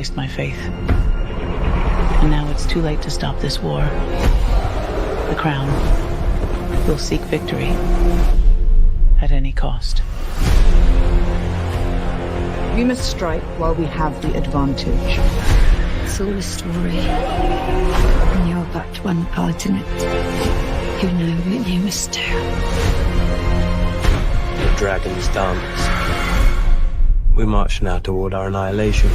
misplaced my faith. And now it's too late to stop this war. The Crown will seek victory at any cost. We must strike while we have the advantage. It's all a story. And you're but one part in it. You know what you must do. The dragon's dance. We march now toward our annihilation.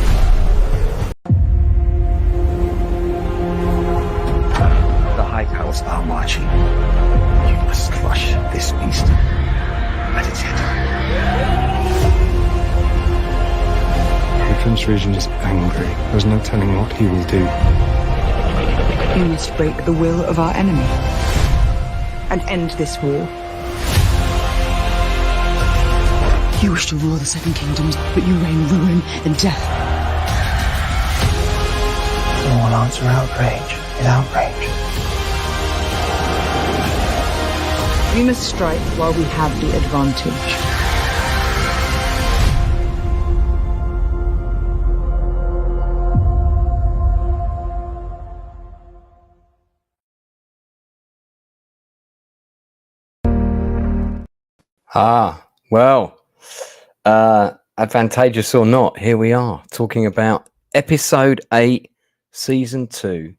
The High Powers are marching. You must crush this beast at its head. The Prince Regent is angry. There's no telling what he will do. We must break the will of our enemy and end this war. You wish to rule the Seven Kingdoms, but you reign ruin and death. All answer outrage is outrage. We must strike while we have the advantage. Well, advantageous or not, here we are talking about episode 8, season 2,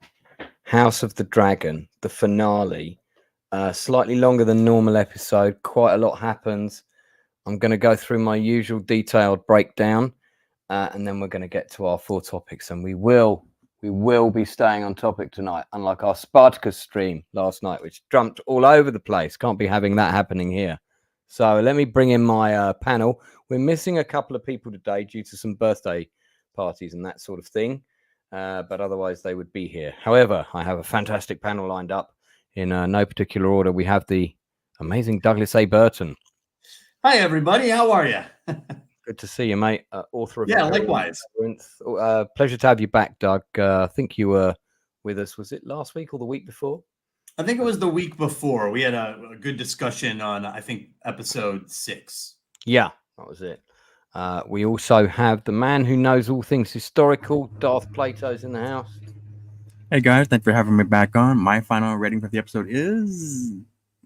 House of the Dragon, the finale. Slightly longer than normal episode. Quite a lot happens. I'm going to go through my usual detailed breakdown, and then we're going to get to our 4 topics. And we will be staying on topic tonight, unlike our Spartacus stream last night, which jumped all over the place. Can't be having that happening here. So let me bring in my panel. We're missing a couple of people today due to some birthday parties and that sort of thing, but otherwise they would be here. However, I have a fantastic panel lined up in no particular order. We have the amazing Douglas A. Burton. Hi, everybody. How are you? Good to see you, mate. Author of likewise. Pleasure to have you back, Doug. I think you were with us. Was it last week or the week before? I think it was the week before. We had a good discussion on, I think, episode 6. Yeah, that was it. We also have the man who knows all things historical, Darth Plato's in the house. Hey guys, thanks for having me back on. My final rating for the episode is...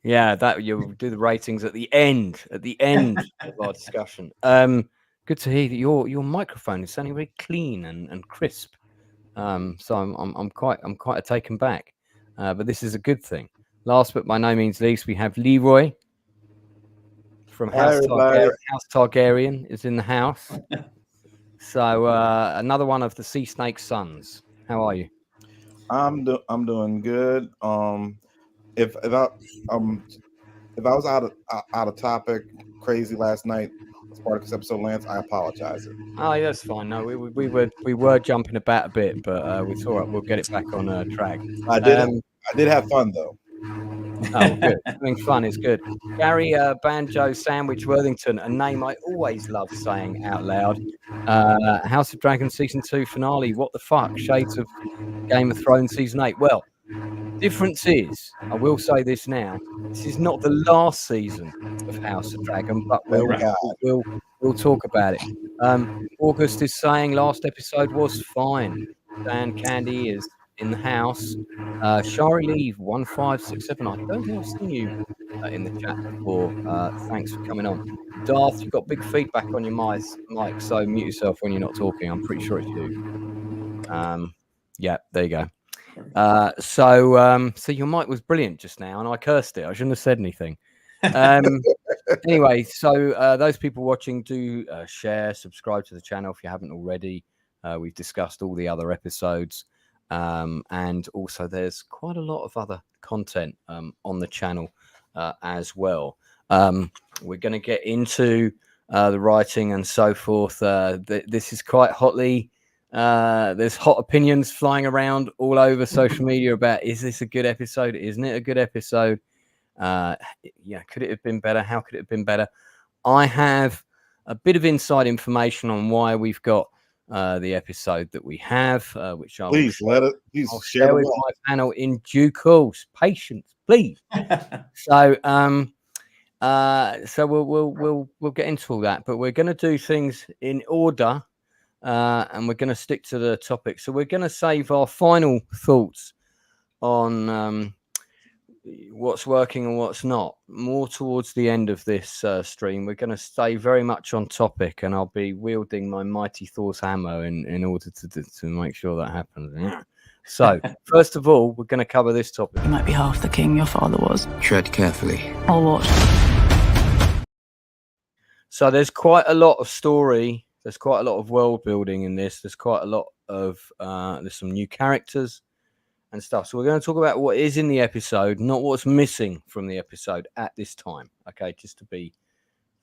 Yeah, that you'll do the ratings at the end of our discussion. Good to hear that your microphone is sounding very clean and crisp. So I'm quite taken back. But this is a good thing. Last but by no means least, we have Leroy from House Targaryen is in the house. So another one of the Sea Snake sons. How are you? I'm doing good. If I was out of topic crazy last night, Spartacus episode, Lance, I apologize. Oh, yeah, that's fine. No, we were jumping about a bit, but we thought we'll get it back on track. I did have fun though. Oh, good. Having fun is good. Gary Banjo Sandwich Worthington, a name I always love saying out loud. House of Dragon season 2 finale. What the fuck? Shades of Game of Thrones season 8. Well, difference is, I will say this now, this is not the last season of House of Dragon, but we'll talk about it. August is saying last episode was fine. Dan Candy is in the house. Shari Leave 1567. I don't think I've seen you in the chat before. Thanks for coming on. Darth, you've got big feedback on your mic, so mute yourself when you're not talking. I'm pretty sure it's you. Yeah, there you go. So your mic was brilliant just now, and I cursed it. I shouldn't have said anything. Anyway, so those people watching, do share, subscribe to the channel if you haven't already. We've discussed all the other episodes, and also there's quite a lot of other content on the channel as well. We're going to get into the writing and so forth. This is quite hotly. There's hot opinions flying around all over social media about, is this a good episode? Isn't it a good episode? Could it have been better? How could it have been better? I have a bit of inside information on why we've got the episode that we have, which I'll share with my panel in due course. Patience, please. So we'll get into all that, but we're going to do things in order and we're going to stick to the topic. So we're going to save our final thoughts on what's working and what's not more towards the end of this stream. We're going to stay very much on topic, and I'll be wielding my mighty Thor's hammer in order to make sure that happens. Yeah. So first of all, we're going to cover this topic. You might be half the king your father was. Tread carefully. Or what? So there's quite a lot of story. There's quite a lot of world building in this. There's quite a lot of there's some new characters and stuff. So we're going to talk about what is in the episode, not what's missing from the episode at this time. Okay, just to be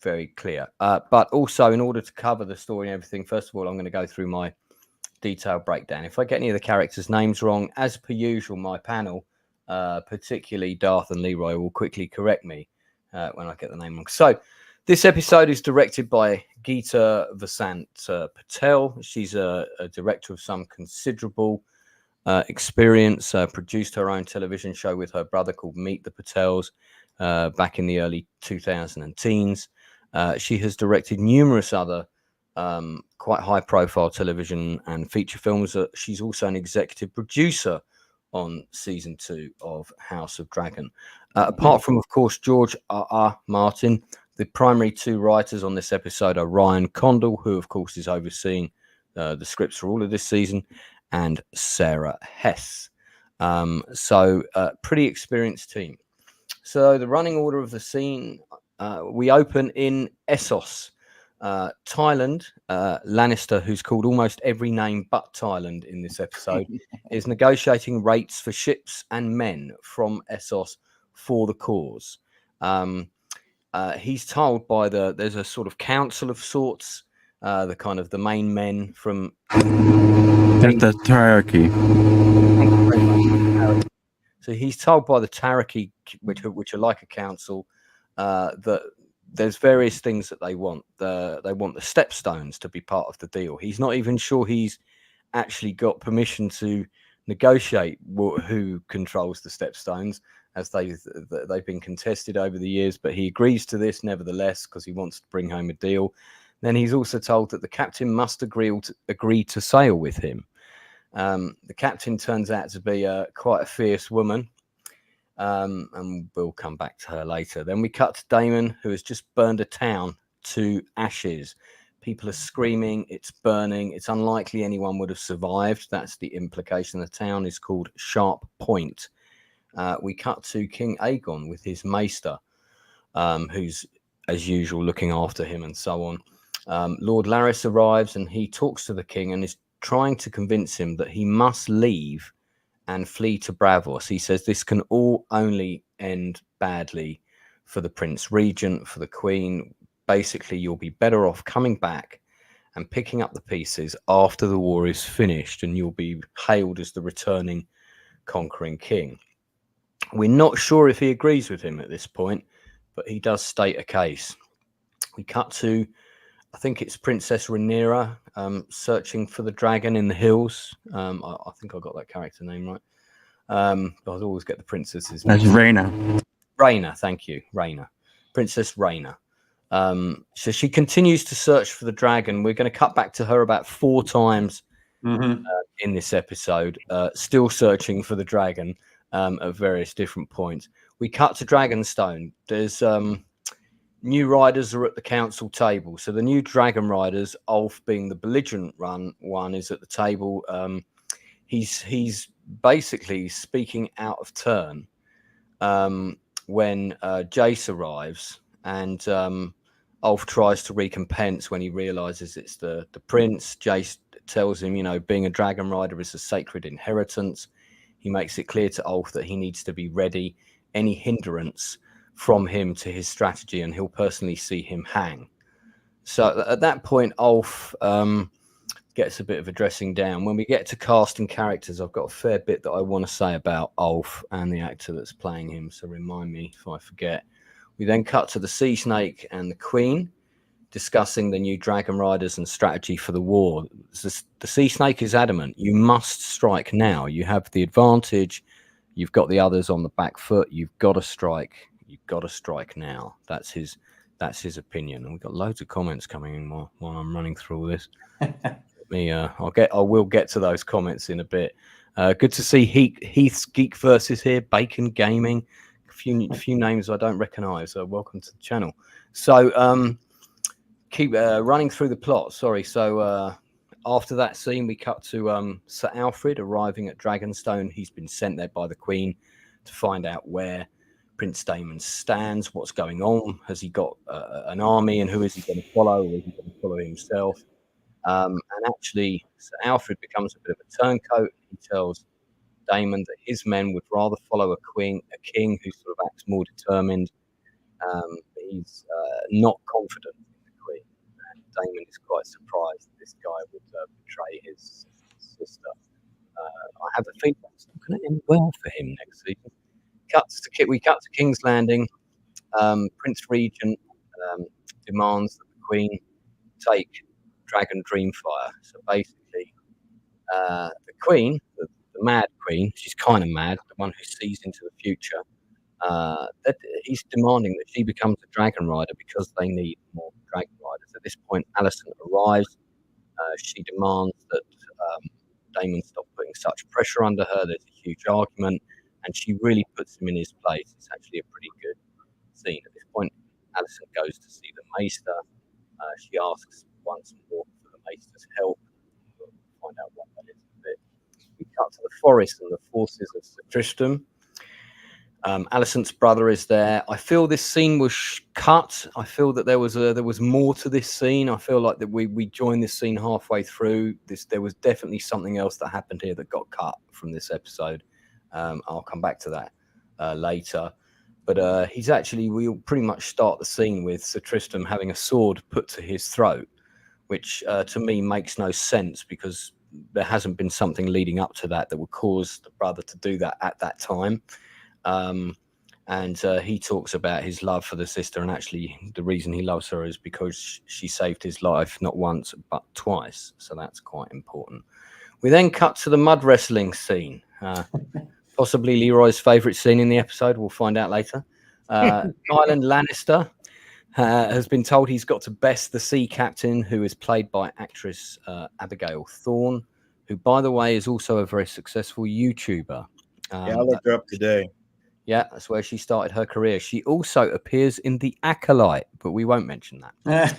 very clear. But also, in order to cover the story and everything, first of all, I'm going to go through my detailed breakdown. If I get any of the characters' names wrong, as per usual, my panel, particularly Darth and Leroy, will quickly correct me when I get the name wrong. So this episode is directed by Geeta Vasant Patel. She's a director of some considerable experience, produced her own television show with her brother called Meet the Patels back in the early 2010s. She has directed numerous other quite high-profile television and feature films. She's also an executive producer on season 2 of House of Dragon. Apart from, of course, George R.R. Martin, the primary 2 writers on this episode are Ryan Condal, who, of course, is overseeing the scripts for all of this season, and Sarah Hess. So pretty experienced team. So the running order of the scene, we open in Essos, Thailand. Lannister, who's called almost every name but Thailand in this episode, is negotiating rates for ships and men from Essos for the cause. He's told by there's a sort of council of sorts, the kind of the main men from the hierarchy. So he's told by the Taraki, which are like a council, that there's various things that they want. They want the stepstones to be part of the deal. He's not even sure he's actually got permission to negotiate who controls the stepstones, as they've been contested over the years. But he agrees to this nevertheless because he wants to bring home a deal. Then he's also told that the captain must agree to sail with him. The captain turns out to be quite a fierce woman, and we'll come back to her later. Then we cut to Damon, who has just burned a town to ashes. People are screaming, it's burning. It's unlikely anyone would have survived. That's the implication. The town is called Sharp Point. We cut to King Aegon with his maester, who's, as usual, looking after him and so on. Lord Larys arrives and he talks to the king and is trying to convince him that he must leave and flee to Bravos. He says this can all only end badly for the Prince Regent, for the Queen. Basically, you'll be better off coming back and picking up the pieces after the war is finished, and you'll be hailed as the returning conquering king. We're not sure if he agrees with him at this point, but he does state a case. We cut to, I think it's Princess Rhaenyra, searching for the dragon in the hills. I think I got that character name right. I always get the princesses. That's Rhaena. Rhaena, thank you, Rhaena. Princess Rhaena. So she continues to search for the dragon. We're going to cut back to her about 4 times in this episode, still searching for the dragon at various different points. We cut to Dragonstone. There's new riders are at the council table. So the new dragon riders, Ulf being the belligerent one, is at the table. He's basically speaking out of turn when Jace arrives, and Ulf tries to recompense when he realizes it's the prince. Jace tells him, being a dragon rider is a sacred inheritance. He makes it clear to Ulf that he needs to be ready. Any hindrance from him to his strategy, and he'll personally see him hang. So at that point, Ulf gets a bit of a dressing down. When we get to casting characters, I've got a fair bit that I want to say about Ulf and the actor that's playing him, so remind me if I forget. We then cut to the Sea Snake and the Queen discussing the new dragon riders and strategy for the war. The Sea Snake is adamant, you must strike now. You have the advantage. You've got the others on the back foot. You've got to strike. You've got to strike now. That's his opinion. And we've got loads of comments coming in while I'm running through all this. I will get to those comments in a bit. Good to see Heath's Geek Versus here, Bacon Gaming, a few names I don't recognise. Welcome to the channel. So keep running through the plot. Sorry. So after that scene, we cut to Sir Alfred arriving at Dragonstone. He's been sent there by the Queen to find out where Prince Daemon stands, what's going on. Has he got an army, and who is he going to follow, or is he going to follow himself? And actually, Sir Alfred becomes a bit of a turncoat. He tells Daemon that his men would rather follow a king who sort of acts more determined. He's not confident in the Queen. And Daemon is quite surprised that this guy would betray his sister. I have a feeling it's not going to end well for him next season. We cut to King's Landing. Prince Regent demands that the Queen take Dragon Dreamfire. So basically, the Queen, the Mad Queen, she's kind of mad, the one who sees into the future, that he's demanding that she becomes a Dragon Rider because they need more Dragon Riders. At this point, Alicent arrives. She demands that Daemon stop putting such pressure under her. There's a huge argument, and she really puts him in his place. It's actually a pretty good scene. At this point, Alicent goes to see the Maester. She asks once more for the Maester's help. We'll find out what that is in a bit. We cut to the forest and the forces of Sir Tristram. Alicent's brother is there. I feel this scene was cut. I feel that there was more to this scene. I feel like that we joined this scene halfway through. There was definitely something else that happened here that got cut from this episode. I'll come back to that later. But we'll pretty much start the scene with Sir Tristram having a sword put to his throat, which to me makes no sense because there hasn't been something leading up to that would cause the brother to do that at that time. He talks about his love for the sister, and actually the reason he loves her is because she saved his life not once but twice. So that's quite important. We then cut to the mud wrestling scene. Possibly Leroy's favourite scene in the episode. We'll find out later. Tywin Lannister has been told he's got to best the sea captain, who is played by actress Abigail Thorne, who, by the way, is also a very successful YouTuber. I looked her up today. Yeah, that's where she started her career. She also appears in The Acolyte, but we won't mention that.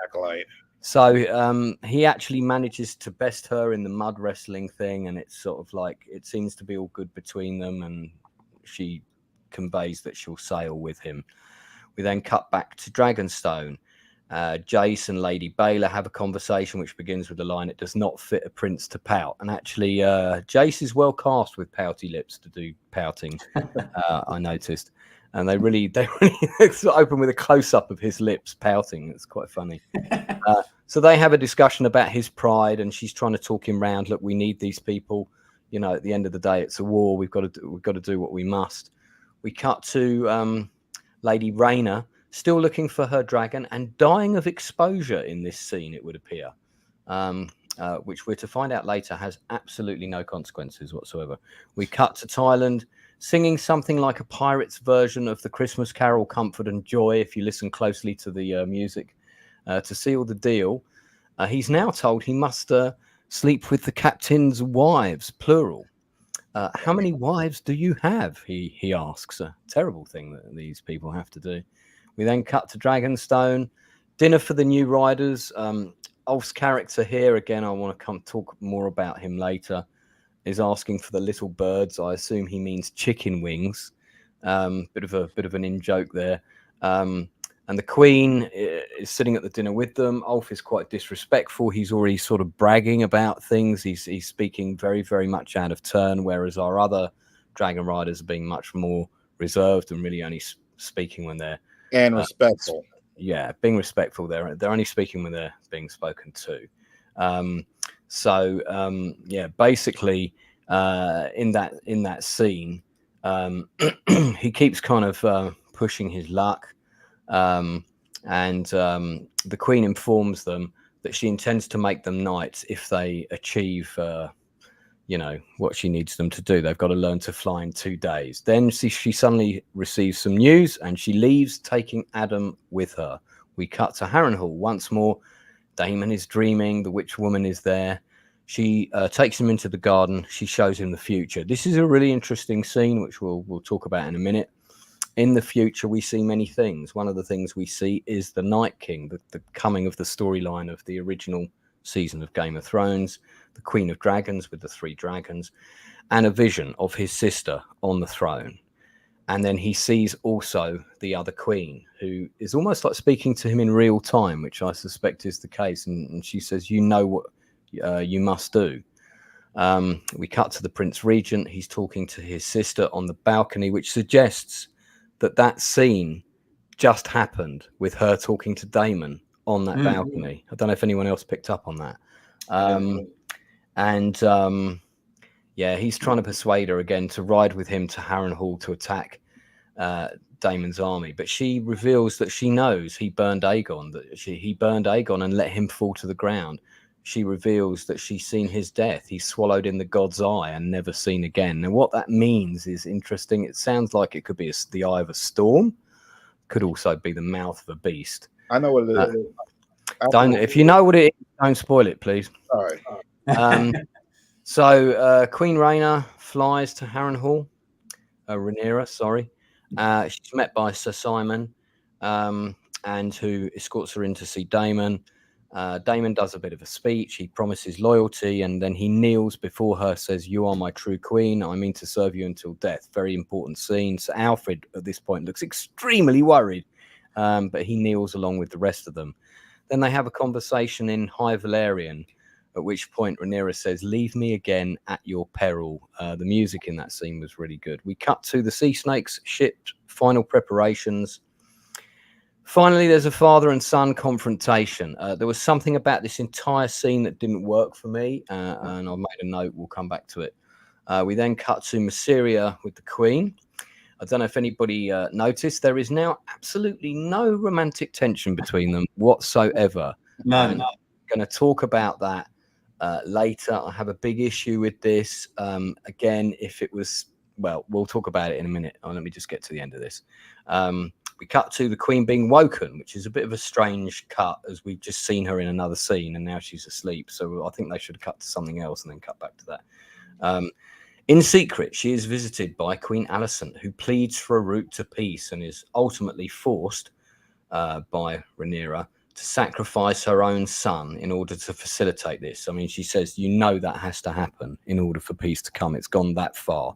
Acolyte. So he actually manages to best her in the mud wrestling thing, and it's sort of like it seems to be all good between them, and she conveys that she'll sail with him. We then cut back to Dragonstone. Jace and Lady Baylor have a conversation which begins with the line, "It does not fit a prince to pout." And actually, Jace is well cast with pouty lips to do pouting. I noticed. And they really open with a close-up of his lips pouting. It's quite funny. So they have a discussion about his pride, and she's trying to talk him round. Look, we need these people. You know, at the end of the day, it's a war. We've got to do what we must. We cut to Lady Rhaena still looking for her dragon and dying of exposure in this scene, it would appear, which we're to find out later has absolutely no consequences whatsoever. We cut to Thailand, singing something like a pirate's version of the Christmas carol Comfort and Joy, if you listen closely to the music, to seal the deal. He's now told he must sleep with the captain's wives, plural. How many wives do you have? He asks. A terrible thing that these people have to do. We then cut to Dragonstone, dinner for the new riders. Ulf's character here, again, I want to come talk more about him later, is asking for the little birds. I assume he means chicken wings. Bit of an in-joke there. And the Queen is sitting at the dinner with them. Ulf is quite disrespectful. He's already sort of bragging about things. He's speaking very, very much out of turn, whereas our other Dragon Riders are being much more reserved and really only speaking when they're respectful. Yeah, being respectful. They're only speaking when they're being spoken to. Basically, in that scene, he keeps kind of pushing his luck, and the Queen informs them that she intends to make them knights if they achieve, what she needs them to do. They've got to learn to fly in 2 days. Then she suddenly receives some news, and she leaves, taking Adam with her. We cut to Harrenhal once more. Damon is dreaming. The witch woman is there. She takes him into the garden. She shows him the future. This is a really interesting scene, which we'll talk about in a minute. In the future, we see many things. One of the things we see is the Night King, the coming of the storyline of the original season of Game of Thrones, the Queen of Dragons with the 3 dragons, and a vision of his sister on the throne. And then he sees also the other queen, who is almost like speaking to him in real time, which I suspect is the case. And she says, you know what you must do. We cut to the Prince Regent. He's talking to his sister on the balcony, which suggests that scene just happened with her talking to Damon on that balcony. I don't know if anyone else picked up on that. Yeah, he's trying to persuade her again to ride with him to Harrenhal to attack Damon's army, but she reveals that she knows he burned Aegon, he burned Aegon and let him fall to the ground. She reveals that she's seen his death. He's swallowed in the god's eye and never seen again. Now, what that means is interesting. It sounds like it could be the eye of a storm. Could also be the mouth of a beast. I know what it is. If you know what it is, don't spoil it, please. Sorry. So Queen Rhaena flies to Harrenhal. Rhaenyra, sorry. She's met by Sir Simon, and who escorts her in to see Damon. Damon does a bit of a speech. He promises loyalty, and then he kneels before her, says, "You are my true queen. I mean to serve you until death." Very important scene. So Alfred at this point looks extremely worried, but he kneels along with the rest of them. Then they have a conversation in High Valyrian, at which point Rhaenyra says, "Leave me again at your peril." The music in that scene was really good. We cut to the Sea Snakes ship, final preparations. Finally, there's a father and son confrontation. There was something about this entire scene that didn't work for me, and I've made a note. We'll come back to it. We then cut to Mysaria with the Queen. I don't know if anybody noticed, there is now absolutely no romantic tension between them whatsoever. None. I'm going to talk about that later. I have a big issue with this. Again, if it was, well, we'll talk about it in a minute. Let me just get to the end of this. We cut to the Queen being woken, which is a bit of a strange cut, as we've just seen her in another scene and now she's asleep. So I think they should cut to something else and then cut back to that. In secret, she is visited by Queen Alicent, who pleads for a route to peace and is ultimately forced by Rhaenyra to sacrifice her own son in order to facilitate this. I mean, she says, you know, that has to happen in order for peace to come. It's gone that far.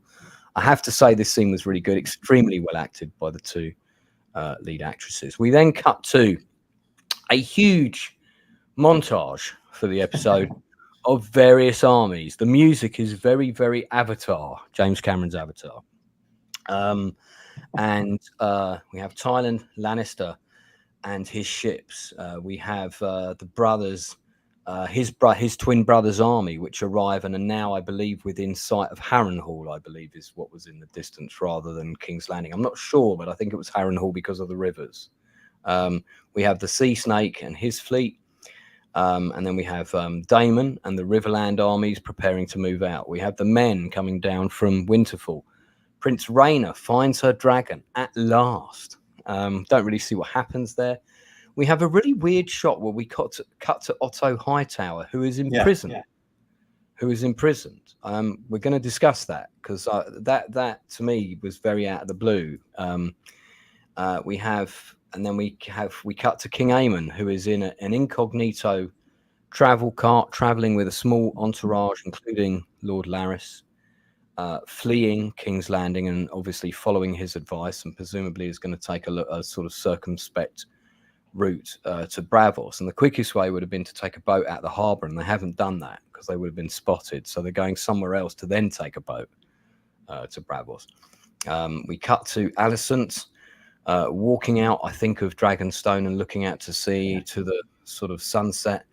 I have to say this scene was really good, extremely well acted by the two lead actresses. We then cut to a huge montage for the episode of various armies. The music is very, very Avatar, James Cameron's Avatar. And we have Tywin Lannister and his ships. We have the brothers, his twin brother's army, which arrive and are now, I believe, within sight of Harrenhal, I believe is what was in the distance rather than King's Landing. I'm not sure, but I think it was Harrenhal because of the rivers. We have the Sea Snake and his fleet. And then we have Damon and the Riverland armies preparing to move out. We have the men coming down from Winterfell. Prince Rhaena finds her dragon at last. Don't really see what happens there. We have a really weird shot where we cut to Otto Hightower, who is in prison. Yeah. Who is imprisoned. We're going to discuss that because that to me was very out of the blue. We cut to King Aemon, who is in an incognito travel cart, traveling with a small entourage, including Lord Larys, fleeing King's Landing and obviously following his advice, and presumably is going to take a sort of circumspect route to Braavos. And the quickest way would have been to take a boat out the harbour, and they haven't done that because they would have been spotted. So they're going somewhere else to then take a boat to Braavos. We cut to Alicent walking out, I think, of Dragonstone and looking out to sea to the sort of sunset,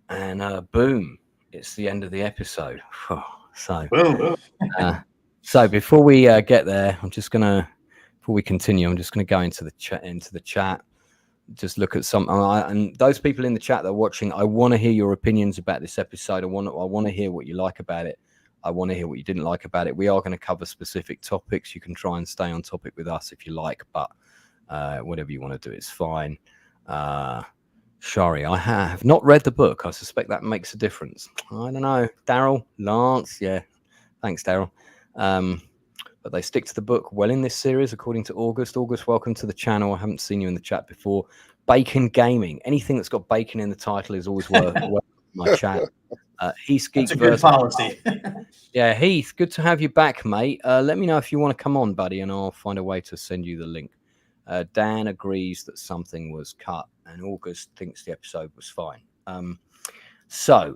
and boom, it's the end of the episode. So before we get there, before we continue, I'm just gonna go into the chat, just look at some, and those people in the chat that are watching, I want to hear your opinions about this episode. I want to hear what you like about it. I want to hear what you didn't like about it. We are going to cover specific topics. You can try and stay on topic with us if you like, but whatever you want to do is fine. Shari, I have not read the book. I suspect that makes a difference. I don't know. Daryl, Lance, yeah. Thanks, Daryl. But they stick to the book well in this series, according to August. August, welcome to the channel. I haven't seen you in the chat before. Bacon Gaming. Anything that's got bacon in the title is always worth my chat. Heath Geek. That's a good policy. Yeah, Heath, good to have you back, mate. Let me know if you want to come on, buddy, and I'll find a way to send you the link. Dan agrees that something was cut, and August thinks the episode was fine. So,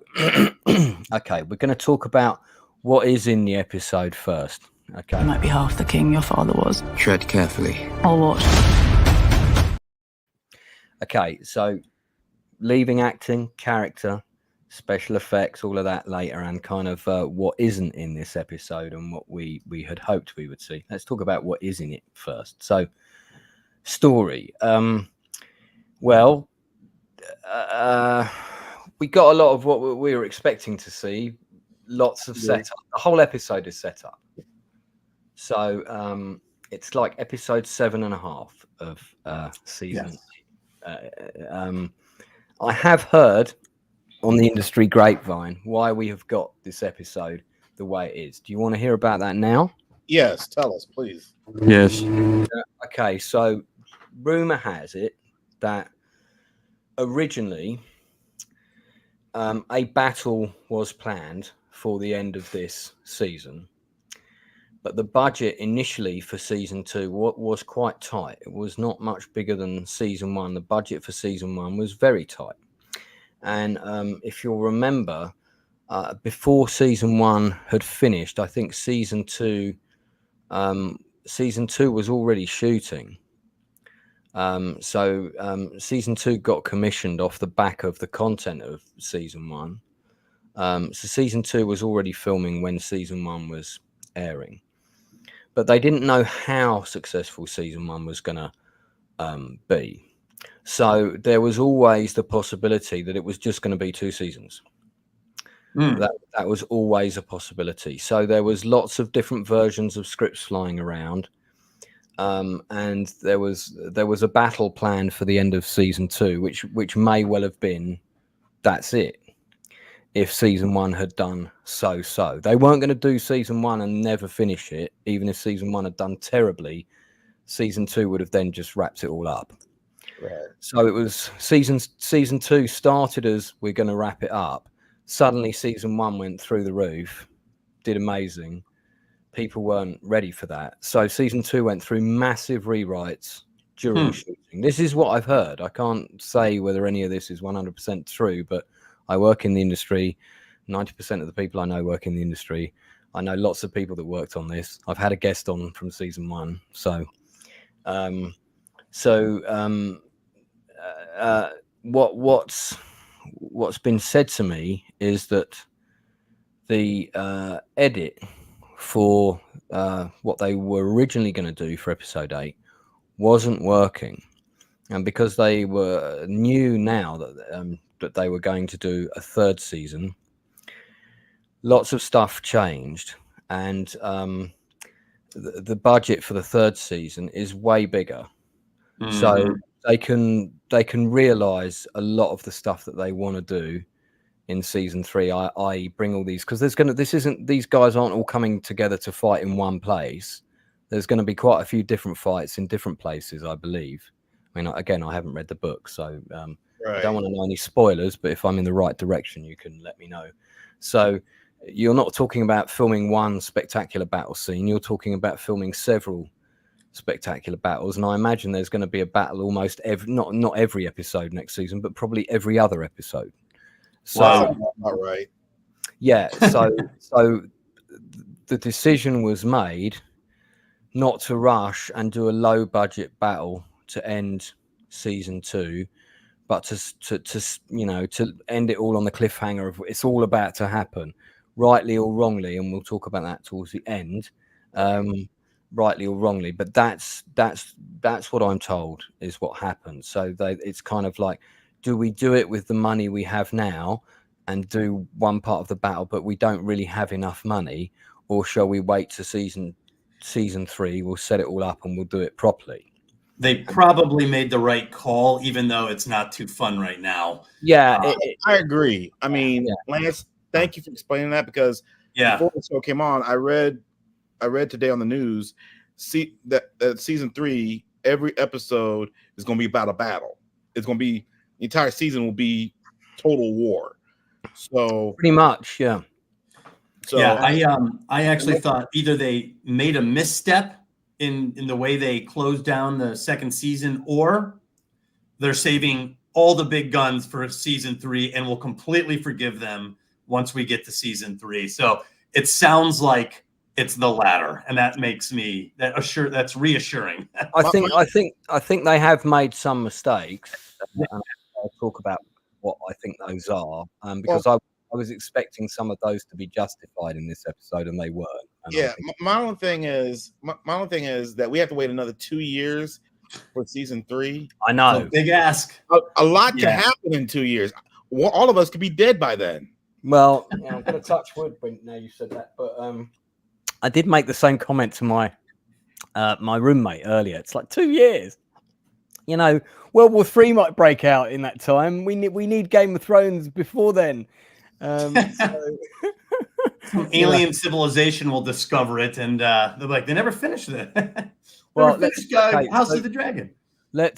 okay, we're going to talk about what is in the episode first. Okay. You might be half the king your father was. Tread carefully. Or what? Okay, so leaving acting, character, special effects, all of that later, and kind of what isn't in this episode and what we had hoped we would see. Let's talk about what is in it first. So, story. Well, we got a lot of what we were expecting to see. Lots of setup. The whole episode is set up. So it's like episode 7.5 of season. Yes. I have heard on the industry grapevine why we have got this episode the way it is. Do you want to hear about that now? Yes, tell us, please. Yes. Okay, so rumor has it that originally a battle was planned for the end of this season, but the budget initially for season 2 was quite tight. It was not much bigger than season 1. The budget for season 1 was very tight. And if you'll remember, before season 1 had finished, I think season 2 was already shooting. So season 2 got commissioned off the back of the content of season 1. So season 2 was already filming when season 1 was airing, but they didn't know how successful season 1 was going to be. So there was always the possibility that it was just going to be 2 seasons. That was always a possibility. So there was lots of different versions of scripts flying around. And there was a battle planned for the end of season 2, which may well have been that's it. If season 1 had done so, they weren't going to do season 1 and never finish it. Even if season 1 had done terribly, season 2 would have then just wrapped it all up. Right. So it was season 2 started as we're going to wrap it up. Suddenly season 1 went through the roof, did amazing. People weren't ready for that. So season 2 went through massive rewrites during shooting. This is what I've heard. I can't say whether any of this is 100% true, but I work in the industry. 90% of the people I know work in the industry. I know lots of people that worked on this. I've had a guest on from season 1. So, what's been said to me is that the edit for what they were originally going to do for episode 8 wasn't working, and because they were new now that they were going to do a 3rd season, lots of stuff changed, and the budget for the 3rd season is way bigger. So they can realize a lot of the stuff that they want to do in season 3, I bring all these, because these guys aren't all coming together to fight in one place. There's going to be quite a few different fights in different places, I believe. I mean, again, I haven't read the book, so I don't want to know any spoilers, but if I'm in the right direction, you can let me know. So you're not talking about filming one spectacular battle scene. You're talking about filming several spectacular battles, and I imagine there's going to be a battle almost not every episode next season, but probably every other episode. So, wow, all right. Yeah, so the decision was made not to rush and do a low budget battle to end season 2, but to end it all on the cliffhanger of it's all about to happen, rightly or wrongly, and we'll talk about that towards the end, rightly or wrongly. But that's what I'm told is what happened. So it's kind of like, do we do it with the money we have now and do one part of the battle, but we don't really have enough money, or shall we wait to season 3? We'll set it all up and we'll do it properly. they probably made the right call, even though it's not too fun right now. Yeah, I agree. I mean, Lance, thank you for explaining that, because before the show came on, I read today on the news that season 3, every episode is going to be about a battle. It's going to be, the entire season will be total war. So pretty much, yeah. So I actually thought either they made a misstep in the way they closed down the second season, or they're saving all the big guns for season 3 and will completely forgive them once we get to season 3. So it sounds like it's the latter, and that makes me that's reassuring. I think they have made some mistakes. I'll talk about what I think those are, because I was expecting some of those to be justified in this episode, and they weren't. And my only thing is that we have to wait another 2 years for season 3. I know, big ask. A lot can happen in 2 years. All of us could be dead by then. Well, I'm going to touch wood when now you said that, but I did make the same comment to my my roommate earlier. It's like 2 years. You know, World War III might break out in that time. We need Game of Thrones before then. Some alien civilization will discover it, and they're like, they never finished it. Well, House of the Dragon. We'll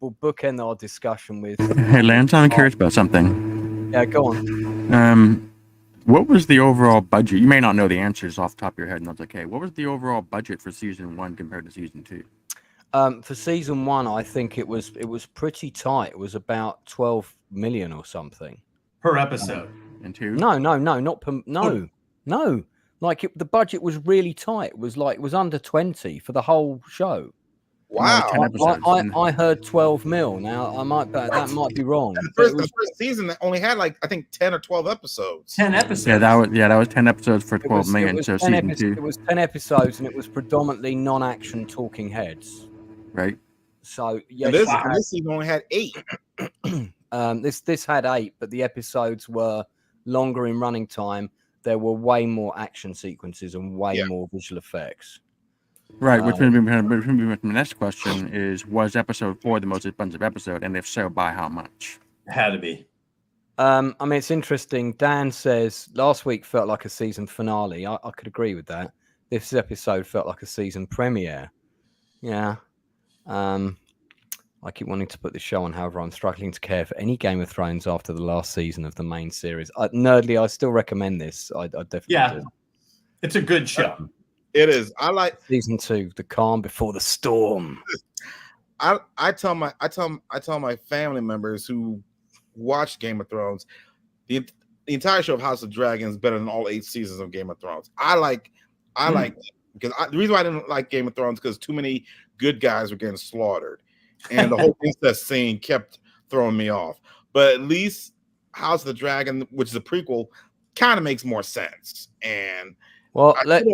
bookend our discussion with. Hey, Lance, I'm curious about something. Yeah, go on. What was the overall budget? You may not know the answers off the top of your head, and that's okay. What was the overall budget for season 1 compared to season 2? For season 1, I think it was pretty tight. It was about 12 million or something per episode. And 2? No, not per. No. Like the budget was really tight. It was under 20 for the whole show. Wow. I heard 12 mil. Now that might be wrong. The first season only had like, I think 10 or 12 episodes. 10 episodes. Yeah, that was 10 episodes for 12 million. So season 2. It was 10 episodes, and it was predominantly non-action talking heads. Right. So yes, this season only had 8. This had 8, but the episodes were longer in running time. There were way more action sequences and way more visual effects. Right, which brings me to the next question is, was episode 4 the most expensive episode, and if so, by how much? It had to be. I mean, it's interesting. Dan says last week felt like a season finale. I could agree with that. This episode felt like a season premiere. Yeah. I keep wanting to put the show on, however, I'm struggling to care for any Game of Thrones after the last season of the main series. Nerdly, I still recommend this. I definitely do. It's a good show. It is. I like season 2, The Calm Before the Storm. I tell my family members who watch Game of Thrones, the entire show of House of Dragons is better than all 8 seasons of Game of Thrones. I like it because the reason why I didn't like Game of Thrones because too many good guys were getting slaughtered, and the whole incest scene kept throwing me off. But at least House of the Dragon, which is a prequel, kind of makes more sense. And let's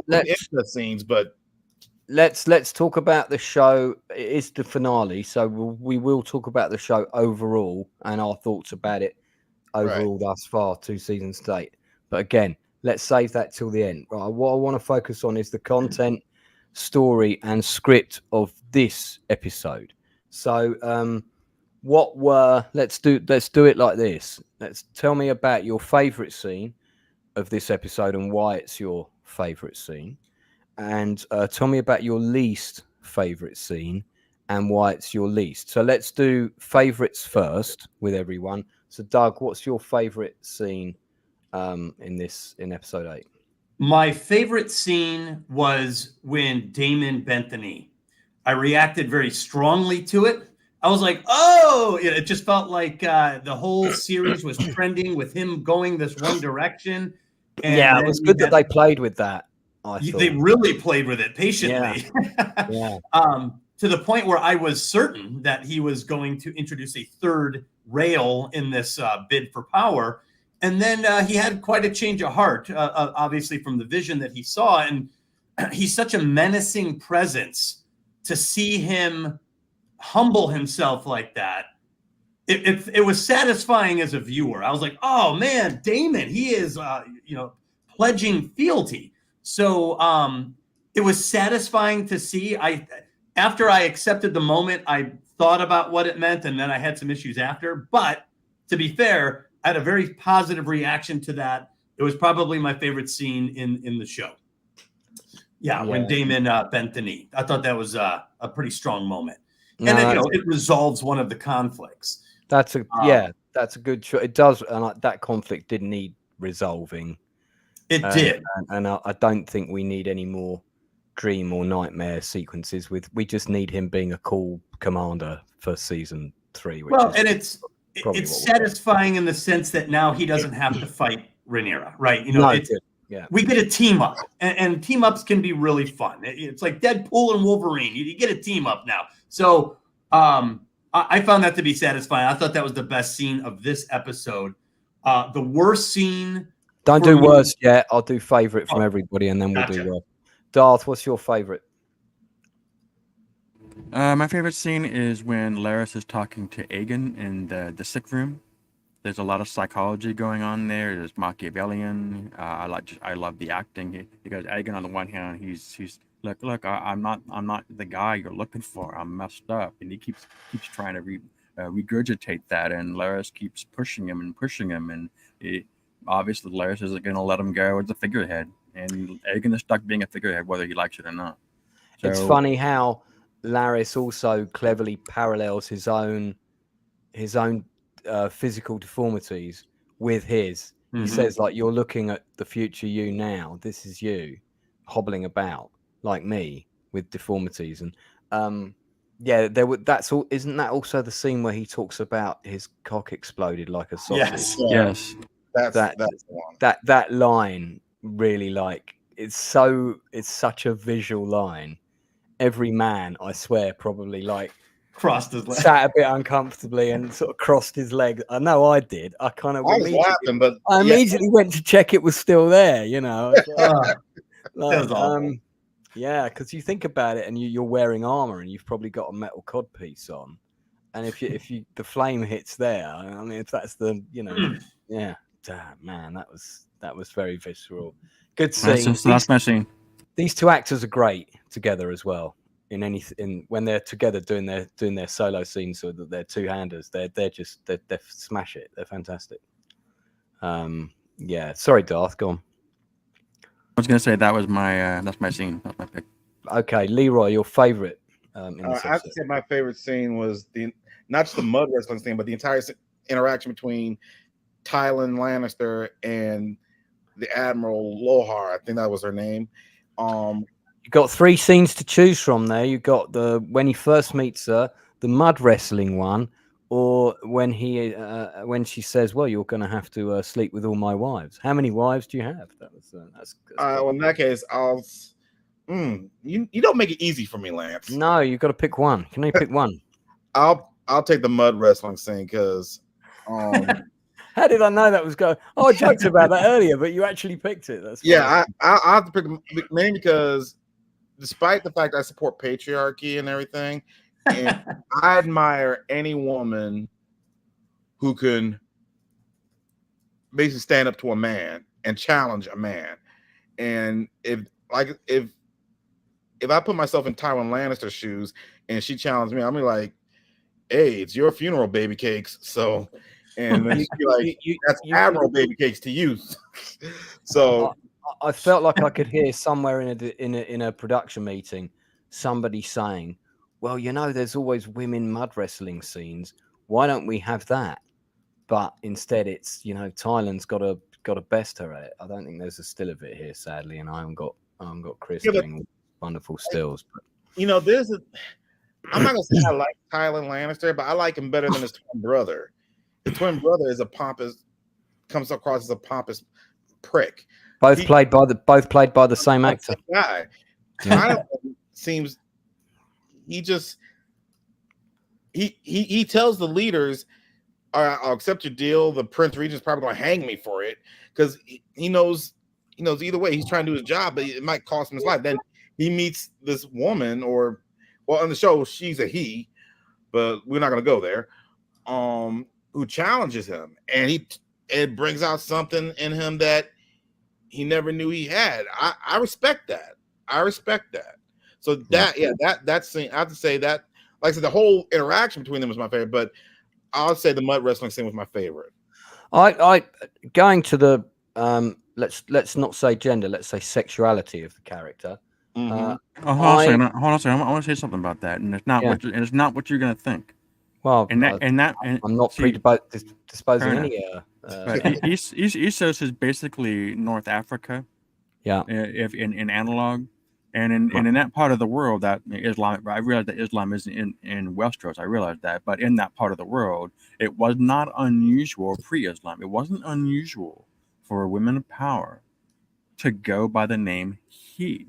talk about the show. It is the finale, so we will talk about the show overall and our thoughts about it overall thus far, 2 seasons to date. But again, let's save that till the end. Right, what I want to focus on is the content, story, and script of this episode. So, let's do it like this. Let's tell me about your favorite scene of this episode and why it's your favorite scene, and tell me about your least favorite scene and why it's your least. So let's do favorites first with everyone. So Doug, what's your favorite scene in episode 8? My favorite scene was when Damon bent the knee. I reacted very strongly to it. I was like, oh, it just felt like the whole series was trending with him going this one direction. And yeah, it was good that they played with that. They really played with it patiently. Yeah. To the point where I was certain that he was going to introduce a third rail in this bid for power. And then he had quite a change of heart, obviously, from the vision that he saw. And he's such a menacing presence. To see him humble himself like that, it was satisfying as a viewer. I was like, oh man, Damon, he is pledging fealty. So it was satisfying to see. after I accepted the moment, I thought about what it meant, and then I had some issues after. But to be fair, I had a very positive reaction to that. It was probably my favorite scene in the show. Yeah, when Damon bent the knee. I thought that was a pretty strong moment. And then, it resolves one of the conflicts. That's a that's a good choice. It does, and that conflict did need resolving. It did, and I don't think we need any more dream or nightmare sequences. We just need him being a cool commander for season 3. And it's satisfying in the sense that now he doesn't have to fight Rhaenyra, right? We get a team up, and team ups can be really fun. It's like Deadpool and Wolverine. You get a team up now. So I found that to be satisfying. I thought that was the best scene of this episode. The worst scene. Don't do worst yet. I'll do favorite from everybody, and then we'll do worst. Darth, what's your favorite? My favorite scene is when Larys is talking to Aegon in the sick room. There's a lot of psychology going on there. There's Machiavellian. I love the acting. He goes, Aegon on the one hand, he's look. I'm not the guy you're looking for. I'm messed up, and he keeps trying to regurgitate that, and Larys keeps pushing him, and obviously Larys isn't going to let him go as a figurehead, and Aegon is stuck being a figurehead whether he likes it or not. So, it's funny how Larys also cleverly parallels his own physical deformities with his. He says, like, you're looking at the future you now. This is you hobbling about like me with deformities, and that's all. Isn't that also the scene where he talks about his cock exploded like a sausage? Yes. That's the one. That line really, like, it's such a visual line. Every man, I swear, probably like crossed his leg, sat a bit uncomfortably and sort of crossed his legs. I know I did. I was laughing, but I immediately went to check it was still there, because you think about it, and you're wearing armor, and you've probably got a metal codpiece on, and if the flame hits there, I mean, if that's the damn, man, that was very visceral. Good scene. That's my scene. These two actors are great together as well. When they're together doing their solo scenes, so that they're two-handers, they smash it. They're fantastic. Sorry, Darth, go on. I was going to say that's my scene. That's my pick. Okay, Leroy, your favorite. I have to say my favorite scene was not just the mud wrestling scene, but the entire interaction between Tywin Lannister and the Admiral Lohar. I think that was her name. You got 3 scenes to choose from there. You got when he first meets her, the mud wrestling one, or when she says, "Well, you're going to have to sleep with all my wives." How many wives do you have? That's well, in that case, you don't make it easy for me, Lance. No, you've got to pick one. You can only pick one. I'll take the mud wrestling scene because. How did I know that was going? Oh, I joked about that earlier, but you actually picked it. That's I have to pick mainly because, despite the fact I support patriarchy and everything, and I admire any woman who can basically stand up to a man and challenge a man. And if I put myself in Tywin Lannister's shoes and she challenged me, I'm like, "Hey, it's your funeral, baby cakes." So. And then that's Admiral baby cakes to you. So I felt like I could hear somewhere in a production meeting somebody saying, "Well, there's always women mud wrestling scenes. Why don't we have that?" But instead, it's Thailand's got to best her at it. I don't think there's a still of it here, sadly, and I haven't got Chris doing wonderful stills. But I'm not gonna say I like Tywin Lannister, but I like him better than his twin brother. The twin brother comes across as a pompous prick. Both played by the same actor. Guy. Tyler seems he tells the leaders, "I'll accept your deal. The Prince Regent's probably going to hang me for it," because he knows either way he's trying to do his job, but it might cost him his life. Then he meets this woman, on the show she's a he, but we're not going to go there. Who challenges him, and it brings out something in him that he never knew he had. I respect that. So that that scene, I have to say that, like I said, the whole interaction between them was my favorite, but I'll say the mud wrestling scene was my favorite. I going to the let's not say gender, let's say sexuality of the character. Mm-hmm. Hold on a second. I want to say something about that, and it's not what you're gonna think. Well, I'm not disposing any. Essos is basically North Africa. Yeah. If in analog, and in that part of the world, that Islam, I realized that Islam isn't in Westeros. I realized that, but in that part of the world, it was not unusual pre-Islam. It wasn't unusual for women of power to go by the name he.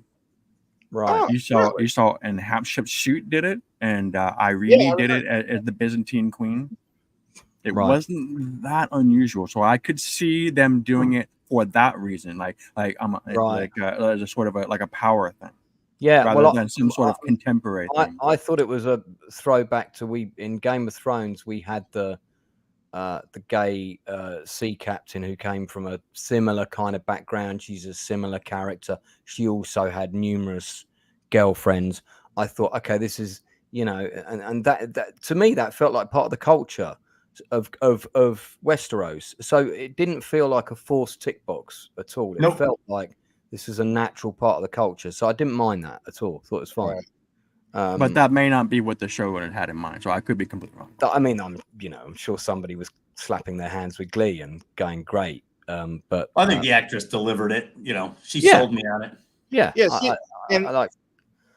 Right. You saw, and Hatshepsut did it, and Irene did it as the Byzantine queen. It wasn't that unusual, so I could see them doing it for that reason, like as a sort of a power thing. Yeah, rather than some sort of contemporary thing. I thought it was a throwback to in Game of Thrones we had the gay sea captain who came from a similar kind of background. She's a similar character. She also had numerous girlfriends. I thought, okay, this is, and that to me that felt like part of the culture of Westeros. So it didn't feel like a forced tick box at all. It felt like this is a natural part of the culture. So I didn't mind that at all. Thought it was fine. But that may not be what the showrunner had in mind, so I could be completely wrong. I mean, I'm sure somebody was slapping their hands with glee and going great. But I think the actress delivered it. She sold me on it. Yeah, I like.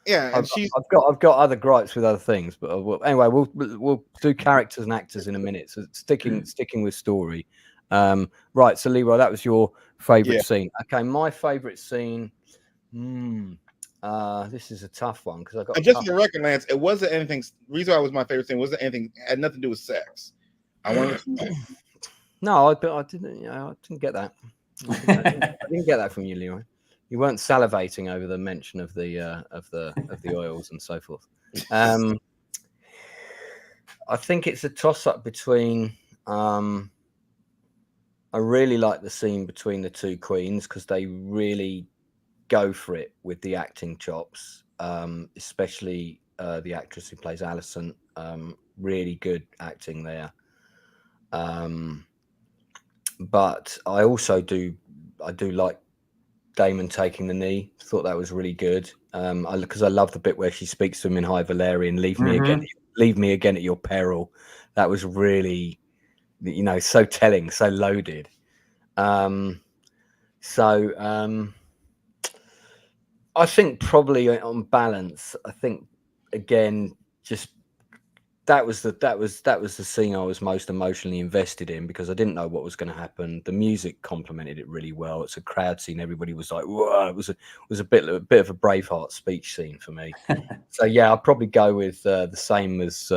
Yeah, and I've got other gripes with other things, but anyway, we'll do characters and actors in a minute. So sticking with story. Right, so Leroy, that was your favorite scene. Okay, my favorite scene. This is a tough one because I got. And just for the record, Lance, it wasn't anything. Reason why it was my favorite scene wasn't anything. Had nothing to do with sex. I wanted to. No, I didn't. I didn't get that. I didn't get that from you, Leroy. You weren't salivating over the mention of the oils and so forth. I think it's a toss-up between. I really like the scene between the two queens because they really go for it with the acting chops, especially the actress who plays Alicent. Really good acting there. But I also do like Daemon taking the knee. Thought that was really good. Because I love the bit where she speaks to him in High Valyrian. Leave me again at your peril. That was really, so telling, so loaded. I think probably on balance, I think again, just that was the scene I was most emotionally invested in because I didn't know what was going to happen. The music complemented it really well. It's a crowd scene. Everybody was like, "Whoa!" It was a bit of a Braveheart speech scene for me. So yeah, I'll probably go with the same as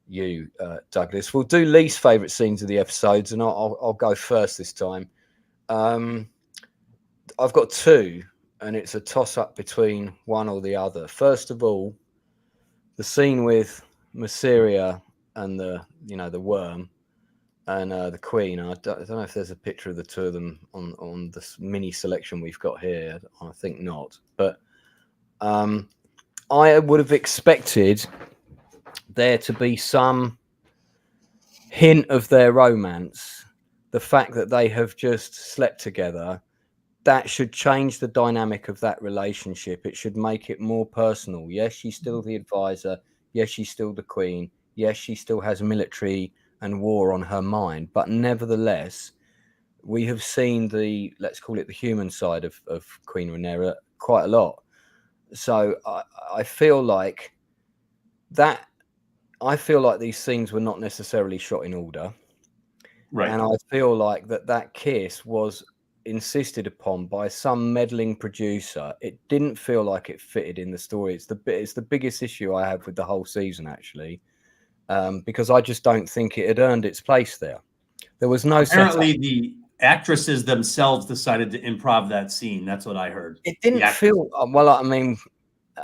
you, Douglas. We'll do least favorite scenes of the episodes, and I'll go first this time. I've got two, and it's a toss-up between one or the other. First of all, the scene with Mysaria and the worm and the queen. I don't know if there's a picture of the two of them on this mini selection we've got here. I think not, but I would have expected there to be some hint of their romance. The fact that they have just slept together, that should change the dynamic of that relationship. It should make it more personal. Yes, she's still the advisor. Yes, she's still the queen. Yes, she still has military and war on her mind. But nevertheless, we have seen let's call it the human side of Queen Rhaenyra quite a lot. So I feel like these scenes were not necessarily shot in order. Right. And I feel like that kiss was insisted upon by some meddling producer. It didn't feel like it fitted in the story. It's the biggest issue I have with the whole season, actually, because I just don't think it had earned its place there. There was no. Apparently, the actresses themselves decided to improv that scene. That's what I heard. It didn't feel well. I mean,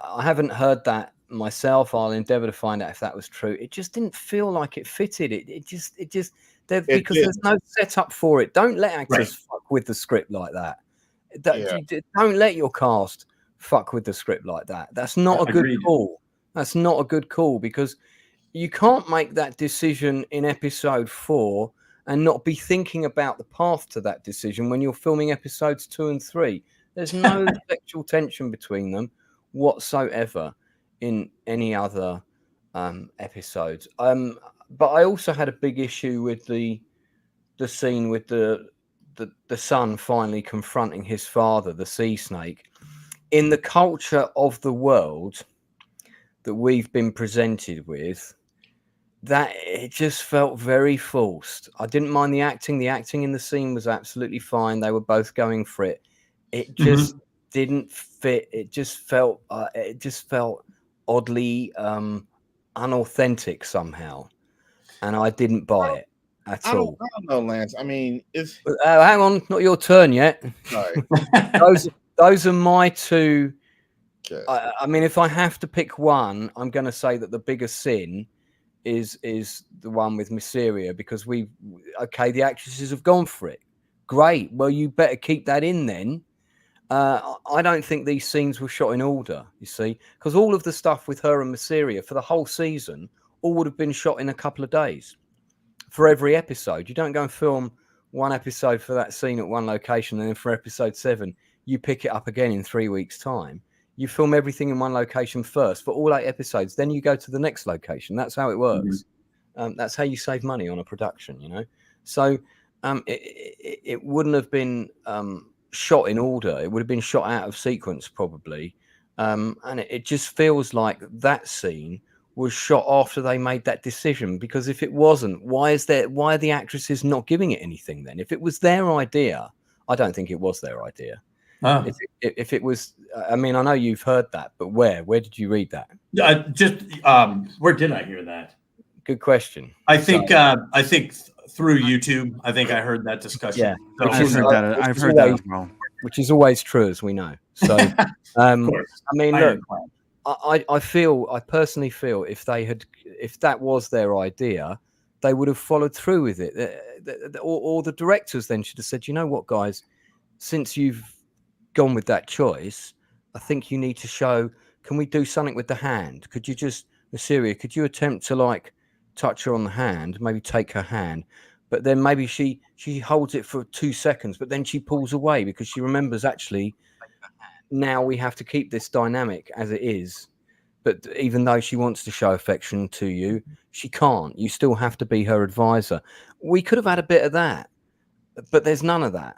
I haven't heard that myself. I'll endeavour to find out if that was true. It just didn't feel like it fitted. It just. Because there's no setup for it. Don't let actors fuck with the script like that. Don't let your cast fuck with the script like that. That's not a good Agreed. call. That's not a good call, because you can't make that decision in episode 4 and not be thinking about the path to that decision when you're filming episodes 2 and 3. There's no sexual tension between them whatsoever in any other episodes. But I also had a big issue with the scene with the son finally confronting his father, the sea snake. In the culture of the world that we've been presented with, that it just felt very forced. I didn't mind the acting. The acting in the scene was absolutely fine. They were both going for it. It just didn't fit. It just felt oddly unauthentic somehow, and I didn't buy it at all. I don't know, Lance. I mean, it's hang on, not your turn yet. sorry. those are my two. Okay. I mean, if I have to pick one, I'm going to say that the biggest sin is the one with Mysteria, because the actresses have gone for it. Great. Well, you better keep that in then. I don't think these scenes were shot in order, you see, because all of the stuff with her and Mysteria for the whole season all would have been shot in a couple of days for every episode. You don't go and film one episode for that scene at one location, and then for episode 7, you pick it up again in 3 weeks' time. You film everything in one location first for all 8 episodes. Then you go to the next location. That's how it works. That's how you save money on a production, you know. So it wouldn't have been shot in order. It would have been shot out of sequence probably. And it just feels like that scene was shot after they made that decision. Because if it wasn't, why are the actresses not giving it anything then? If it was their idea, I don't think it was their idea. If it was, I mean, I know you've heard that, but where did you read that? Where did I hear that? Good question. I think through YouTube. I think I heard that discussion. Yeah, So, I've heard that as well. Which is always true, as we know. So, I mean, look, I personally feel if that was their idea, they would have followed through with it. Or the directors then should have said, you know what, guys, since you've gone with that choice, I think you need to show, can we do something with the hand? Could you just, Mysteria, could you attempt to like touch her on the hand, maybe take her hand, but then maybe she holds it for 2 seconds, but then she pulls away because she remembers, actually, now we have to keep this dynamic as it is. But even though she wants to show affection to you, she can't. You still have to be her advisor. We could have had a bit of that, but there's none of that.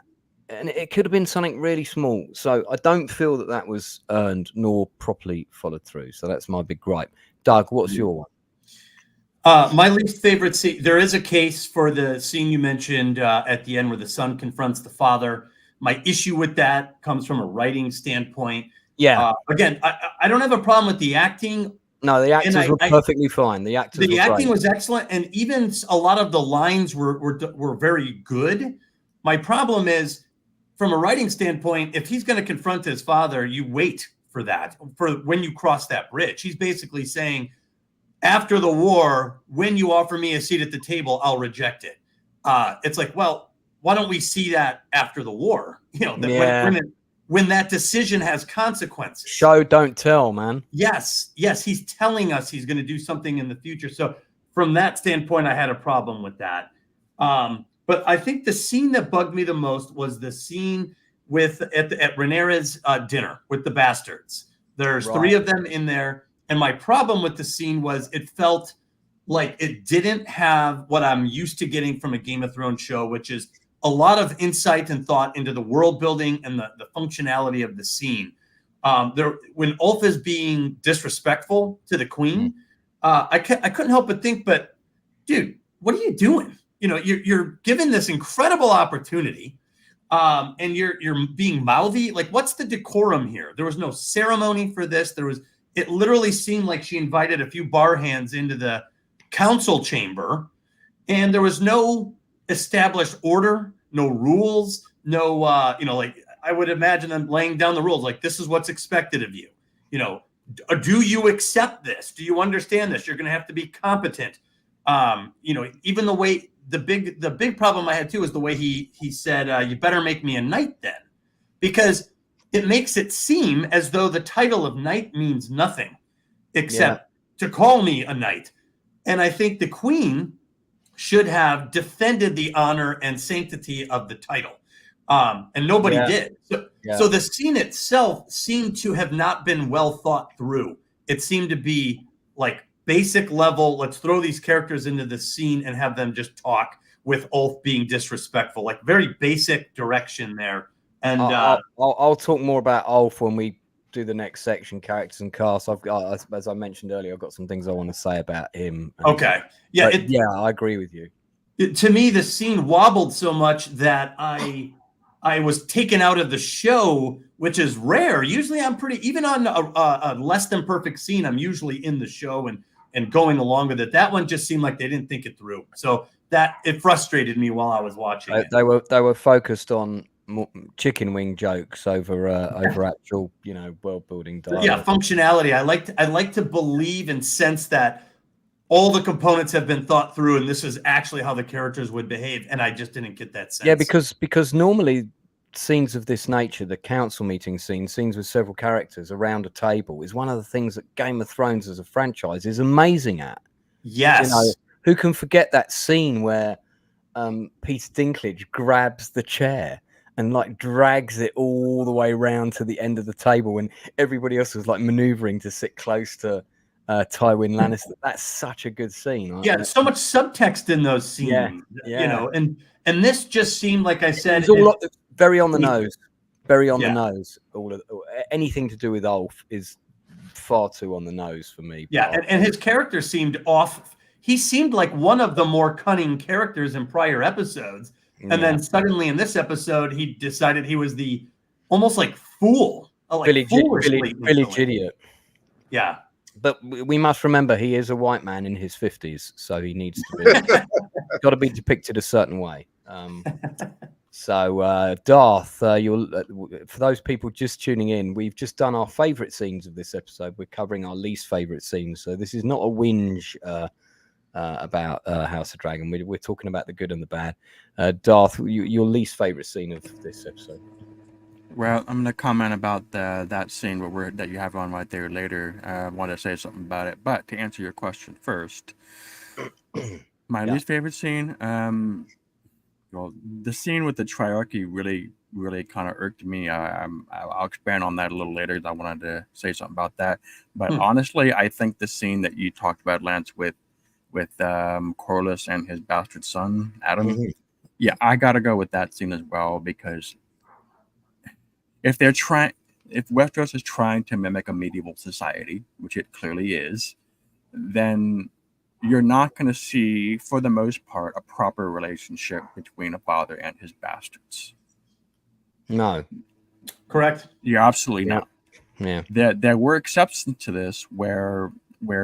And it could have been something really small. So I don't feel that was earned nor properly followed through. So that's my big gripe. Doug, what's your one? My least favorite scene, there is a case for the scene you mentioned at the end where the son confronts the father. My issue with that comes from a writing standpoint. Yeah. Again, I don't have a problem with the acting. No, the actors were perfectly fine. The acting was excellent. And even a lot of the lines were very good. My problem is, from a writing standpoint, if he's going to confront his father, you wait for that, for when you cross that bridge. He's basically saying, after the war, when you offer me a seat at the table, I'll reject it. It's like, well, why don't we see that after the war? You know, when that decision has consequences. Show, don't tell, man. Yes, he's telling us he's going to do something in the future. So from that standpoint, I had a problem with that. But I think the scene that bugged me the most was the scene at Rhaenyra's dinner with the bastards. There's 3 of them in there. And my problem with the scene was it felt like it didn't have what I'm used to getting from a Game of Thrones show, which is a lot of insight and thought into the world building and the functionality of the scene. When Ulf is being disrespectful to the queen, I couldn't help but think, but dude, what are you doing? You know, you're given this incredible opportunity, and you're being mouthy. Like, what's the decorum here? There was no ceremony for this. It literally seemed like she invited a few bar hands into the council chamber, and there was no established order, no rules, no, like I would imagine them laying down the rules. Like, this is what's expected of you. You know, do you accept this? Do you understand this? You're going to have to be competent. Even the way the big problem I had too is the way he said, you better make me a knight then, because it makes it seem as though the title of knight means nothing except to call me a knight. And I think the queen should have defended the honor and sanctity of the title. And nobody did. So the scene itself seemed to have not been well thought through. It seemed to be like basic level, let's throw these characters into the scene and have them just talk, with Ulf being disrespectful, like very basic direction there. And I'll talk more about Ulf when we do the next section, characters and cast. I've got, as I mentioned earlier, I've got some things I want to say about him. Okay. I agree with you. To me, the scene wobbled so much that I was taken out of the show, which is rare. Usually I'm pretty, even on a less than perfect scene, I'm usually in the show and going along with it. That one just seemed like they didn't think it through. So that it frustrated me while I was watching it. They were focused on chicken wing jokes over actual, world building dialogue. Yeah, functionality. I like to believe and sense that all the components have been thought through, and this is actually how the characters would behave. And I just didn't get that sense. Yeah, because normally scenes of this nature, the council meeting scenes with several characters around a table, is one of the things that Game of Thrones as a franchise is amazing at. Yes. Who can forget that scene where Peter Dinklage grabs the chair and like drags it all the way around to the end of the table when everybody else was like maneuvering to sit close to Tywin Lannister? That's such a good scene. Yeah, so much subtext in those scenes. And this just seemed, like I said, it's all very on the nose. Very on the nose. Anything to do with Ulf is far too on the nose for me. Yeah, and his character seemed off. He seemed like one of the more cunning characters in prior episodes. And then suddenly in this episode, he decided he was the almost like fool. Village idiot. Yeah. But we must remember he is a white man in his 50s, so he needs to be got to be depicted a certain way. So Darth, for those people just tuning in, we've just done our favorite scenes of this episode. We're covering our least favorite scenes, so this is not a whinge about House of Dragon. We're talking about the good and the bad. Darth, your least favorite scene of this episode? Well, I'm going to comment about that scene that you have on right there later. I want to say something about it. But to answer your question first, my least favorite scene, well, the scene with the triarchy really kind of irked me. I'll expand on that a little later. I wanted to say something about that. But honestly, I think the scene that you talked about, Lance, with Corlys and his bastard son, Adam, yeah, I got to go with that scene as well, because if Westeros is trying to mimic a medieval society, which it clearly is, then you're not going to see, for the most part, a proper relationship between a father and his bastards. No. Correct. You're absolutely not. Yeah. There were exceptions to this where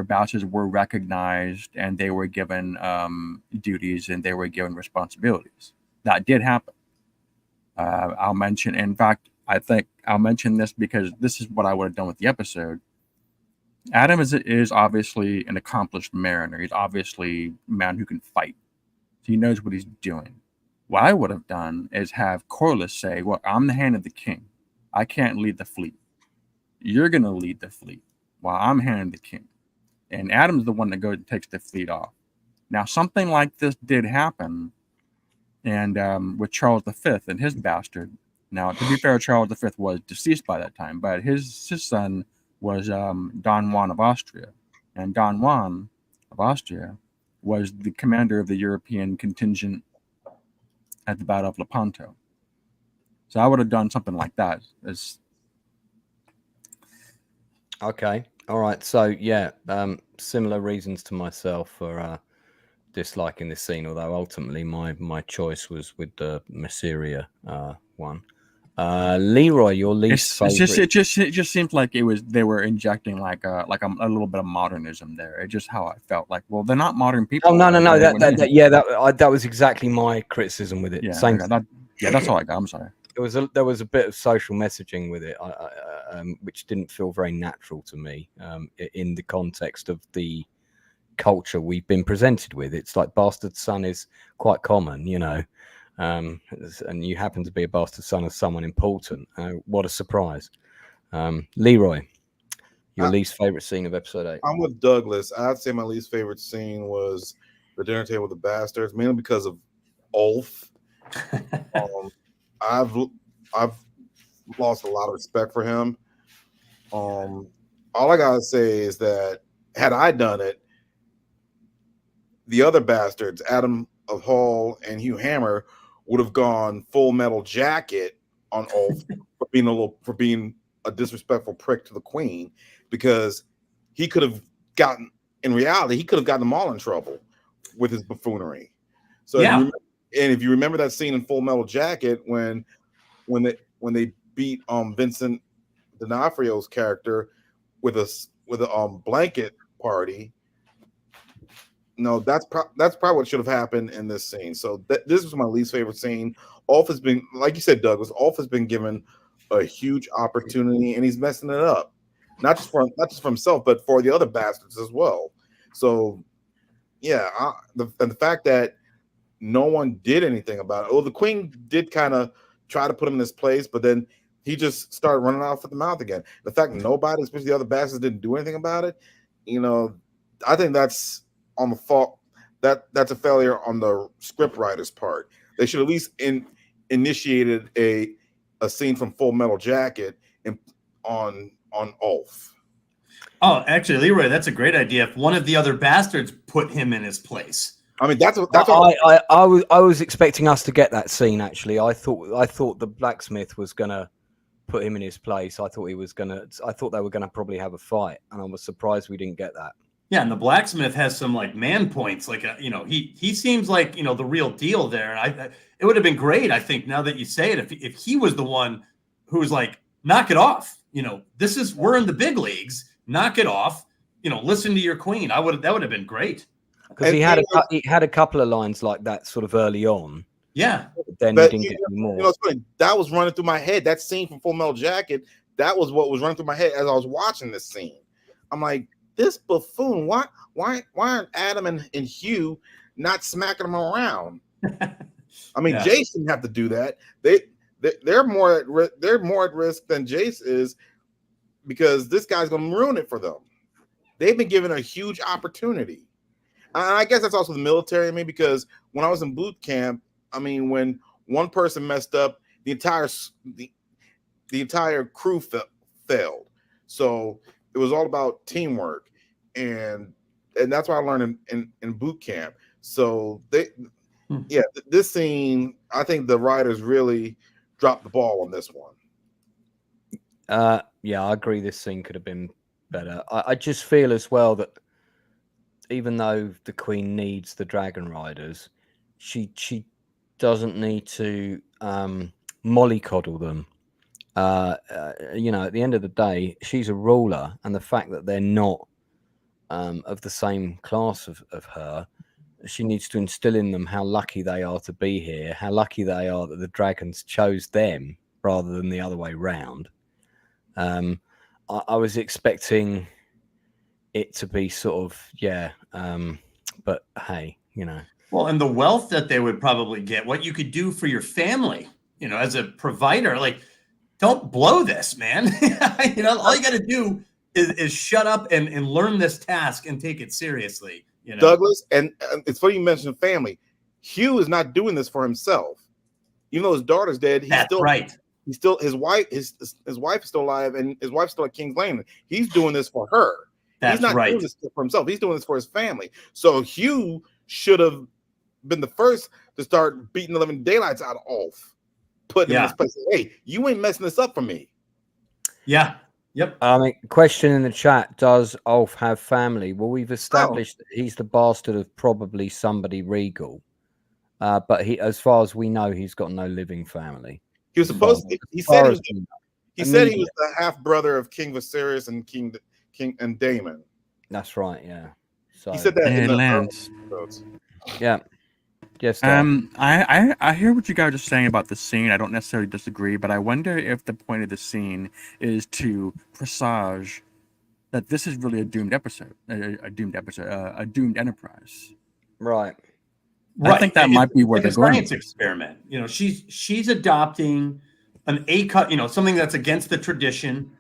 bastards were recognized and they were given duties and they were given responsibilities. That did happen. I'll mention, in fact, I think I'll mention this because this is what I would have done with the episode. Adam is obviously an accomplished mariner. He's obviously a man who can fight. So he knows what he's doing. What I would have done is have Corlys say, well, I'm the hand of the king. I can't lead the fleet. You're going to lead the fleet while I'm hand of the king. And Adam's the one that goes and takes the fleet off. Now, something like this did happen and with Charles V and his bastard. Now, to be fair, Charles V was deceased by that time, but his son was Don Juan of Austria. And Don Juan of Austria was the commander of the European contingent at the Battle of Lepanto. So I would have done something like that. Okay. All right. So, yeah, similar reasons to myself for disliking this scene, although ultimately my choice was with the Masseria one. Leroy, your least favorite? It just seems like they were injecting like a little bit of modernism there. It's just how I felt. Like, well, they're not modern people. Oh no! That was exactly my criticism with it. Yeah, Same. That's all I got. I'm sorry. There was a bit of social messaging with it, which didn't feel very natural to me in the context of the culture we've been presented with. It's like bastard son is quite common, and you happen to be a bastard son of someone important. What a surprise. Leroy, your least favorite scene of episode 8? I'm with Douglas. I'd say my least favorite scene was the dinner table with the bastards, mainly because of Ulf. I've lost a lot of respect for him. All I gotta say is that had I done it, the other bastards, Adam of Hall and Hugh Hammer, would have gone Full Metal Jacket on Ulf for being a disrespectful prick to the Queen, because he could have gotten them all in trouble with his buffoonery. So if you remember that scene in Full Metal Jacket when they beat Vincent D'Onofrio's character with a blanket party. No, that's probably what should have happened in this scene. So this was my least favorite scene. Ulf has been, like you said, Douglas. Ulf has been given a huge opportunity, and he's messing it up. Not just for himself, but for the other bastards as well. So, yeah, the fact that no one did anything about it. Well, the Queen did kind of try to put him in his place, but then he just started running off at the mouth again. The fact nobody, especially the other bastards, didn't do anything about it, I think that's on the fault. That's a failure on the script writer's part. They should at least initiated a scene from Full Metal Jacket on Ulf. Oh, actually, Leroy, that's a great idea. If one of the other bastards put him in his place. I mean, that's I was expecting us to get that scene. Actually, I thought the blacksmith was gonna put him in his place. I thought they were gonna probably have a fight, and I was surprised we didn't get that. Yeah, and the blacksmith has some like man points. Like he seems like the real deal there. And it would have been great, I think, now that you say it, if he was the one who was like, knock it off. We're in the big leagues. Knock it off. Listen to your queen. That would have been great. Because he had a couple of lines like that sort of early on. Yeah. Then he didn't get any more. It's funny. That was running through my head. That scene from Full Metal Jacket, that was what was running through my head as I was watching this scene. I'm like, this buffoon, why aren't Adam and Hugh not smacking him around? I mean, Jace didn't have to do that. They're more at risk than Jace is, because this guy's going to ruin it for them. They've been given a huge opportunity. And I guess that's also the military in me, because when I was in boot camp, I mean, when one person messed up, the entire crew failed. So it was all about teamwork, and that's what I learned in boot camp. So this scene, I think the writers really dropped the ball on this one. Yeah, I agree. This scene could have been better. I just feel as well that even though the Queen needs the Dragon Riders, she doesn't need to mollycoddle them. At the end of the day, she's a ruler, and the fact that they're not of the same class of her, she needs to instill in them how lucky they are to be here, how lucky they are that the dragons chose them rather than the other way round. I was expecting it to be sort of, but hey, Well, and the wealth that they would probably get, what you could do for your family, as a provider, like, don't blow this, man. All you got to do is shut up and learn this task and take it seriously. Douglas, and it's funny you mentioned family. Hugh is not doing this for himself. Even though his daughter's dead, his wife is still alive, and his wife's still at King's Landing. He's doing this for her. He's not doing this for himself. He's doing this for his family. So Hugh should have been the first to start beating the living daylights out of Ulf, putting him in this place. Hey, you ain't messing this up for me. Yeah. Yep. Question in the chat: does Ulf have family? Well, we've established that he's the bastard of probably somebody regal, but as far as we know, he's got no living family. He was supposed to. He said he was the half brother of King Viserys and King and Daemon. That's right. Yeah. So he said that in the Lance. Yeah. Yes. I hear what you guys are saying about the scene. I don't necessarily disagree, but I wonder if the point of the scene is to presage that this is really a doomed episode, a doomed enterprise. Right. Right. I think that might be where like they're a going. science experiment. You know, she's adopting something that's against the tradition,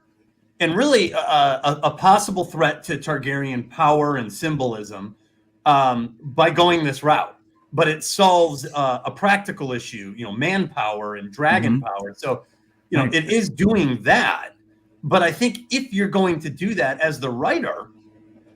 and really a possible threat to Targaryen power and symbolism by going this route. But it solves a practical issue, manpower and dragon power. So, it is doing that. But I think if you're going to do that as the writer,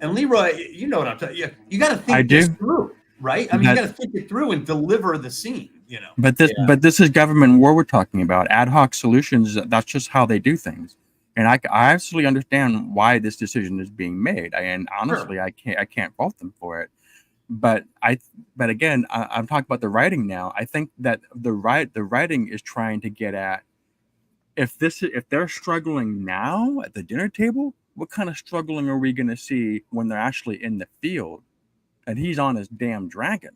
and Leroy, you know what I'm talking about, you got to think this through, right? I mean, you got to think it through and deliver the scene, But this is government war we're talking about. Ad hoc solutions, that's just how they do things. And I absolutely understand why this decision is being made. And honestly, sure. I can't fault them for it. But again, I'm talking about the writing now. I think that the writing is trying to get at if they're struggling now at the dinner table, what kind of struggling are we going to see when they're actually in the field and he's on his damn dragon?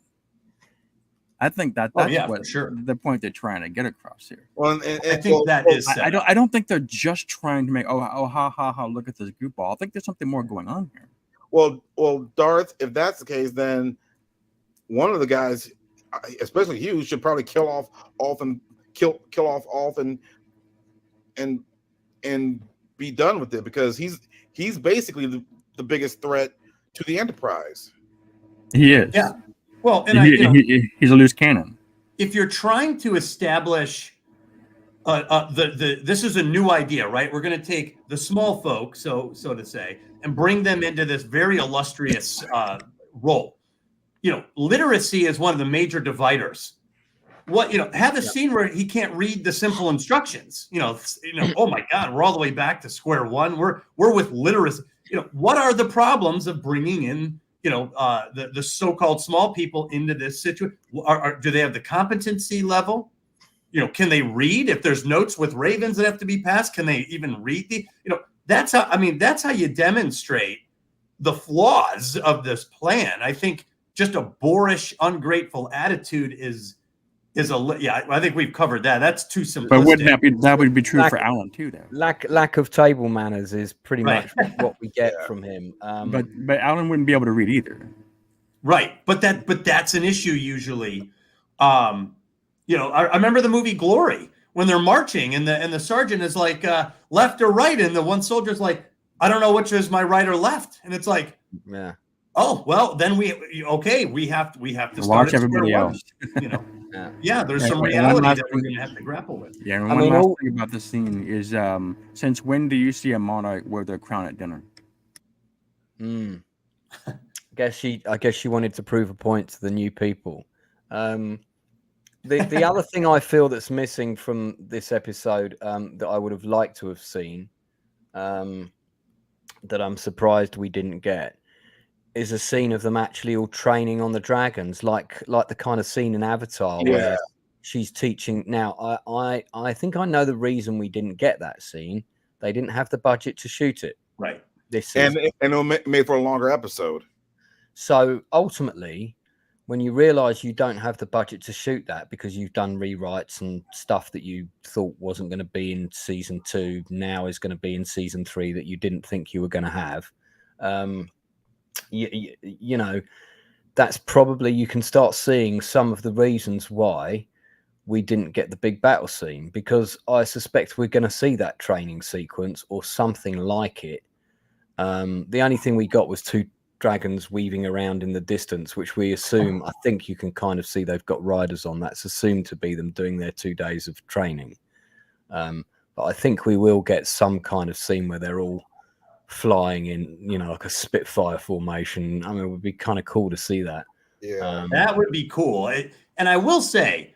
I think that's what the point they're trying to get across here. Well, I think that is. I don't think they're just trying to make ha look at this goofball. I think there's something more going on here. Well, Darth, if that's the case, then one of the guys, especially Hughes, should probably kill off and be done with it, because he's basically the biggest threat to the Enterprise. He is. Yeah. Well, and he's a loose cannon. If you're trying to establish this is a new idea, right? We're going to take the small folk, so to say, and bring them into this very illustrious role. Literacy is one of the major dividers. Have a scene where he can't read the simple instructions. Oh my God, we're all the way back to square one. We're with literacy. What are the problems of bringing in the so-called small people into this situation? Do they have the competency level? Can they read? If there's notes with ravens that have to be passed, can they even read that's how you demonstrate the flaws of this plan. I think just a boorish, ungrateful attitude I think we've covered that. That's too simplistic. But wouldn't that would be true for Alan too, though. Lack of table manners is pretty much what we get from him. But Alan wouldn't be able to read either. Right, but that's an issue usually. I remember the movie Glory when they're marching and the sergeant is like left or right, and the one soldier's like, I don't know which is my right or left, and it's like, yeah. Oh well, then we have to watch everybody else. There's some reality that we're going to have to grapple with. Yeah, and one last thing about this scene is, since when do you see a monarch wear their crown at dinner? I guess she wanted to prove a point to the new people. The other thing I feel that's missing from this episode that I would have liked to have seen, that I'm surprised we didn't get, is a scene of them actually all training on the dragons, like the kind of scene in Avatar where she's teaching. Now, I think I know the reason we didn't get that scene. They didn't have the budget to shoot it. Right. And it made for a longer episode. So ultimately, when you realize you don't have the budget to shoot that because you've done rewrites and stuff that you thought wasn't going to be in season 2 now is going to be in season 3 that you didn't think you were going to have, that's probably, you can start seeing some of the reasons why we didn't get the big battle scene, because I suspect we're going to see that training sequence or something like it. The only thing we got was 2 dragons weaving around in the distance, which we assume, I think you can kind of see they've got riders on. That's assumed to be them doing their 2 days of training. But I think we will get some kind of scene where they're all flying in, like a Spitfire formation. I mean, it would be kind of cool to see that. Yeah, that would be cool. And I will say,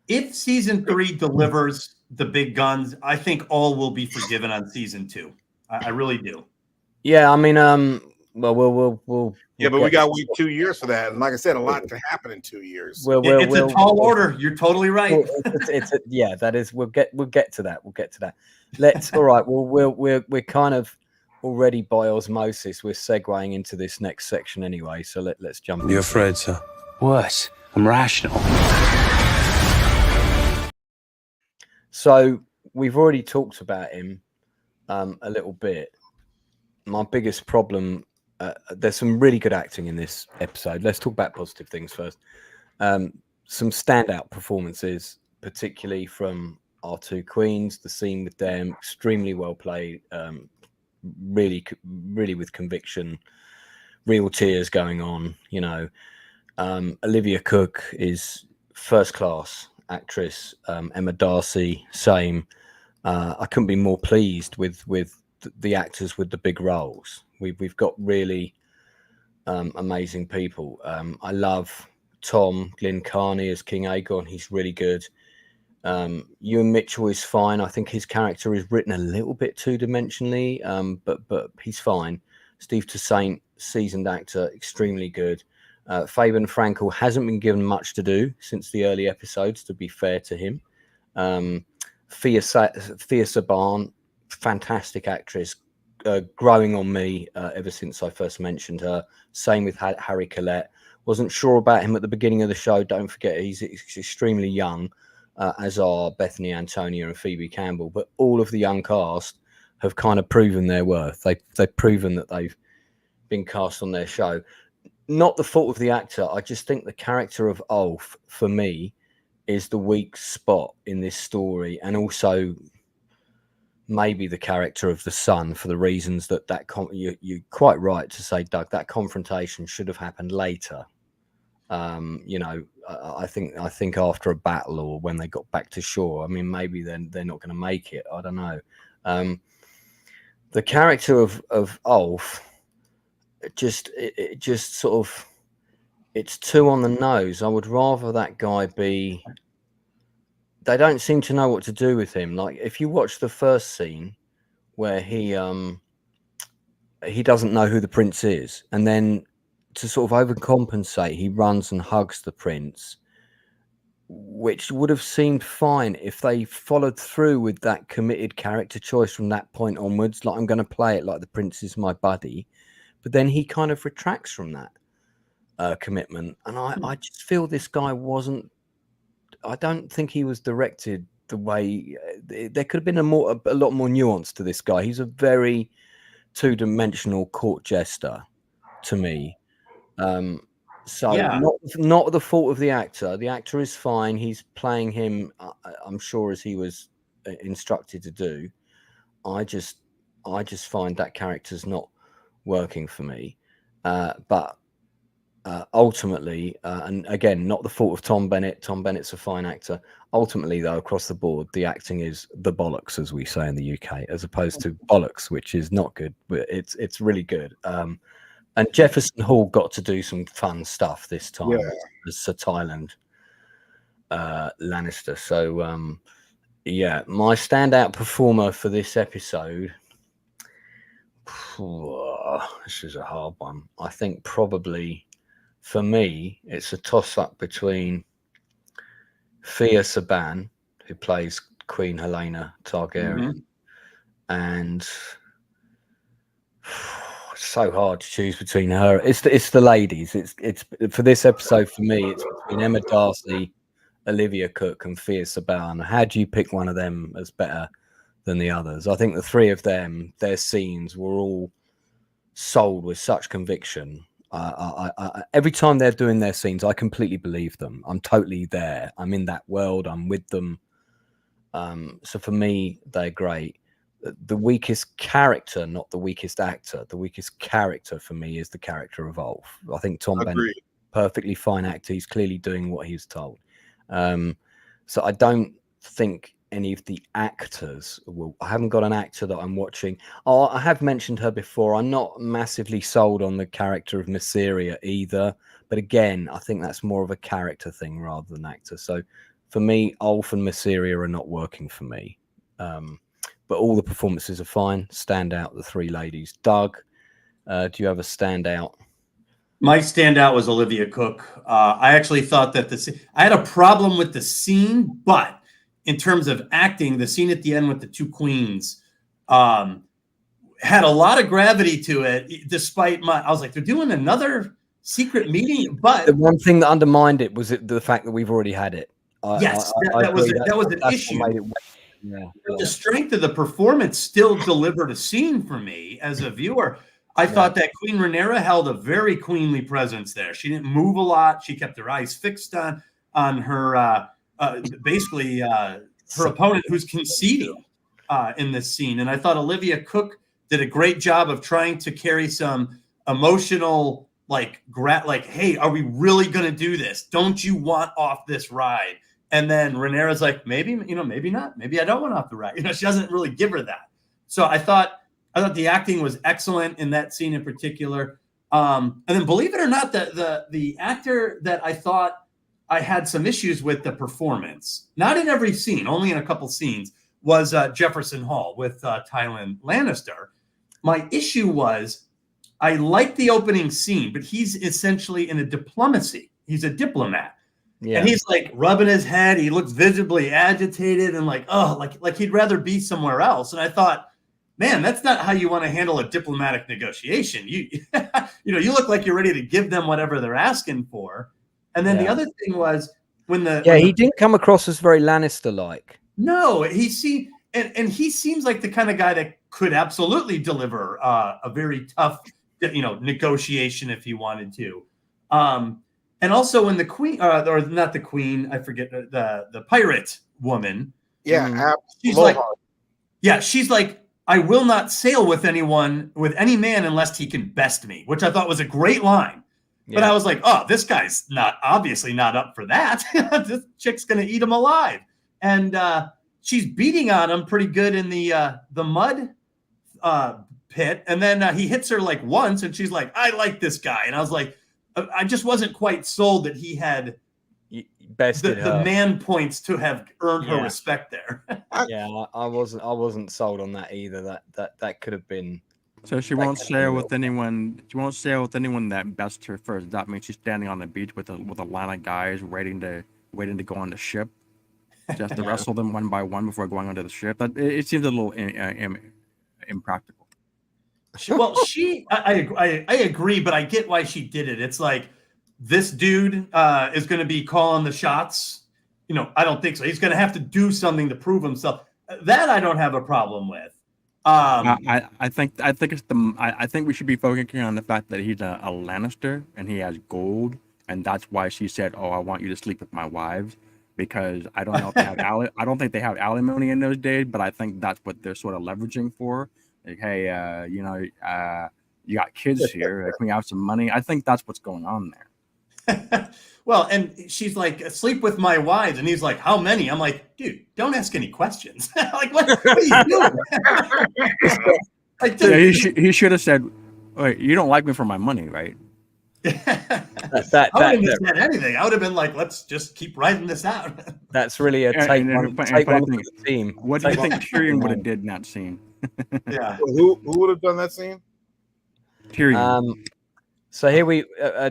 if season 3 delivers the big guns, I think all will be forgiven on season 2. I really do. Yeah, I mean, well, we'll yeah, but we got to wait 2 years for that, and like I said, a lot can happen in 2 years. It's a tall order. You're totally right. Yeah, that is. We'll get to that. We'll get to that. Let's. All right. Well, we're kind of already by osmosis. We're segueing into this next section anyway. So let's jump. You're afraid, sir? Worse, I'm rational. So we've already talked about him a little bit. My biggest problem, there's some really good acting in this episode. Let's talk about positive things first. Some standout performances, particularly from our two queens. The scene with them, extremely well played, really with conviction, real tears going on. You know, Olivia Cook is first class actress. Emma Darcy, same. I couldn't be more pleased with the actors with the big roles. We've got really amazing people. I love Tom Glyn Carney as King Aegon. He's really good. Ewan Mitchell is fine. I think his character is written a little bit two-dimensionally, but he's fine. Steve Toussaint, seasoned actor, extrely good. Fabian Frankel hasn't been given much to do since the early episodes, to be fair to him. Fia Saban, fantastic actress, growing on me ever since I first mentioned her. Same with Harry Collette. Wasn't sure about him at the beginning of the show. Don't forget, he's extremely young, as are Bethany Antonia and Phoebe Campbell. But all of the young cast have kind of proven their worth. They've proven that they've been cast on their show. Not the fault of the actor. I just think the character of Ulf, for me, is the weak spot in this story, and also maybe the character of the son, for the reasons that you're quite right to say, Doug, that confrontation should have happened later. You know, I think after a battle, or when they got back to shore. I mean, maybe then they're not going to make it. I don't know. The character of Ulf, it just sort of, it's too on the nose. I would rather that guy be. They don't seem to know what to do with him. Like, if you watch the first scene where he doesn't know who the prince is, and then to sort of overcompensate, he runs and hugs the prince, which would have seemed fine if they followed through with that committed character choice from that point onwards. Like, I'm going to play it like the prince is my buddy, but then he kind of retracts from that commitment, and I just feel this guy wasn't. I don't think he was directed the way. There could have been a lot more nuance to this guy. He's a very two-dimensional court jester to me. So Yeah. not the fault of the actor. The actor is fine. He's playing him, I'm sure, as he was instructed to do. I just find that character's not working for me. But ultimately, and again, not the fault of Tom Bennett. Tom Bennett's a fine actor. Ultimately, though, across the board, the acting is the bollocks, as we say in the UK, as opposed to bollocks, which is not good, but it's really good. And Jefferson Hall got to do some fun stuff this time as Sir Tyland Lannister. So, yeah, my standout performer for this episode. This is a hard one. I think probably, for me, it's a toss-up between Fia Saban, who plays Queen Helena Targaryen, and so hard to choose between her. It's the ladies. It's for this episode for me. It's between Emma Darcy, Olivia Cook, and Fia Saban. How do you pick one of them as better than the others? I think the three of them, their scenes were all sold with such conviction. Every time they're doing their scenes, I completely believe them. I'm totally there. I'm in that world. I'm with them. So for me, they're great. The weakest character, not the weakest actor. The weakest character for me is the character of Ulf. I think Tom Bennett, perfectly fine actor. He's clearly doing what he's told. So I don't think any of the actors will. I haven't got an actor that I'm watching. Oh, I have mentioned her before. I'm not massively sold on the character of Mysaria either. But again, I think that's more of a character thing rather than actor. So for me, Ulf and Mysaria are not working for me. But all the performances are fine. Stand out the three ladies. Doug, do you have a standout? My standout was Olivia Cook. I actually thought that I had a problem with the scene, but in terms of acting, the scene at the end with the two queens had a lot of gravity to it. Despite I was like, they're doing another secret meeting, but the one thing that undermined it was the fact that we've already had it. That was an issue. The strength of the performance still delivered a scene for me as a viewer. I thought that Queen Rhaenyra held a very queenly presence there. She didn't move a lot. She kept her eyes fixed on her basically her opponent, who's conceding in this scene. And I thought Olivia Cook did a great job of trying to carry some emotional, like, hey, are we really going to do this? Don't you want off this ride? And then Rhaenyra's like, maybe not. Maybe I don't want off the ride. She doesn't really give her that. So I thought the acting was excellent in that scene in particular. And then, believe it or not, the actor that I thought I had some issues with the performance, not in every scene, only in a couple scenes, was Jefferson Hall with Tywin Lannister. My issue was I liked the opening scene, but he's essentially in a diplomacy. He's a diplomat. Yeah. And he's like rubbing his head. He looks visibly agitated and like he'd rather be somewhere else. And I thought, man, that's not how you want to handle a diplomatic negotiation. You you look like you're ready to give them whatever they're asking for. And then the other thing was he didn't come across as very Lannister-like. No, he seems like the kind of guy that could absolutely deliver a very tough, negotiation if he wanted to. And also when the queen, or not the queen, I forget the pirate woman. Yeah, she's like, I will not sail with any man unless he can best me, which I thought was a great line. Yeah. But I was like, oh, this guy's obviously not up for that. This chick's gonna eat him alive. And she's beating on him pretty good in the mud pit. And then he hits her like once, and she's like, I like this guy. And I was like, I just wasn't quite sold that he had the man points to have earned her respect there. I wasn't sold on that either. That could have been. So she won't sail with anyone. She won't sail with anyone that bests her first. That means she's standing on the beach with a line of guys waiting to go on the ship. Just to wrestle them one by one before going onto the ship. It seems a little impractical. I agree, but I get why she did it. It's like, this dude is going to be calling the shots. I don't think so. He's going to have to do something to prove himself. That I don't have a problem with. I think we should be focusing on the fact that he's a Lannister and he has gold, and that's why she said, "Oh, I want you to sleep with my wives." Because I don't know if they have I don't think they have alimony in those days, but I think that's what they're sort of leveraging for. Like, hey, you got kids here. Can we have some money? I think that's what's going on there. Well, and she's like, sleep with my wives. And he's like, how many? I'm like, dude, don't ask any questions. Like, what are you doing? Like, dude, he should have said, wait, you don't like me for my money, right? I wouldn't have said anything. I would have been like, let's just keep writing this out. That's really a take one for the team. What do you think Tyrion would have did in that scene? Yeah. Who would have done that scene? Tyrion. So here we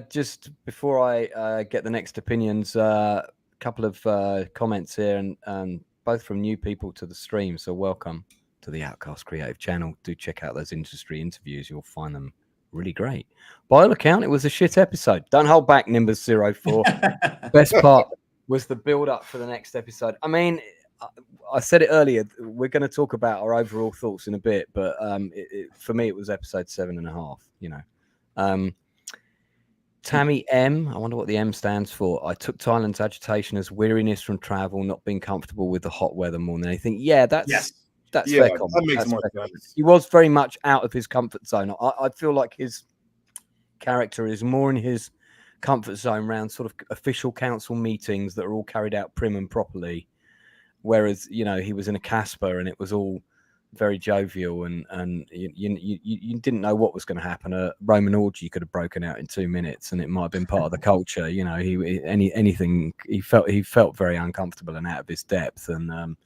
just before I get the next opinions, a couple of comments here, and both from new people to the stream. So welcome to the Outcast Creative channel. Do check out those industry interviews. You'll find them really great. By all account, it was a shit episode. Don't hold back, Nimbus04. Best part was the build up for the next episode. I mean, I said it earlier, we're going to talk about our overall thoughts in a bit, but for me, it was episode 7.5, Tammy M, I wonder what the M stands for. I took Thailand's agitation as weariness from travel, not being comfortable with the hot weather more than anything. Yeah, that's fair comment. That makes more sense. He was very much out of his comfort zone. I feel like his character is more in his comfort zone around sort of official council meetings that are all carried out prim and properly. Whereas, he was in a Casper and it was all very jovial and you didn't know what was going to happen. A Roman orgy could have broken out in 2 minutes and it might have been part of the culture. He felt very uncomfortable and out of his depth, and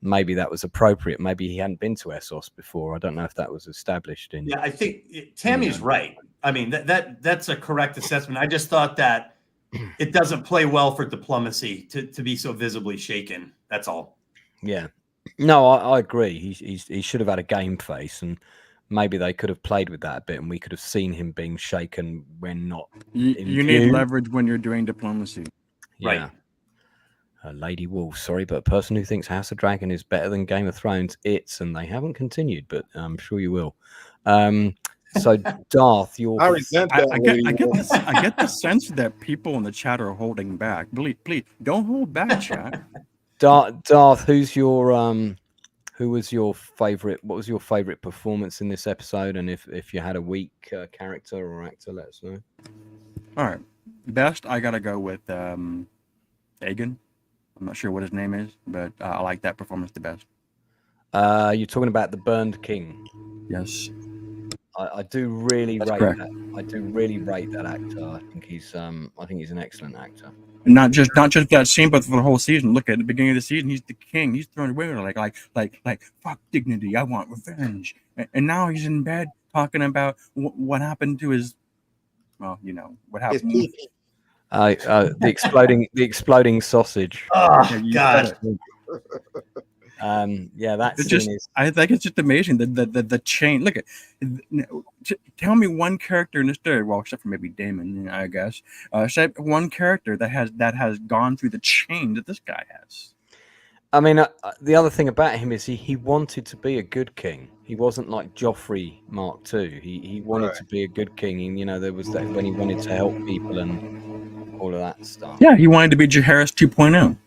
maybe that was appropriate. Maybe he hadn't been to Essos before. I don't know if that was established in. Yeah, I think Tammy's right. I mean, that's a correct assessment. I just thought that it doesn't play well for diplomacy to be so visibly shaken. That's all. Yeah. No, I agree. He should have had a game face, and maybe they could have played with that a bit, and we could have seen him being shaken when not. You need leverage when you're doing diplomacy. Yeah. Right. Lady Wolf, sorry, but a person who thinks House of Dragon is better than Game of Thrones, and they haven't continued, but I'm sure you will. So Darth, I resent that. I get the sense that people in the chat are holding back. Please don't hold back, chat. Darth, who was your favorite? What was your favorite performance in this episode? And if you had a weak character or actor, let us know. All right, best I gotta go with Aegon. I'm not sure what his name is, but I like that performance the best. You're talking about the Burned King. Yes. I do really That's rate correct. that. I do really rate that actor. I think he's an excellent actor. And not just that scene, but for the whole season. Look at the beginning of the season, he's the king. He's throwing women like fuck dignity. I want revenge. And now he's in bed talking about what happened to his. Well, you know what happened. The exploding sausage. Oh God. That It's scene just, is. I think it's just amazing the chain. Look at, tell me one character in this story, well, except for maybe Damon, I guess. Except one character that has gone through the chain that this guy has. I mean, the other thing about him is he wanted to be a good king. He wasn't like Joffrey Mark II. He wanted to be a good king, and you know there was that when he wanted to help people and all of that stuff. Yeah, he wanted to be Jaehaerys 2.0.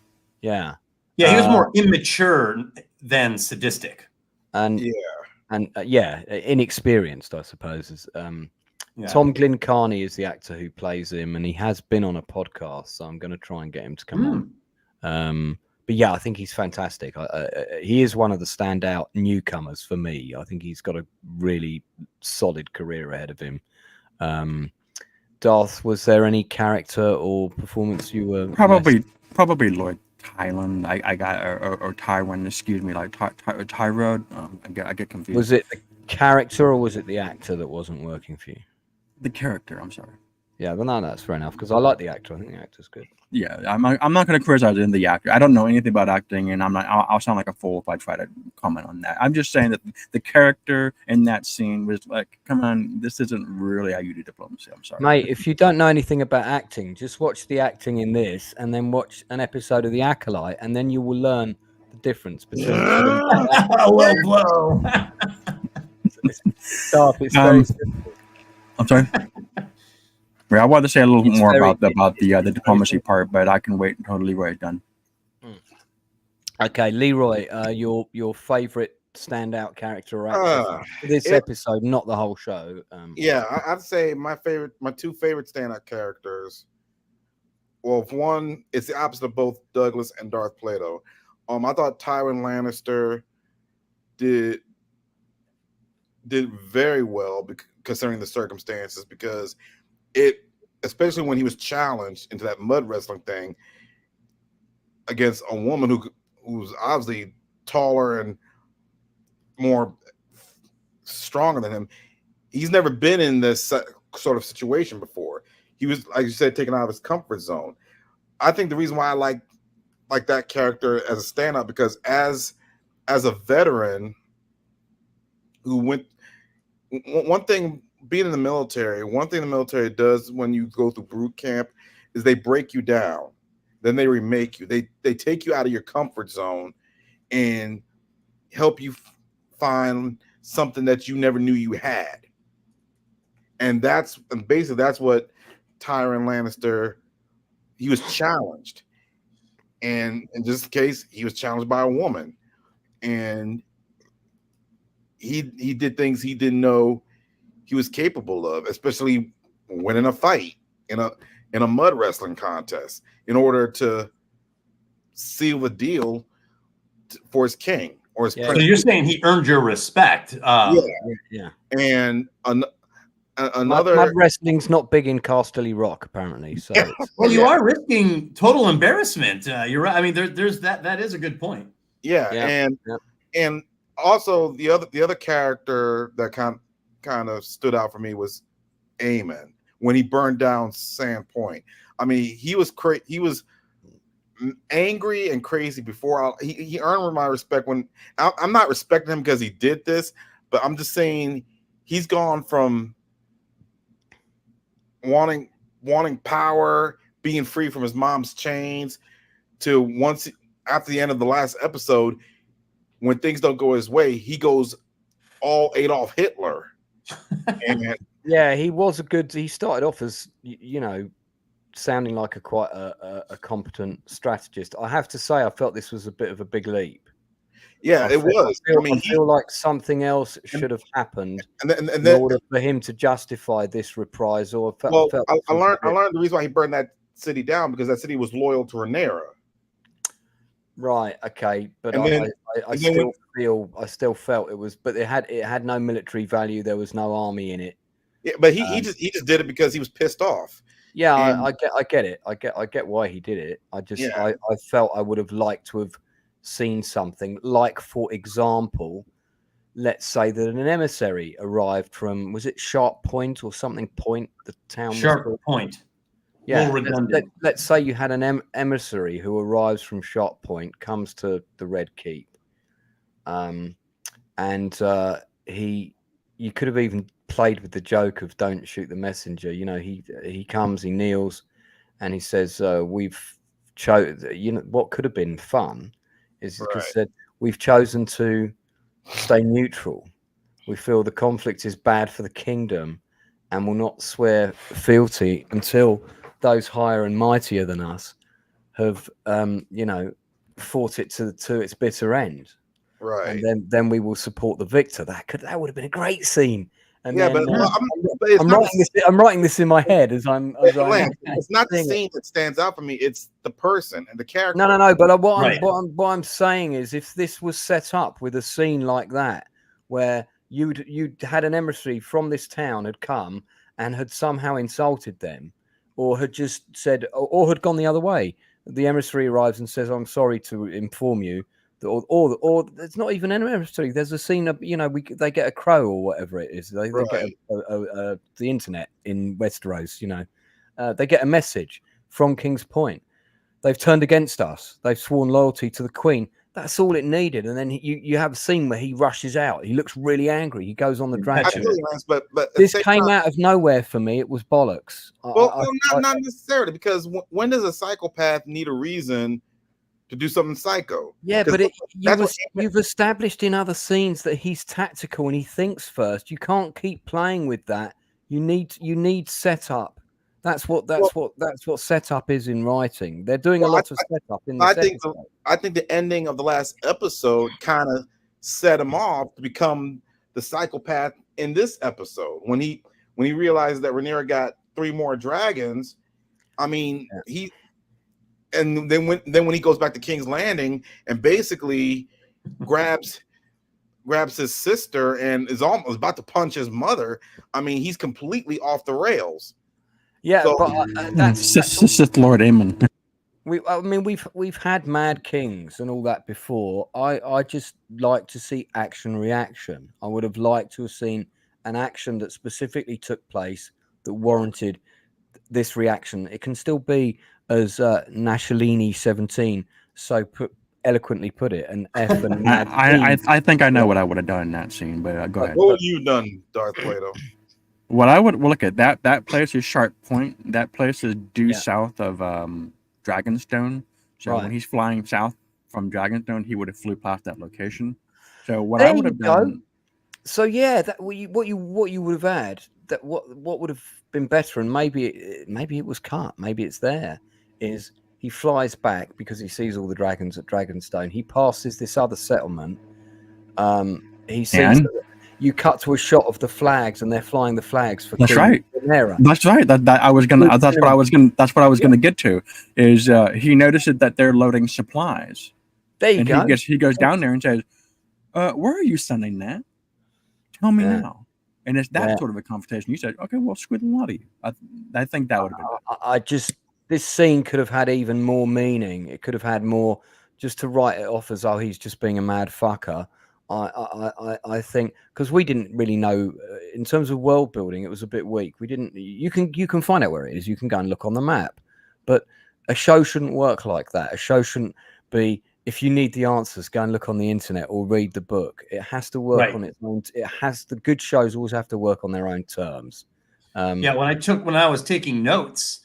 Yeah. Yeah, he was more immature than sadistic. And inexperienced, I suppose. Tom Glyn Carney is the actor who plays him, and he has been on a podcast, so I'm going to try and get him to come on. But yeah, I think he's fantastic. He is one of the standout newcomers for me. I think he's got a really solid career ahead of him. Darth, was there any character or performance you were Probably Lloyd Tywin. I got or Tywin. Excuse me, like Tyrod. I get confused. Was it the character or was it the actor that wasn't working for you? The character. I'm sorry. Yeah, well, no, that's fair enough because I like the actor. I think the actor's good. Yeah, I'm not going to criticize the actor. I don't know anything about acting, and I'll sound like a fool if I try to comment on that. I'm just saying that the character in that scene was like, come on, this isn't really how you do diplomacy. I'm sorry, mate. If you don't know anything about acting, just watch the acting in this, and then watch an episode of The Acolyte, and then you will learn the difference between. Low blow. It's very simple. I'm sorry. I wanted to say a little bit more about the diplomacy part, but I can wait until Leroy is done. Okay, Leroy, your favorite standout character or actor for this episode, not the whole show. I'd say my two favorite standout characters. Well, if one, it's the opposite of both Douglas and Darth Plato. I thought Tywin Lannister did very well considering the circumstances, because especially when he was challenged into that mud wrestling thing against a woman who's obviously taller and more stronger than him. He's never been in this sort of situation before. He was, like you said, taken out of his comfort zone. I think the reason why I like that character as a standout, because as a veteran who went, one thing the military does when you go through boot camp is they break you down, then they remake you. They take you out of your comfort zone and help you find something that you never knew you had. And basically that's what Tywin Lannister, he was challenged. And in this case, he was challenged by a woman. And he did things he didn't know he was capable of, especially winning a fight in a mud wrestling contest in order to seal the deal for his king or his prince. So you're saying he earned your respect. Yeah. And another mud wrestling's not big in Casterly Rock, apparently. So well, you are risking total embarrassment. You're right. I mean, there's that. That is a good point. And also the other character that kind of stood out for me was Aemon when he burned down Sand Point. I mean, he was angry and crazy before. He earned my respect when I'm not respecting him because he did this, but I'm just saying he's gone from wanting power, being free from his mom's chains, to after the end of the last episode, when things don't go his way, he goes all Adolf Hitler. And Yeah, he was a good. He started off as sounding like quite a competent strategist. I have to say, I felt this was a bit of a big leap. yeah, it was. I feel like something else should have happened in order for him to justify this reprisal. I learned the reason why he burned that city down, because that city was loyal to Rhaenyra. Right. Okay. But I still felt it was. But it had no military value. There was no army in it. Yeah, but he just did it because he was pissed off. Yeah, I get it. I get why he did it. I felt I would have liked to have seen something like, for example, let's say that an emissary arrived from, was it Sharp Point or something Point? The town Sharp Point. Yeah. Let's say you had an emissary who arrives from Sharp Point, comes to the Red Keep, and you could have even played with the joke of don't shoot the messenger. He comes, he kneels, and he says, we've chosen, what could have been fun is he said, we've chosen to stay neutral. We feel the conflict is bad for the kingdom and will not swear fealty until those higher and mightier than us have, fought it to its bitter end. Right. And then we will support the victor. That would have been a great scene. And yeah, then, but I'm writing this in my head as I'm. It's not the scene that stands out for me. It's the person and the character. No. But what I'm saying is, if this was set up with a scene like that, where you'd had an emissary from this town had come and had somehow insulted them, or had just said, or had gone the other way. The emissary arrives and says, "I'm sorry to inform you." Or it's not even an emissary. There's a scene of they get a crow or whatever it is. They get the internet in Westeros. They get a message from King's Point. They've turned against us. They've sworn loyalty to the Queen. That's all it needed. And then you have a scene where he rushes out. He looks really angry. He goes on the dragon. But this came out of nowhere for me. It was bollocks. Not necessarily, because when does a psychopath need a reason to do something psycho? Yeah, but you've established in other scenes that he's tactical and he thinks first. You can't keep playing with that. You need setup. That's what setup is in writing. They're doing a lot of setup in this I think the ending of the last episode kind of set him off to become the psychopath in this episode. When he realized that Rhaenyra got 3 more dragons, and then when he goes back to King's Landing and basically grabs his sister and is almost about to punch his mother, he's completely off the rails. Yeah, so, but that's Sith Lord Aemon. We've had Mad Kings and all that before. I just like to see action reaction. I would have liked to have seen an action that specifically took place that warranted this reaction. It can still be, as Nashalini 17 eloquently put it, an F and Mad I think I know what I would have done in that scene, but go ahead. What would you done, Darth Plato? What I would look at that place is Sharp Point. That place is due south of Dragonstone. So when he's flying south from Dragonstone, he would have flew past that location. So what I would have done. So what you would have had, that what would have been better, and maybe it was cut, maybe it's there, is he flies back because he sees all the dragons at Dragonstone. He passes this other settlement. He sees. You cut to a shot of the flags, and they're flying the flags for. That's right. Rhaenyra. That's right. That's what I was gonna get to. Is he notices that they're loading supplies. There you go. He goes down there and says, "Where are you sending that? Tell me now." And it's that sort of a confrontation. You said, "Okay, well, screw the lot of you." I think that would have been. This scene could have had even more meaning. It could have had more, just to write it off as, oh, he's just being a mad fucker. I think, because we didn't really know in terms of world building, it was a bit weak. We didn't. You can find out where it is. You can go and look on the map, but a show shouldn't work like that. A show shouldn't be, if you need the answers, go and look on the internet or read the book. It has to work on its own. The good shows always have to work on their own terms. When I was taking notes,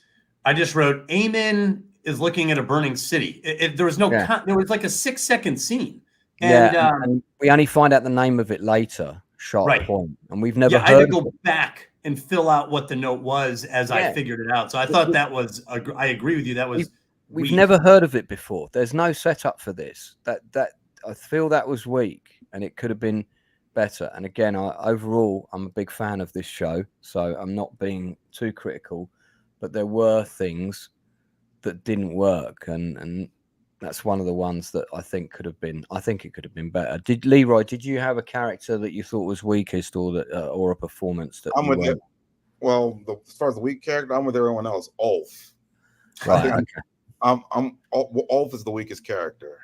I just wrote, Aemon is looking at a burning city. There was there was like a 6-second scene. And we only find out the name of it later. sharp Right. point, and we've never I had to heard of go it. back and fill out what the note was as I figured it out. So I thought that was, I agree with you. That was We've weak. never heard of it before. There's no setup for this. That I feel that was weak, and it could have been better. And again, overall, I'm a big fan of this show, so I'm not being too critical. But there were things that didn't work, and that's one of the ones that I think could have been. I think it could have been better. Leroy? Did you have a character that you thought was weakest, or a performance that I'm with it. Well, as far as the weak character, I'm with everyone else. Ulf. Right. Okay. Ulf is the weakest character.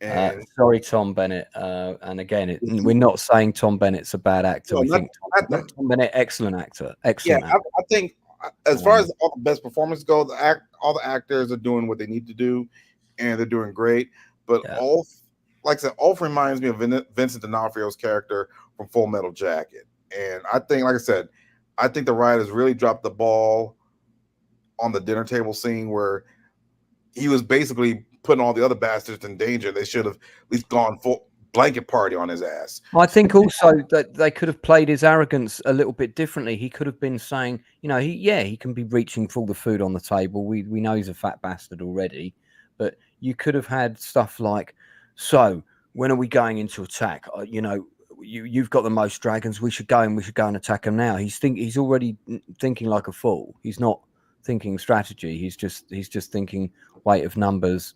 And sorry, Tom Bennett. And again, we're not saying Tom Bennett's a bad actor. We think Tom Bennett, excellent actor. Excellent. Yeah, I think as far as all the best performances go, all the actors are doing what they need to do, and they're doing great. But Ulf, like I said, Ulf reminds me of Vincent D'Onofrio's character from Full Metal Jacket. And I think, like I said, I think the writers really dropped the ball on the dinner table scene where he was basically putting all the other bastards in danger. They should have at least gone full blanket party on his ass. I think also that they could have played his arrogance a little bit differently. He could have been saying, he can be reaching for all the food on the table. We know he's a fat bastard already, but you could have had stuff like, so when are we going into attack? You've got the most dragons. We should go and attack them now. He's already thinking like a fool. He's not thinking strategy. He's just thinking weight of numbers.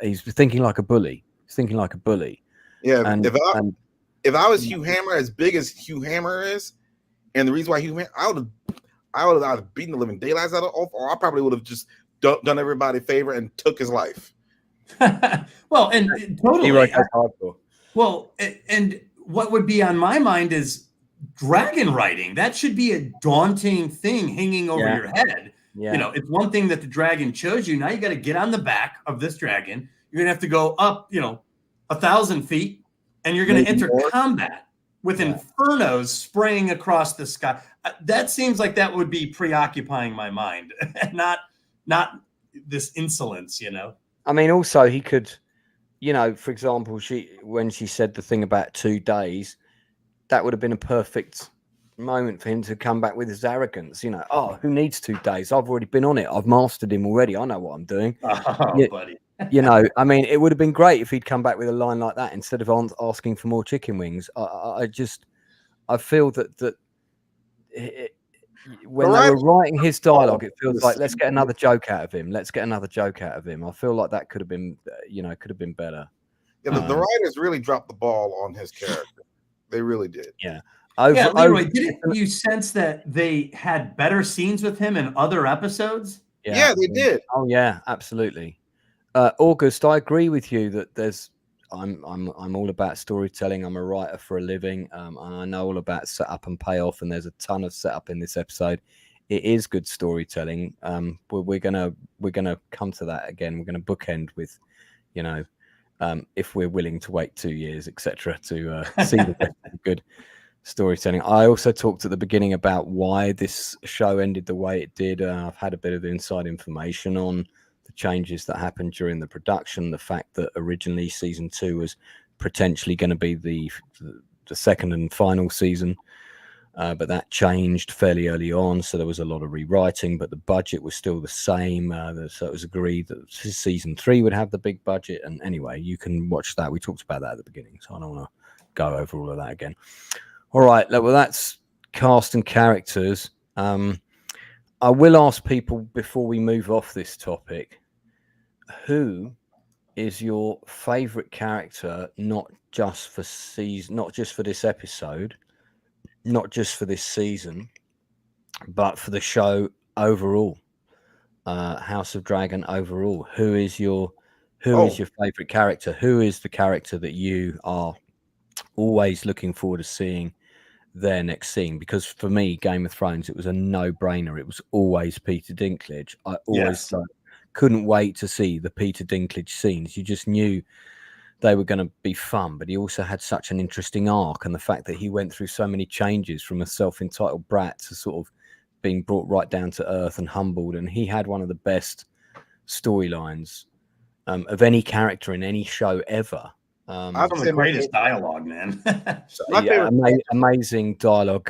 He's thinking like a bully. Yeah, and if I was Hugh Hammer, as big as Hugh Hammer is, and the reason why I would have either beaten the living daylights out of Ulf, or I probably would have just done everybody a favor and took his life. Well, and totally. Well, and what would be on my mind is dragon riding. That should be a daunting thing hanging over your head. Yeah. It's one thing that the dragon chose you. Now you got to get on the back of this dragon. You're going to have to go up, 1,000 feet, and you're going to enter combat with infernos spraying across the sky. That seems like that would be preoccupying my mind, not this insolence, I mean, also he could, for example, when she said the thing about 2 days, that would have been a perfect moment for him to come back with his arrogance. Who needs 2 days? I've already been on it. I've mastered him already. I know what I'm doing. Buddy. I mean, it would have been great if he'd come back with a line like that instead of asking for more chicken wings. I feel that when they were writing his dialogue, it feels like, let's get another joke out of him. I feel like that could have been, better. Yeah, the writers really dropped the ball on his character. They really did. Yeah. Leroy, didn't you sense that they had better scenes with him in other episodes? Yeah, they did. Oh yeah, absolutely. August, I agree with you that I'm all about storytelling. I'm a writer for a living. And I know all about setup and payoff, and there's a ton of setup in this episode. It is good storytelling. We're gonna come to that again. We're gonna bookend with, if we're willing to wait 2 years, etc., to see the good storytelling. I also talked at the beginning about why this show ended the way it did. I've had a bit of inside information on the changes that happened during the production, the fact that originally season 2 was potentially going to be the second and final season, but that changed fairly early on, so there was a lot of rewriting, but the budget was still the same, so it was agreed that season 3 would have the big budget. And anyway, you can watch that. We talked about that at the beginning, so I don't want to go over all of that again. All right, well, that's cast and characters. I will ask people before we move off this topic, who is your favorite character, not just for this episode, not just for this season, but for the show overall? House of Dragon overall. Who is your favorite character? Who is the character that you are always looking forward to seeing their next scene? Because for me, Game of Thrones, it was a no-brainer. It was always Peter Dinklage. I always couldn't wait to see the Peter Dinklage scenes. You just knew they were going to be fun, but he also had such an interesting arc, and the fact that he went through so many changes from a self-entitled brat to sort of being brought right down to earth and humbled. And he had one of the best storylines of any character in any show ever. Some of the greatest dialogue, man. Amazing dialogue.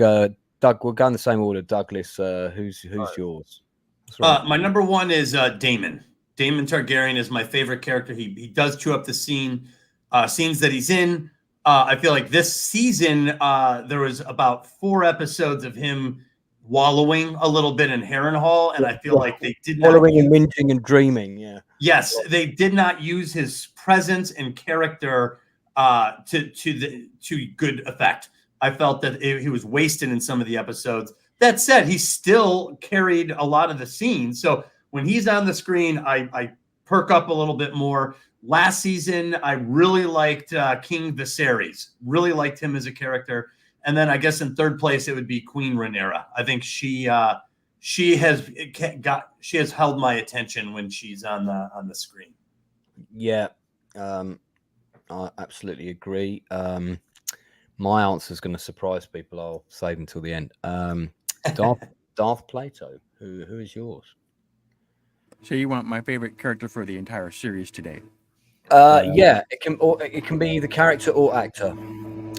Doug, we'll go in the same order. Douglas, who's yours? My number one is Daemon. Daemon Targaryen is my favorite character. He does chew up the scenes that he's in. I feel like this season there was about 4 episodes of him wallowing a little bit in Harrenhal, and I feel like they did not wallowing and whinging and dreaming. Yeah. Yes, they did not use his presence and character to good effect. I felt that he was wasted in some of the episodes. That said, he still carried a lot of the scenes. So when he's on the screen, I perk up a little bit more. Last season, I really liked King Viserys. Really liked him as a character. And then I guess in third place, it would be Queen Rhaenyra. I think she has held my attention when she's on the screen. Yeah, I absolutely agree. My answer is going to surprise people. I'll save until the end. Darth Plato. Who is yours? So you want my favorite character for the entire series today? Yeah, it can be the character or actor.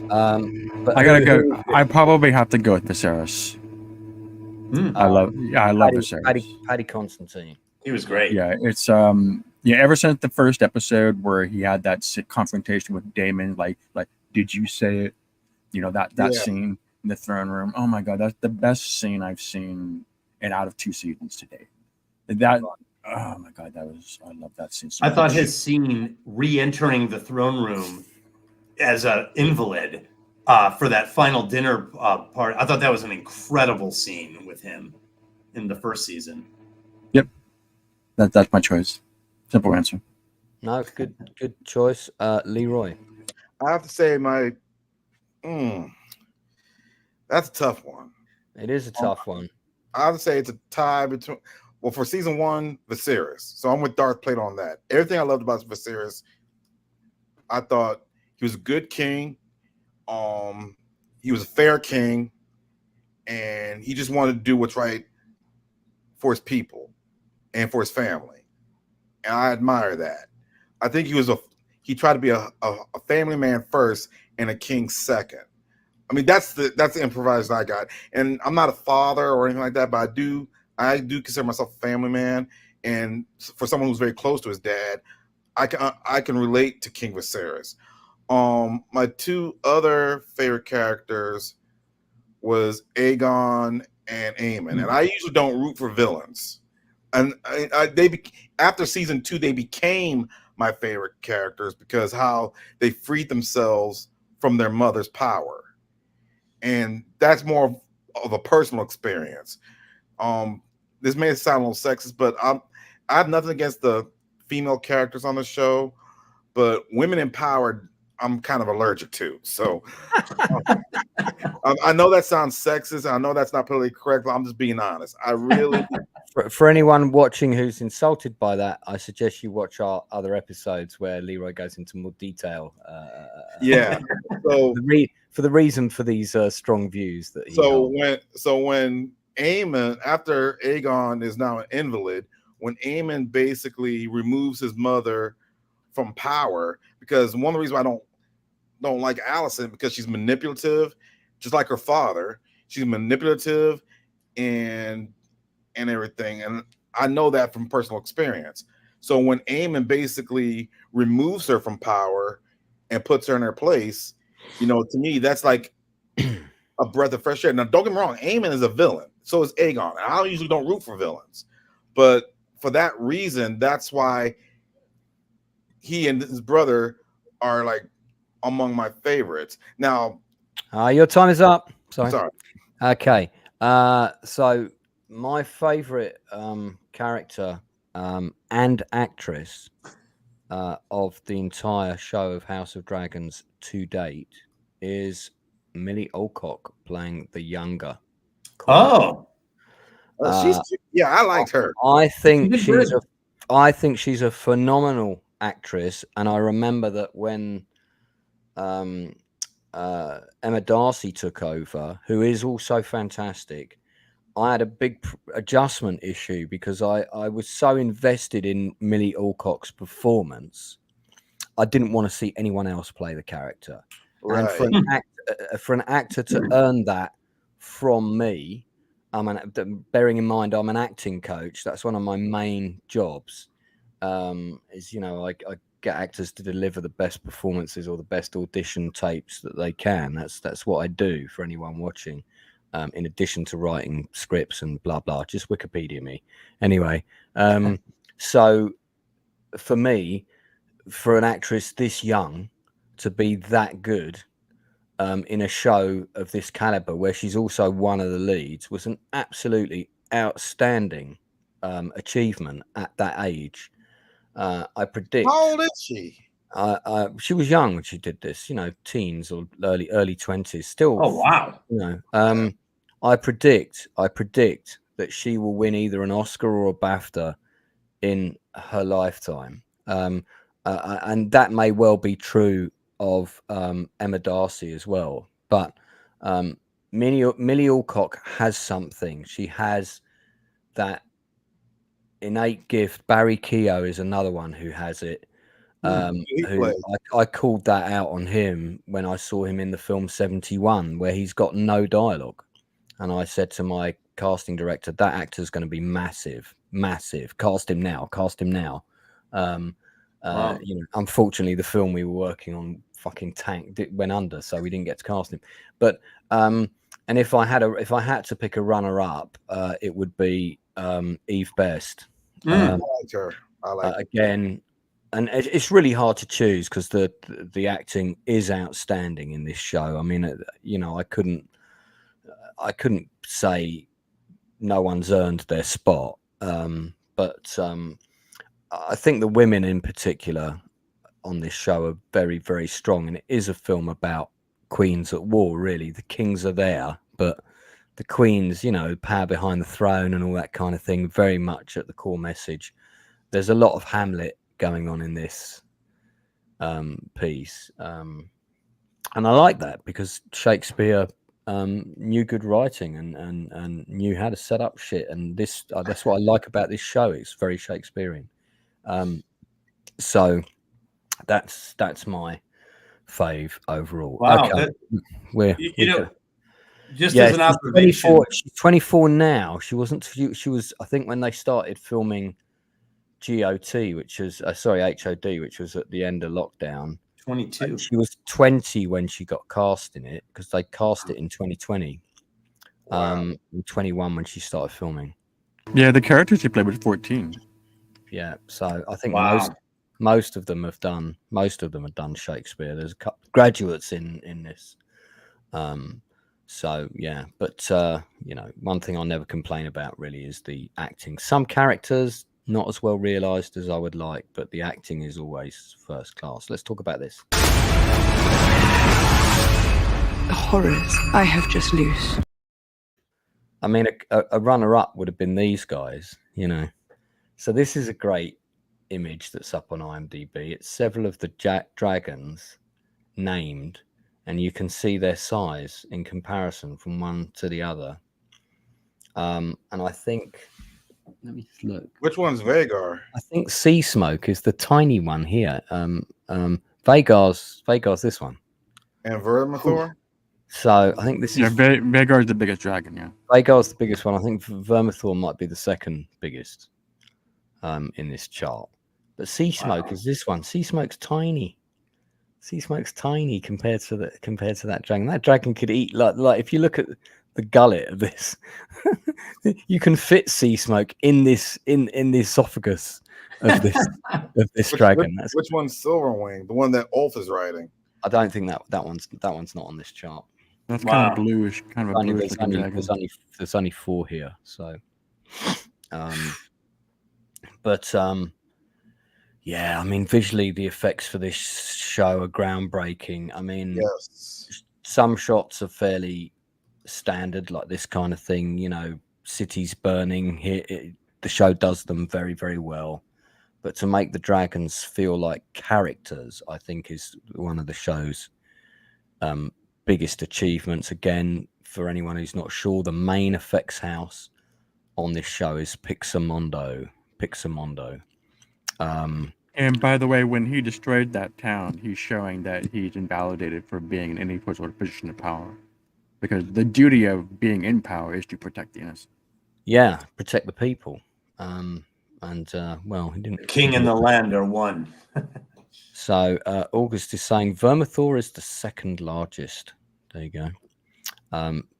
But I gotta go. I probably have to go with Viserys. I love Viserys. Paddy Constantine. He was great. Yeah, it's ever since the first episode where he had that confrontation with Daemon, like did you say it? That scene in the throne room. Oh my god, that's the best scene I've seen in out of 2 seasons today. Oh my god, I love that scene so I much. thought his scene re-entering the throne room as an invalid for that final dinner part, I thought that was an incredible scene with him in the first season. Yep, that's my choice. Simple answer. No, good choice, Leroy. I have to say that's a tough one. It is a tough one. I have to say it's a tie between. Well, for season 1, Viserys. So I'm with Darth Plato on that. Everything I loved about Viserys, I thought he was a good king. He was a fair king, and he just wanted to do what's right for his people and for his family. And I admire that. I think he tried to be a family man first and a king second. I mean, that's the improvised I got. And I'm not a father or anything like that, but I do consider myself a family man. And for someone who's very close to his dad, I can relate to King Viserys. My 2 other favorite characters was Aegon and Aemon, and I usually don't root for villains. And after season 2, they became my favorite characters because how they freed themselves from their mother's power, and that's more of a personal experience. This may sound a little sexist, but I have nothing against the female characters on the show, but women empowered, I'm kind of allergic to. So I know that sounds sexist. I know that's not politically correct, but I'm just being honest. I really, for anyone watching who's insulted by that, I suggest you watch our other episodes where Leroy goes into more detail. Yeah. So for the reason for these strong views that. When Aemon, after Aegon is now an invalid, when Aemon basically removes his mother from power, because one of the reasons why I don't like Alicent, because she's manipulative, just like her father. She's manipulative and everything, and I know that from personal experience. So when Aemon basically removes her from power and puts her in her place, to me that's like a breath of fresh air. Now, don't get me wrong, Aemon is a villain. So is Aegon. I usually don't root for villains, but for that reason, that's why he and his brother are like among my favorites. Now, your time is up. Sorry. Okay. So my favorite character and actress of the entire show of House of Dragons to date is Millie Alcock playing the younger. Oh, I liked her. I think she's a phenomenal actress, and I remember that when Emma Darcy took over, who is also fantastic, I had a big adjustment issue because I was so invested in Millie Alcock's performance I didn't want to see anyone else play the character. Right. And for an actor to earn that from me, bearing in mind I'm an acting coach, that's one of my main jobs. Is, you know, I get actors to deliver the best performances or the best audition tapes that they can. That's what I do for anyone watching. In addition to writing scripts and blah blah, just Wikipedia me. Anyway, so for me, for an actress this young to be that good in a show of this caliber, where she's also one of the leads, was an absolutely outstanding achievement at that age. I predict. How old is she? She was young when she did this, you know, teens or early 20s. Still. Oh wow! You know, I predict that she will win either an Oscar or a BAFTA in her lifetime, and that may well be true of Emma Darcy as well. But Millie Alcock has something. She has that innate gift. Barry Keogh is another one who has it. I called that out on him when I saw him in the film 71, where he's got no dialogue, and I said to my casting director, that actor's going to be massive. Cast him now. Wow. You know, unfortunately the film we were working on fucking went under, so we didn't get to cast him. But and if I had to pick a runner up, it would be Eve Best. I like her. I like her. Again, and it's really hard to choose because the acting is outstanding in this show. I mean, you know, I couldn't say no one's earned their spot, but I think the women in particular on this show are very, very strong, and it is a film about queens at war. Really, the kings are there, but the queens, you know, power behind the throne and all that kind of thing, very much at the core message. There's a lot of Hamlet going on in this piece, and I like that because Shakespeare knew good writing and knew how to set up shit, and this that's what I like about this show. It's very Shakespearean. So that's my fave overall. Wow, Okay. Just as an observation, she's 24 now. She wasn't. She was. I think when they started filming GOT, which is HOD, which was at the end of lockdown. 22. She was 20 when she got cast in it because they cast it in 2020. And 21 when she started filming. Yeah, the character she played was 14. Yeah, so I think Wow. most of them have done Shakespeare. There's a couple graduates in this. So yeah, but you know, one thing I'll never complain about really is the acting. Some characters not as well realized as I would like, but the acting is always first class. Let's talk about this. The horrors I have just loosed. I mean, a runner-up would have been these guys, you know. So this is a great image that's up on IMDb. It's several of the dragons named, and you can see their size in comparison from one to the other. And I think, let me just look. Which one's Vagar? I think Sea Smoke is the tiny one here. Vagar's this one. And Vermithor? So I think this is... Yeah, Vagar is the biggest dragon, yeah. Vagar's the biggest one. I think Vermithor might be the second biggest in this chart. But Sea Smoke is this one. Sea Smoke's tiny. Sea Smoke's tiny compared to that dragon. That dragon could eat like if you look at the gullet of this, you can fit Sea Smoke in this in the esophagus of this dragon. Which one's Silverwing? The one that Ulf is riding. I don't think that one's not on this chart. That's kind of bluish, kind of a bluish looking dragon. There's only 4 here, so but yeah, I mean, visually the effects for this show are groundbreaking. I mean, yes, some shots are fairly standard, like this kind of thing, you know, cities burning here. The show does them very, very well. But to make the dragons feel like characters, I think is one of the show's biggest achievements. Again, for anyone who's not sure, the main effects house on this show is Pixamondo. And by the way, when he destroyed that town, he's showing that he's invalidated for being in any sort of position of power. Because the duty of being in power is to protect the innocent. Yeah, protect the people. Well, he didn't. The king and the land are one. So August is saying Vermithor is the second largest. There you go.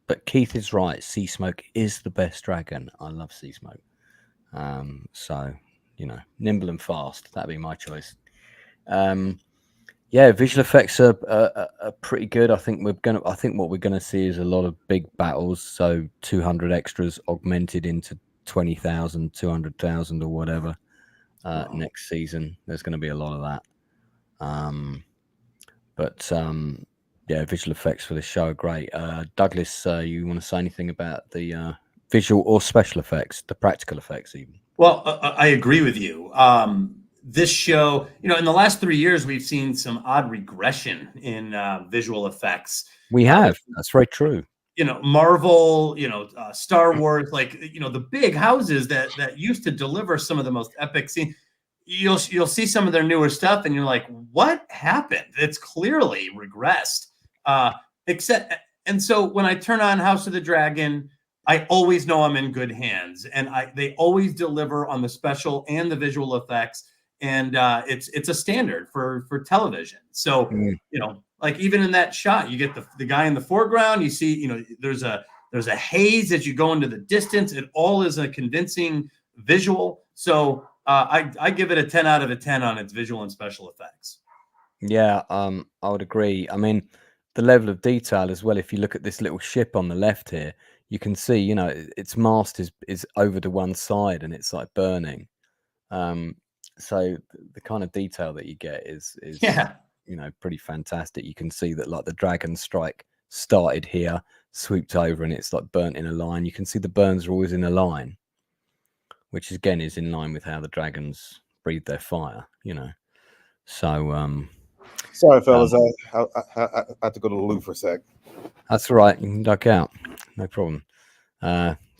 But Keith is right. Sea Smoke is the best dragon. I love Sea Smoke. So, nimble and fast. That'd be my choice. Yeah, visual effects are pretty good. I think what we're gonna see is a lot of big battles. So 200 extras augmented into 20,000, 200,000 or whatever. Next season, there's going to be a lot of that. Yeah, visual effects for this show are great. Douglas, you want to say anything about the visual or special effects, the practical effects even? Well, I agree with you. This show, in the last 3 years, we've seen some odd regression in visual effects. We have. That's very true. Marvel, Star Wars, the big houses that used to deliver some of the most epic scenes. You'll see some of their newer stuff, and you're like, what happened? It's clearly regressed. And so when I turn on House of the Dragon, I always know I'm in good hands, and they always deliver on the special and the visual effects, and it's a standard for television. So even in that shot, you get the guy in the foreground. You see, there's a haze as you go into the distance. It all is a convincing visual. So I give it a 10 out of 10 on its visual and special effects. Yeah, I would agree. I mean, the level of detail as well. If you look at this little ship on the left here, you can see, its mast is over to one side and it's like burning. So the kind of detail that you get is pretty fantastic. You can see that like the dragon strike started here, swooped over, and it's like burnt in a line. You can see the burns are always in a line, which again is in line with how the dragons breathe their fire. So sorry, fellas, I have to go to the loo for a sec. That's all right. You can duck out, no problem.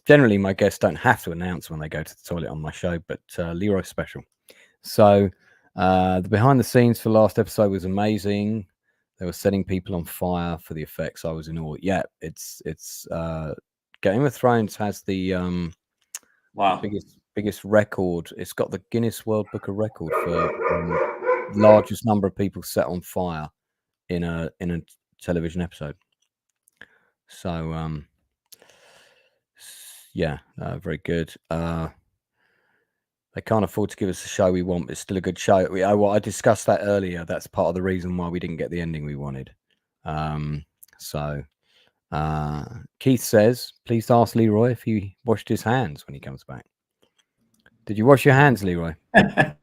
Generally, my guests don't have to announce when they go to the toilet on my show, but Leroy special. So the behind the scenes for last episode was amazing. They were setting people on fire for the effects. I was in awe. Yeah, it's Game of Thrones has the biggest record. It's got the Guinness World Book of Record for largest number of people set on fire in a television episode. So very good. They can't afford to give us the show we want, but it's still a good show. I discussed that earlier. That's part of the reason why we didn't get the ending we wanted. Keith says, please ask Leroy if he washed his hands when he comes back. Did you wash your hands, Leroy? Damn.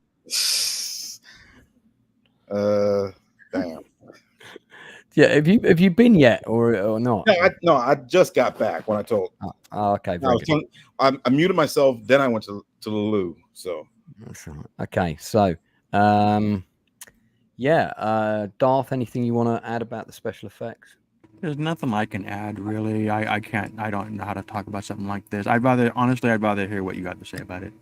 Yeah, have you been yet or not? No, I just got back when I told. Okay. I muted myself, then I went to the loo. So that's right. Okay, so Darth, anything you want to add about the special effects? There's nothing I can add, really. I don't know how to talk about something like this. I'd rather hear what you got to say about it.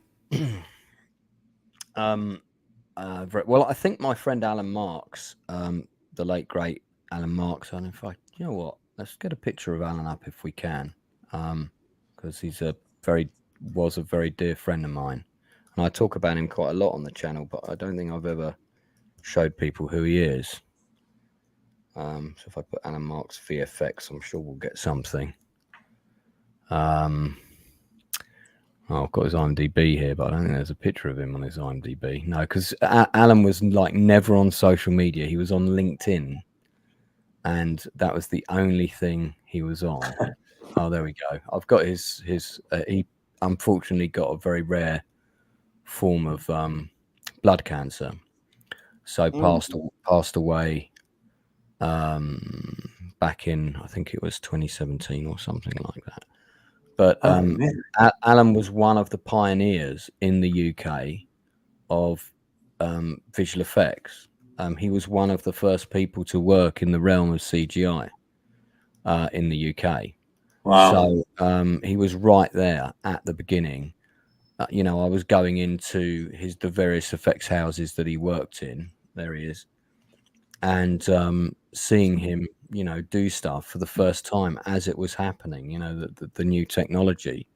Well, I think my friend Alan Marks, the late great Alan Marks, and in fact, you know what? Let's get a picture of Alan up if we can, because he's was a very dear friend of mine, and I talk about him quite a lot on the channel, but I don't think I've ever showed people who he is. So if I put Alan Marks VFX, I'm sure we'll get something. I've got his IMDb here, but I don't think there's a picture of him on his IMDb. No, because Alan was like never on social media. He was on LinkedIn, and that was the only thing he was on. Oh, there we go. I've got his. He unfortunately got a very rare form of blood cancer, so passed away back in, I think it was 2017 or something like that. But Alan was one of the pioneers in the UK of visual effects. He was one of the first people to work in the realm of CGI in the UK. Wow. So he was right there at the beginning. you know, I was going into the various effects houses that he worked in. There he is. And seeing him, you know, do stuff for the first time as it was happening, you know, the new technology.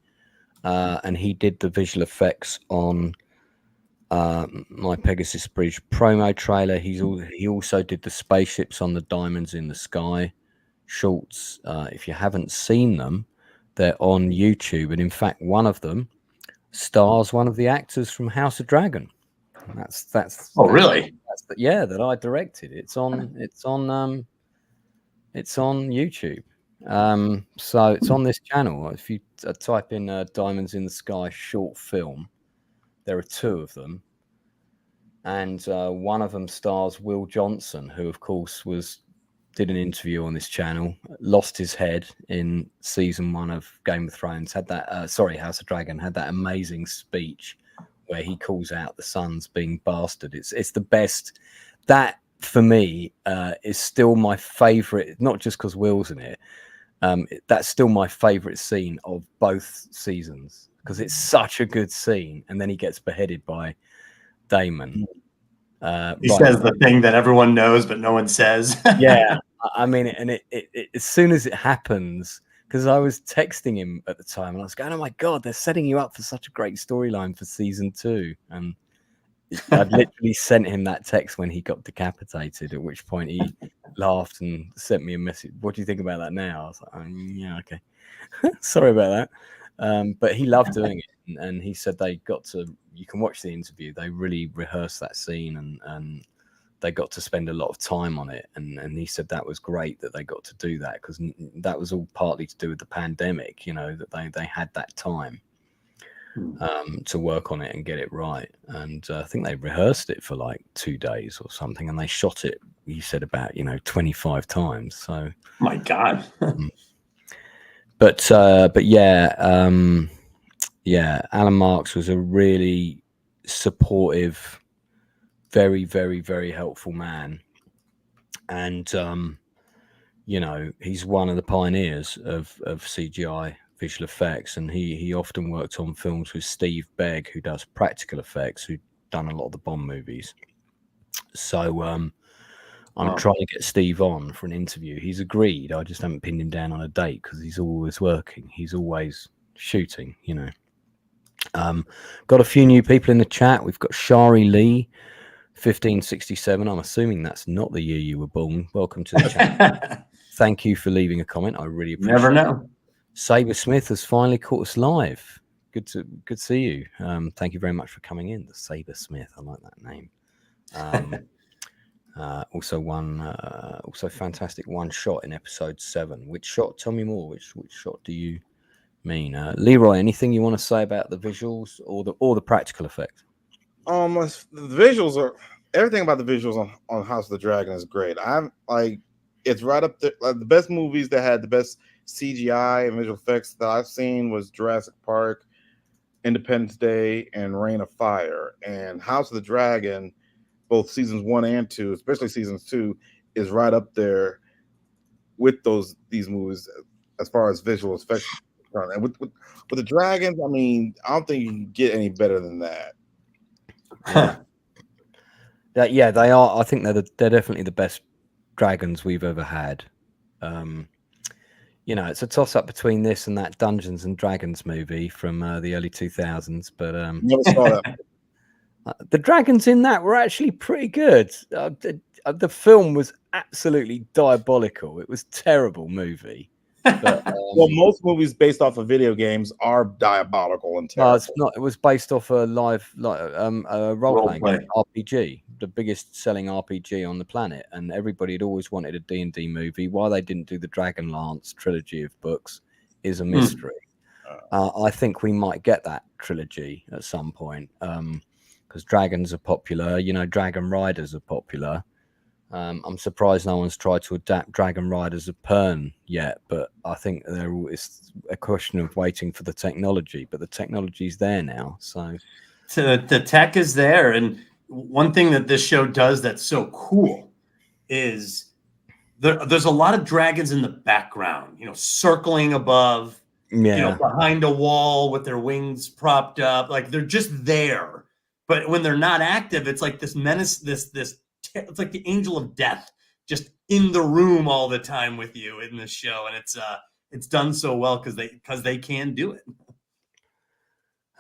And he did the visual effects on my Pegasus Bridge promo trailer. He also did the spaceships on the Diamonds in the Sky shorts. If you haven't seen them, they're on YouTube. And in fact, one of them stars one of the actors from House of Dragon. Really? That I directed. It's on YouTube. So it's on this channel. If you type in Diamonds in the Sky short film, there are two of them, and one of them stars Wil Johnson, who of course did an interview on this channel, lost his head in season 1 of Game of Thrones, had that House of Dragon, had that amazing speech where he calls out the sons being bastard. It's the best. That for me is still my favorite, not just because Will's in it. That's still my favorite scene of both seasons, because it's such a good scene. And then he gets beheaded by Damon. He says the thing that everyone knows but no one says. Yeah, I mean, and it as soon as it happens, because I was texting him at the time and I was going, oh my God, they're setting you up for such a great storyline for season 2. And I'd literally sent him that text when he got decapitated, at which point he laughed and sent me a message. What do you think about that now? I was like, yeah, okay. Sorry about that. But he loved doing it. And he said you can watch the interview. They really rehearsed that scene and they got to spend a lot of time on it. And he said that was great that they got to do that, because that was all partly to do with the pandemic, you know, that they had that time to work on it and get it right. And I think they rehearsed it for like 2 days or something, and they shot it, he said, about 25 times. So my God. But yeah, Alan Marks was a really supportive, very, very, very helpful man. And, he's one of the pioneers of CGI visual effects. And he often worked on films with Steve Begg, who does practical effects, who'd done a lot of the Bond movies. So I'm trying to get Steve on for an interview. He's agreed. I just haven't pinned him down on a date because he's always working. He's always shooting, Got a few new people in the chat. We've got Shari Lee, 1567. I'm assuming that's not the year you were born. Welcome to the chat. Thank you for leaving a comment. I really appreciate it. Never know. Saber Smith has finally caught us live. Good to see you. Thank you very much for coming in. The Saber Smith. I like that name. Also fantastic one shot in episode 7. Which shot? Tell me more. Which shot do you mean? Leroy, anything you want to say about the visuals or the practical effects? The visuals are everything about the visuals on House of the Dragon is great. I'm like, it's right up there. Like, the best movies that had the best CGI and visual effects that I've seen was Jurassic Park, Independence Day, and Reign of Fire. And House of the Dragon, both seasons 1 and 2, especially seasons 2, is right up there with these movies as far as visual effects. And with the dragons, I mean, I don't think you can get any better than that. Yeah, they are. I think they're definitely the best dragons we've ever had. It's a toss up between this and that Dungeons and Dragons movie from the early 2000s. But never saw that. The dragons in that were actually pretty good. The film was absolutely diabolical. It was a terrible movie. But, well, most movies based off of video games are diabolical and terrible. It's not. It was based off a live, role-playing RPG, the biggest selling RPG on the planet, and everybody had always wanted a D&D movie. Why they didn't do the Dragonlance trilogy of books is a mystery. I think we might get that trilogy at some point, because dragons are popular. Dragon Riders are popular. I'm surprised no one's tried to adapt Dragon Riders of Pern yet, but I think it's a question of waiting for the technology. But the technology's there now, so the tech is there. And one thing that this show does that's so cool is there's a lot of dragons in the background, circling above behind a wall with their wings propped up. Like they're just there. But when they're not active, it's like this menace, it's like the angel of death just in the room all the time with you in this show. And it's done so well because they can do it.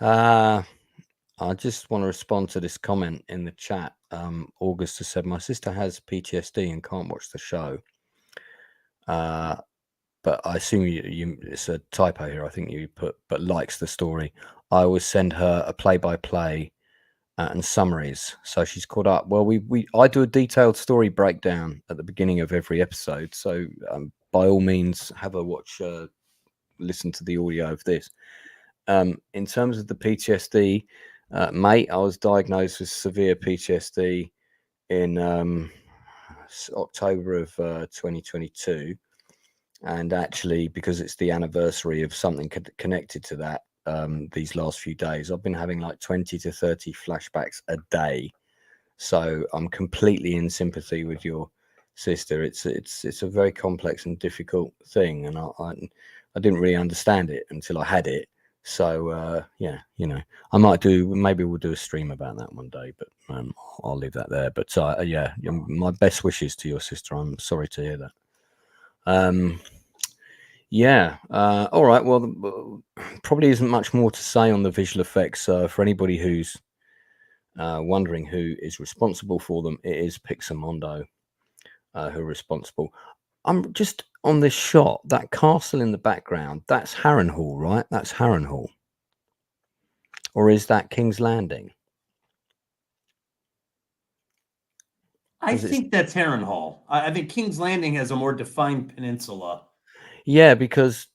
I just want to respond to this comment in the chat. August has said, my sister has PTSD and can't watch the show. But I assume it's a typo here. I think you put, but likes the story. I always send her a play-by-play and summaries, so she's caught up. Well, I do a detailed story breakdown at the beginning of every episode. So by all means, have a watch, listen to the audio of this. In terms of the PTSD, mate, I was diagnosed with severe PTSD in October of 2022. And actually, because it's the anniversary of something connected to that, these last few days, I've been having like 20 to 30 flashbacks a day. So I'm completely in sympathy with your sister. It's a very complex and difficult thing, and I didn't really understand it until I had it. So yeah, maybe we'll do a stream about that one day, but I'll leave that there. But yeah, my best wishes to your sister. I'm sorry to hear that. Yeah. All right. Well, probably isn't much more to say on the visual effects. For anybody who's wondering who is responsible for them, it is Pixamondo who are responsible. I'm just on this shot, that castle in the background, that's Harrenhal, right? That's Harrenhal. Or is that King's Landing? I think that's Harrenhal. I think King's Landing has a more defined peninsula. Yeah, because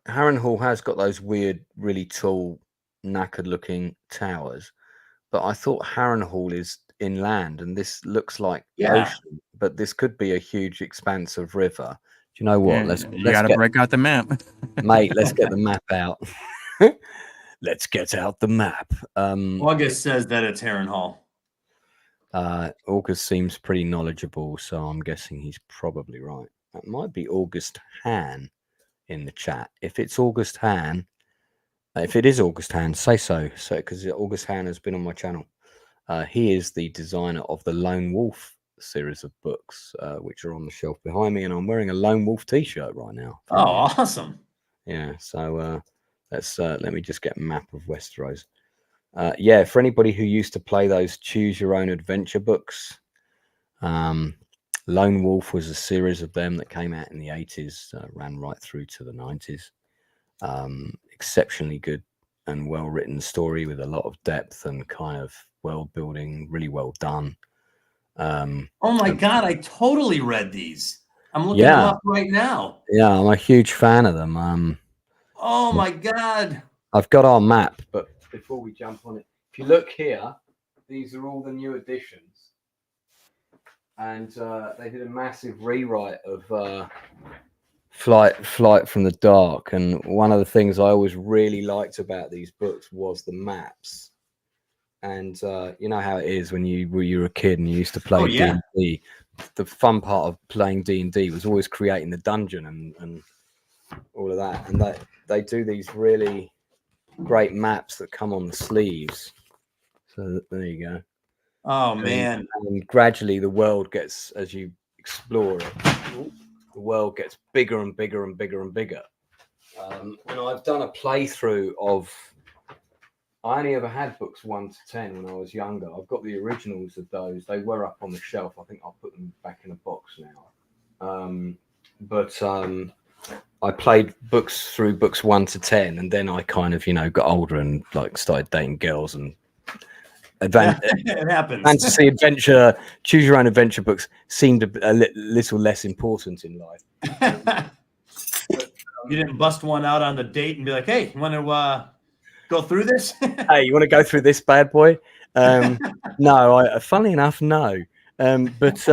Harrenhal has got those weird, really tall, knackered-looking towers. But I thought Harrenhal is inland, and this looks like ocean. But this could be a huge expanse of river. Do you know what? Yeah, you got to break out the map. Mate, let's get the map out. Let's get out the map. August says that it's Harrenhal. August seems pretty knowledgeable, so I'm guessing he's probably right. That might be August Han in the chat. If it's August Han, if it is August Han, say so. So because August Han has been on my channel. He is the designer of the Lone Wolf series of books, which are on the shelf behind me, and I'm wearing a Lone Wolf t-shirt right now. Oh, awesome! Yeah. So let me just get a map of Westeros. Yeah, for anybody who used to play those choose your own adventure books, Lone Wolf was a series of them that came out in the 80s, ran right through to the 90s. Exceptionally good and well written story with a lot of depth and kind of world building, really well done. Oh my God, I totally read these. I'm looking them up right now. Yeah, I'm a huge fan of them. Oh my God. I've got our map, but before we jump on it, if you look here, these are all the new editions. And they did a massive rewrite of Flight from the Dark. And one of the things I always really liked about these books was the maps. And you know how it is when you were a kid and you used to play D&D. The fun part of playing D&D was always creating the dungeon and all of that. And they do these really great maps that come on the sleeves. So there you go. Oh man! And gradually the world gets, as you explore it, the world gets bigger and bigger and bigger and bigger. And I've done a playthrough of. I only ever had books 1 to 10 when I was younger. I've got the originals of those. They were up on the shelf. I think I'll put them back in a box now. But I played books through books 1 to 10, and then I kind of, got older and like started dating girls and it happens. Fantasy adventure, choose your own adventure books seemed a little less important in life. You didn't bust one out on the date and be like, "Hey, you want to go through this?" Hey, you want to go through this bad boy? No, funnily enough, no. But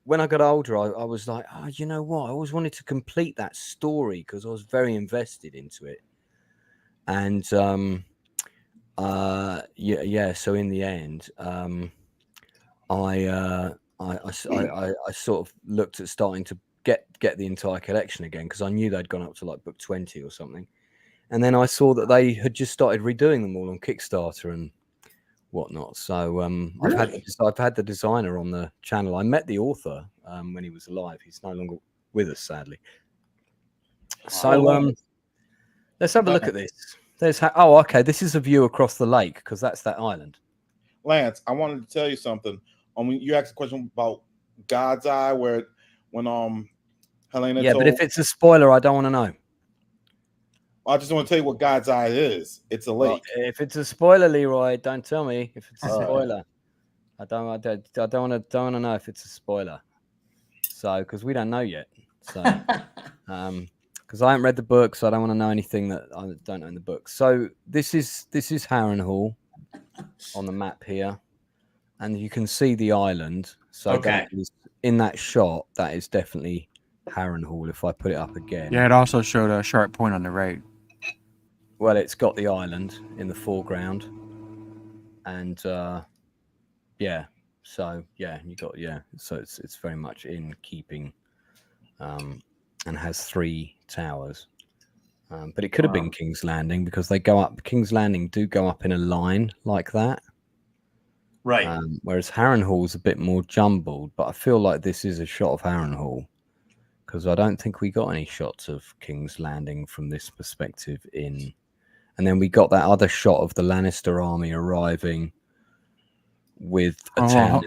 when I got older, I was like, oh, you know what? I always wanted to complete that story because I was very invested into it. And so in the end, I sort of looked at starting to get the entire collection again because I knew they'd gone up to like book 20 or something. And then I saw that they had just started redoing them all on Kickstarter and whatnot. So I've had the designer on the channel. I met the author when he was alive. He's no longer with us, sadly. So let's have a look at this. Okay. This is a view across the lake because that's that island. Lance, I wanted to tell you something. You asked a question about God's Eye, when Helena. Yeah, but if it's a spoiler, I don't want to know. I just want to tell you what God's Eye is. It's a lake. Well, if it's a spoiler, Leroy, don't tell me if it's a spoiler. I don't want to know if it's a spoiler. So, because we don't know yet. So, because I haven't read the book, so I don't want to know anything that I don't know in the book. So this is Harrenhal on the map here, and you can see the island. So that is, in that shot, that is definitely Harrenhal. If I put it up again, Yeah, it also showed a sharp point on the right. well, it's got the island in the foreground, and so you got so it's very much in keeping, and has 3 towers. But it could have been King's Landing because they go up. King's Landing do go up in a line like that. Right. Whereas Harrenhal's a bit more jumbled, but I feel like this is a shot of Harrenhal because I don't think we got any shots of King's Landing from this perspective in. And then we got that other shot of the Lannister army arriving with a town.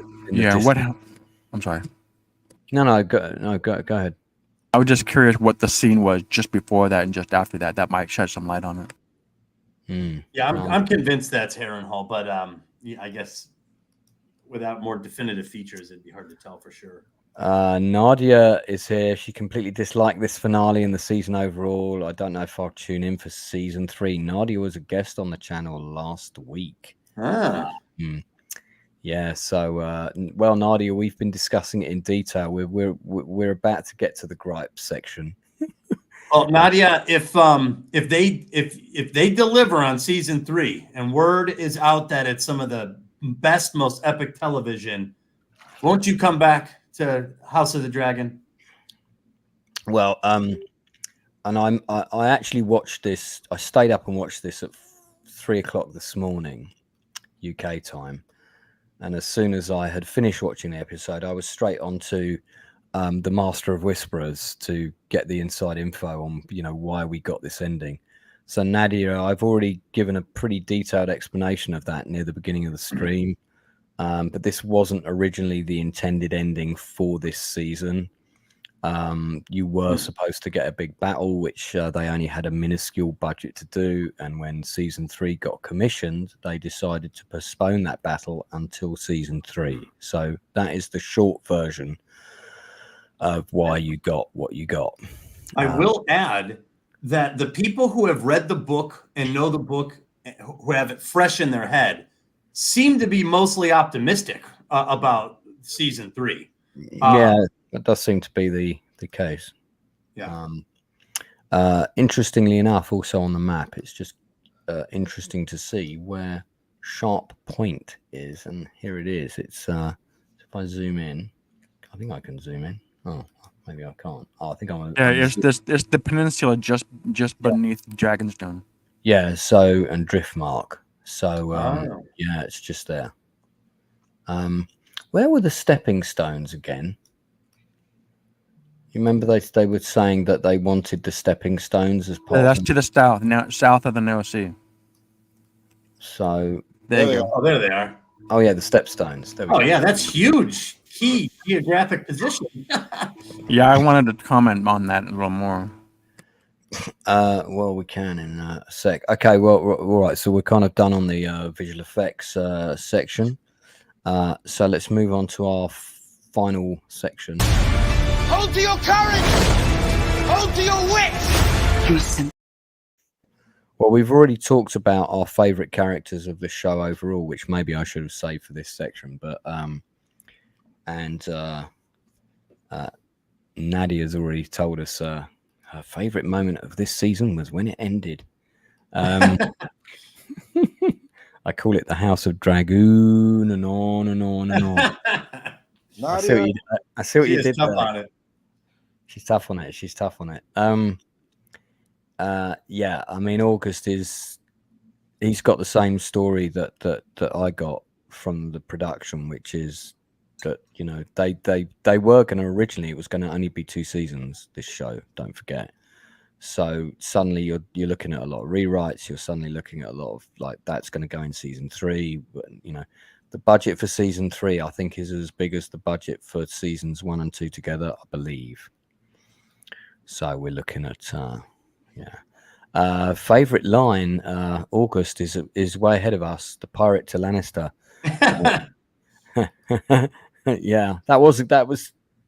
I'm sorry. No, go ahead. I was just curious what the scene was just before that and just after that. That might shed some light on it. Yeah, I'm convinced that's Harrenhal, but I guess without more definitive features, it'd be hard to tell for sure. Nadia is here. She completely disliked this finale and the season overall. I don't know if I'll tune in for season 3. Nadia was a guest on the channel last week. Yeah, so well, Nadia, we've been discussing it in detail. We're about to get to the gripe section. Well, Nadia, if they deliver on season 3 and word is out that it's some of the best, most epic television, won't you come back to House of the Dragon? Well, and I actually watched this. I stayed up and watched this at 3 o'clock this morning, UK time. And as soon as I had finished watching the episode, I was straight on to the Master of Whisperers to get the inside info on, why we got this ending. So Nadia, I've already given a pretty detailed explanation of that near the beginning of the stream. But this wasn't originally the intended ending for this season. You were supposed to get a big battle, which they only had a minuscule budget to do. And when season 3 got commissioned, they decided to postpone that battle until season 3. So that is the short version of why you got what you got. I will add that the people who have read the book and know the book, who have it fresh in their head, seem to be mostly optimistic about season 3. Yeah, that does seem to be the case. Yeah. Interestingly enough, also on the map, it's just interesting to see where Sharp Point is, and here it is. It's if I zoom in, I think I can zoom in. Oh, maybe I can't. Oh, I think I'm. Yeah, it's the peninsula just beneath Dragonstone. Yeah. So and Driftmark. So yeah, it's just there. Where were the stepping stones again? You remember they were saying that they wanted the stepping stones as part. That's to the south, now south of the North Sea. So there you go. Oh, there they are. Oh yeah, the stepstones. Oh yeah, that's huge. Key geographic position. Yeah, I wanted to comment on that a little more. Well, we can in a sec. Okay, well, all right. So we're kind of done on the visual effects section. So let's move on to our final section. Hold to your courage! Hold to your wits! Well, we've already talked about our favorite characters of the show overall, which maybe I should have saved for this section. But Nadia's already told us her favorite moment of this season was when it ended. I call it the House of Dragoon, and on and on and on. I see what you did tough there. on it. She's tough on it. Yeah, I mean, August he's got the same story that I got from the production, which is that, you know, they were going to originally, it was going to only be 2 seasons, this show, don't forget. So suddenly you're looking at a lot of rewrites. You're suddenly looking at a lot of, like, that's going to go in season 3. But, you know, the budget for season 3, I think, is as big as the budget for seasons 1 and 2 together, I believe. So we're looking at, favorite line, August is way ahead of us. The pirate to Lannister. Yeah,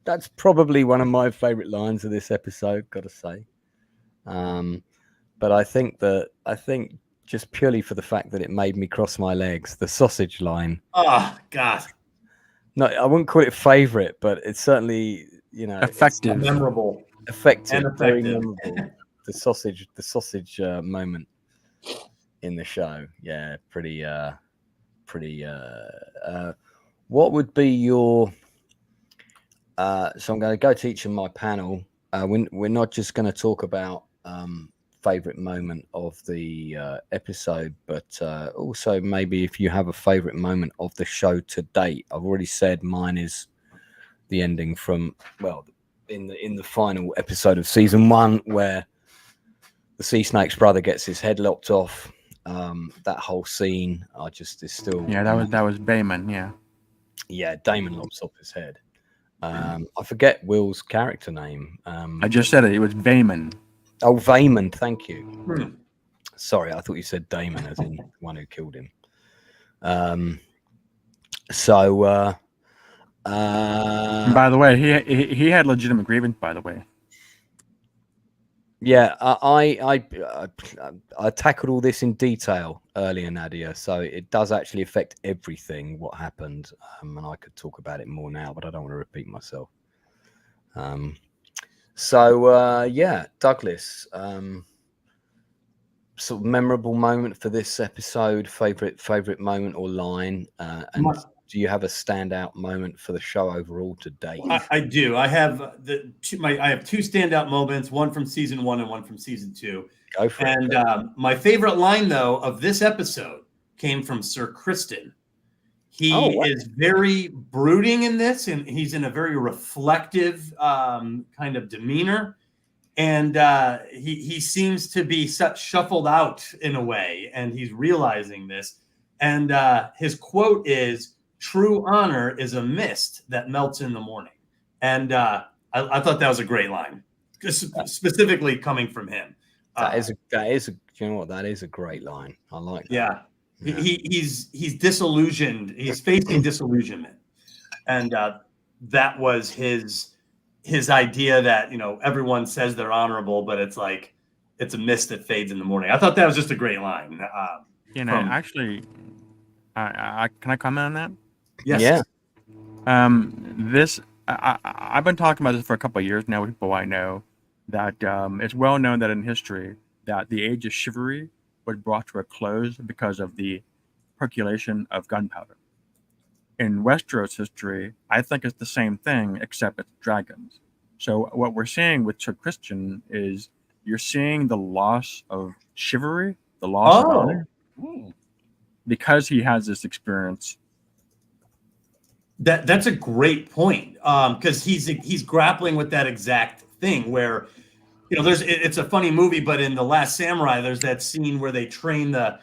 that's probably one of my favorite lines of this episode, gotta say. But I think just purely for the fact that it made me cross my legs, the sausage line. Oh God. No, I wouldn't call it favorite, but it's certainly, you know, effective, memorable, effective, and very effective. memorable. The sausage moment in the show. Yeah, pretty. What would be your? So I'm going to go to each of my panel. We're not just going to talk about favorite moment of the episode, but also maybe if you have a favorite moment of the show to date. I've already said mine is the ending from, well, in the final episode of season 1, where the sea snake's brother gets his head lopped off. That whole scene, I just is still. Yeah, that was Bayman. Yeah, Damon lops off his head. I forget Will's character name. I just said it. It was Bayman. Oh, Vayman, thank you. Sorry, I thought you said Damon as in the one who killed him. By the way, he had legitimate grievance, by the way. Yeah, I tackled all this in detail earlier, Nadia, so it does actually affect everything what happened, and I could talk about it more now, but I don't want to repeat myself. Douglas, sort of memorable moment for this episode, favorite moment or line, and do you have a standout moment for the show overall to date? I do. I have I have 2 standout moments, one from season 1 and one from season 2. Go for it. And my favorite line, though, of this episode came from Sir Kristen. He is very brooding in this, and he's in a very reflective kind of demeanor. And he seems to be shuffled out in a way, and he's realizing this. And his quote is, "True honor is a mist that melts in the morning." And I thought that was a great line, specifically coming from him. That is you know what? That is a great line. I like that. Yeah. He's disillusioned. He's facing disillusionment. And that was his idea that, you know, everyone says they're honorable, but it's like, it's a mist that fades in the morning. I thought that was just a great line. Actually, can I comment on that? Yes. Yeah. I've been talking about this for a couple of years now with people I know, that it's well known that in history that the age of chivalry was brought to a close because of the percolation of gunpowder. In Westeros history, I think it's the same thing, except it's dragons. So what we're seeing with Sir Christian is you're seeing the loss of chivalry, the loss of honor, because he has this experience. That's a great point, because he's grappling with that exact thing where, you know, it's a funny movie, but in The Last Samurai, there's that scene where they train the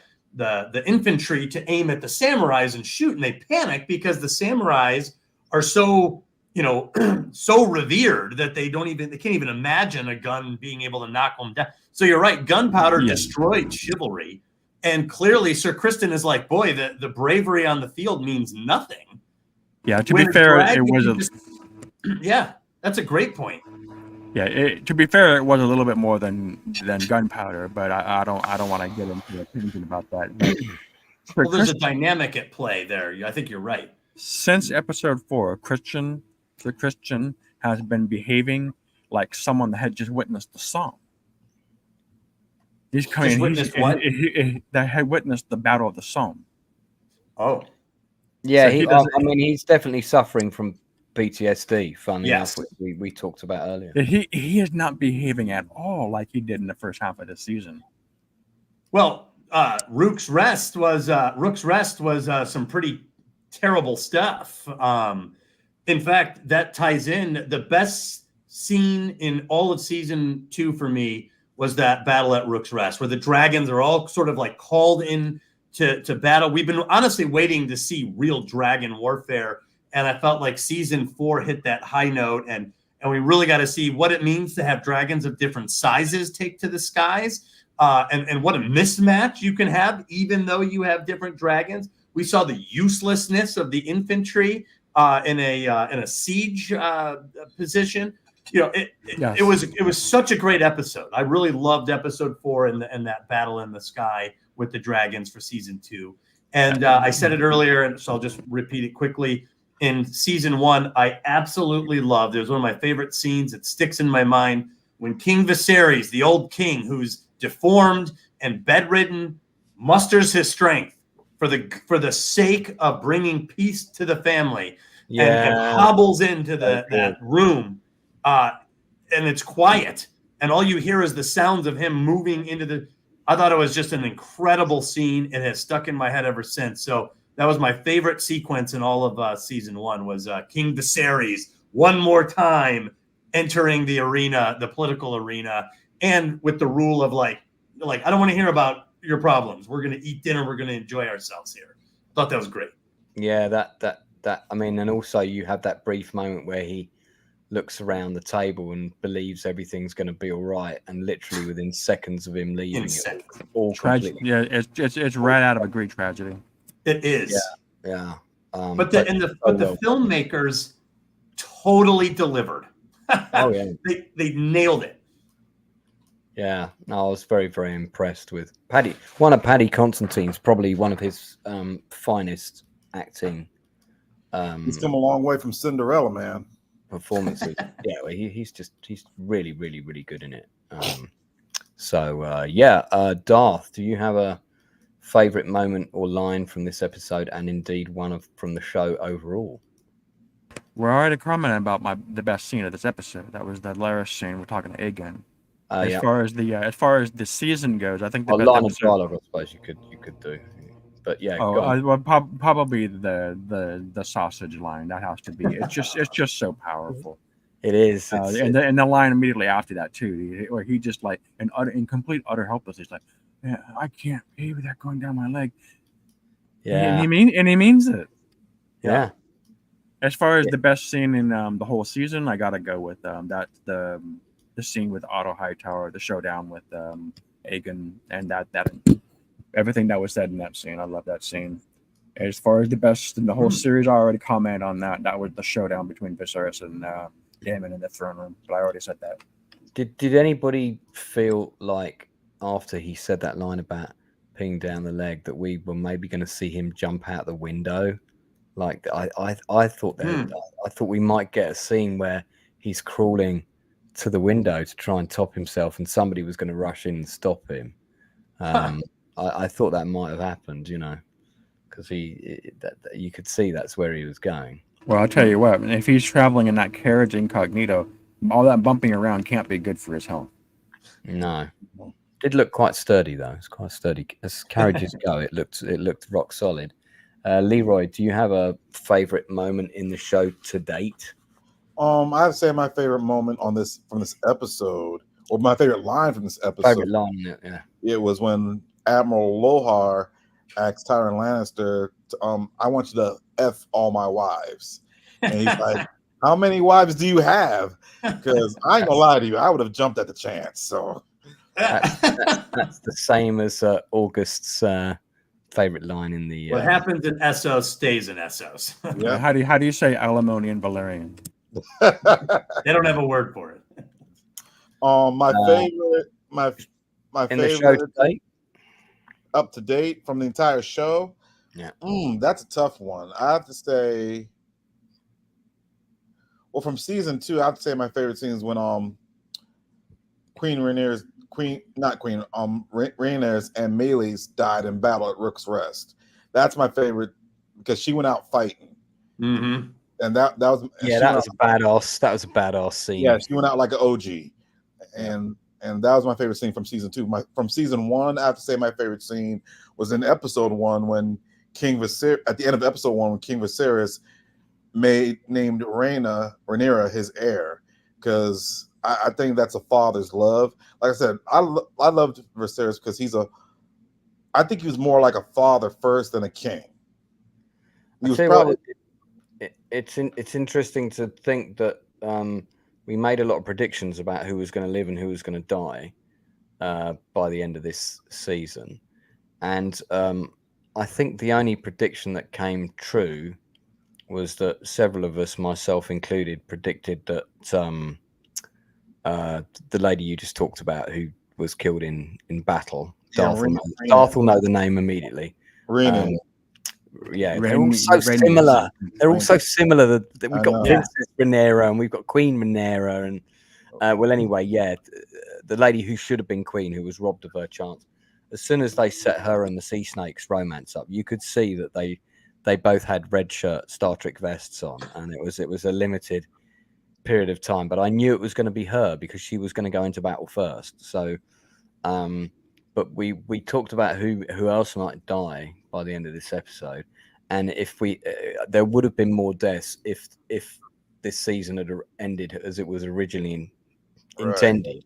infantry to aim at the samurais and shoot, and they panic because the samurais are so, you know, so revered that they can't even imagine a gun being able to knock them down. So you're right, gunpowder destroyed chivalry, and clearly Sir Kristen is like, boy, the bravery on the field means nothing. Yeah, to be fair, it was yeah, that's a great point. Yeah, to be fair, it was a little bit more than gunpowder, but I don't want to get into a tangent about that. Well, there's a dynamic at play there. I think you're right. Since episode 4, Sir Christian has been behaving like someone that had just witnessed the Psalm. He's coming. That had witnessed the Battle of the Somme. Oh. Yeah, so he's definitely suffering from PTSD. Funny Yes. enough, we talked about earlier. He is not behaving at all like he did in the first half of the season. Well, Rook's Rest was some pretty terrible stuff. In fact, that ties in. The best scene in all of season 2 for me was that battle at Rook's Rest, where the dragons are all sort of like called in to battle. We've been honestly waiting to see real dragon warfare, and I felt like season 4 hit that high note, and we really got to see what it means to have dragons of different sizes take to the skies. And what a mismatch you can have, even though you have different dragons. We saw the uselessness of the infantry in a siege position. It was such a great episode. I really loved episode 4 and that battle in the sky with the dragons for season 2. And I said it earlier, and so I'll just repeat it quickly. In season 1, I absolutely loved. It was one of my favorite scenes. It sticks in my mind when King Viserys, the old king who's deformed and bedridden, musters his strength for the sake of bringing peace to the family, and hobbles into that room, and it's quiet, and all you hear is the sounds of him moving into the. I thought it was just an incredible scene. It has stuck in my head ever since. So that was my favorite sequence in all of season 1 was King Viserys one more time entering the arena, the political arena. And with the rule of like I don't want to hear about your problems. We're going to eat dinner. We're going to enjoy ourselves here. Thought that was great. Yeah, that. I mean, and also you have that brief moment where he looks around the table and believes everything's going to be all right, and literally within seconds of him leaving, all completely. Yeah, it's right out of a Greek tragedy. It is. Yeah. But the filmmakers totally delivered. Oh yeah, they nailed it. Yeah, no, I was very, very impressed with Paddy. One of Paddy Constantine's probably one of his finest acting. He's come a long way from Cinderella, man. Performances. Yeah, well, he's really, really, really good in it. Darth, do you have a favorite moment or line from this episode, and indeed one from the show overall? We're already commenting about the best scene of this episode. That was the Laris scene. We're talking to Aegon. As far as the season goes, I think the best line episode, of dialogue, I suppose you could do, but yeah. Probably the sausage line. That has to be. It's just so powerful. It is, and the line immediately after that too, where he just like in complete utter helplessness, like, yeah, I can't pay with that going down my leg. Yeah, and he means it. Yeah. As far as the best scene in the whole season, I gotta go with the scene with Otto Hightower, the showdown with Aegon, and that everything that was said in that scene. I love that scene. As far as the best in the whole series, I already commented on that. That was the showdown between Viserys and Daemon in the throne room. But I already said that. Did anybody feel like after he said that line about peeing down the leg that we were maybe going to see him jump out the window? Like I thought I thought we might get a scene where he's crawling to the window to try and top himself, and somebody was going to rush in and stop him. I thought that might have happened, because you could see that's where he was going. Well, I'll tell you what, if he's traveling in that carriage incognito, all that bumping around can't be good for his health. No. Did look quite sturdy though. It's quite sturdy as carriages go. It looked rock solid. Leroy, do you have a favorite moment in the show to date? I'd say my favorite moment from this episode, or my favorite line from this episode. Favorite line, yeah. It was when Admiral Lohar asked Tyrion Lannister, "I want you to F all my wives," and he's like, "How many wives do you have?" Because I ain't gonna lie to you, I would have jumped at the chance. So that's the same as August's favorite line in the. What happens in Essos stays in Essos. Yeah. How do you say alimony in Valerian? They don't have a word for it. My favorite in the show to date? Up to date from the entire show. Yeah. That's a tough one. I have to say, well, from season 2, I have to say my favorite scene is when Rhaenyra's and Meleys died in battle at Rook's Rest. That's my favorite because she went out fighting. Mm-hmm. and that was yeah, that was a badass. That was a badass scene. Yeah, she went out like an OG, and that was my favorite scene from season 2. From season 1, I have to say my favorite scene was in episode 1 when King Viserys, at the end of episode 1, when King Viserys named Rhaenyra his heir, because I think that's a father's love. Like I said, I loved Viserys because I think he was more like a father first than a king. He was probably. It's interesting to think that we made a lot of predictions about who was going to live and who was going to die by the end of this season, and I think the only prediction that came true was that several of us, myself included, predicted that the lady you just talked about, who was killed in battle, Darth will know the name immediately. Yeah, they're all so similar. They're all so similar that we've got Princess Rhaenyra and we've got Queen Rhaenyra, and well, anyway, yeah, the lady who should have been queen, who was robbed of her chance. As soon as they set her and the Sea Snakes romance up, you could see that they both had red shirt Star Trek vests on, and it was a limited period of time. But I knew it was going to be her because she was going to go into battle first. So, but we talked about who else might die by the end of this episode, and if there would have been more deaths if this season had ended as it was originally intended.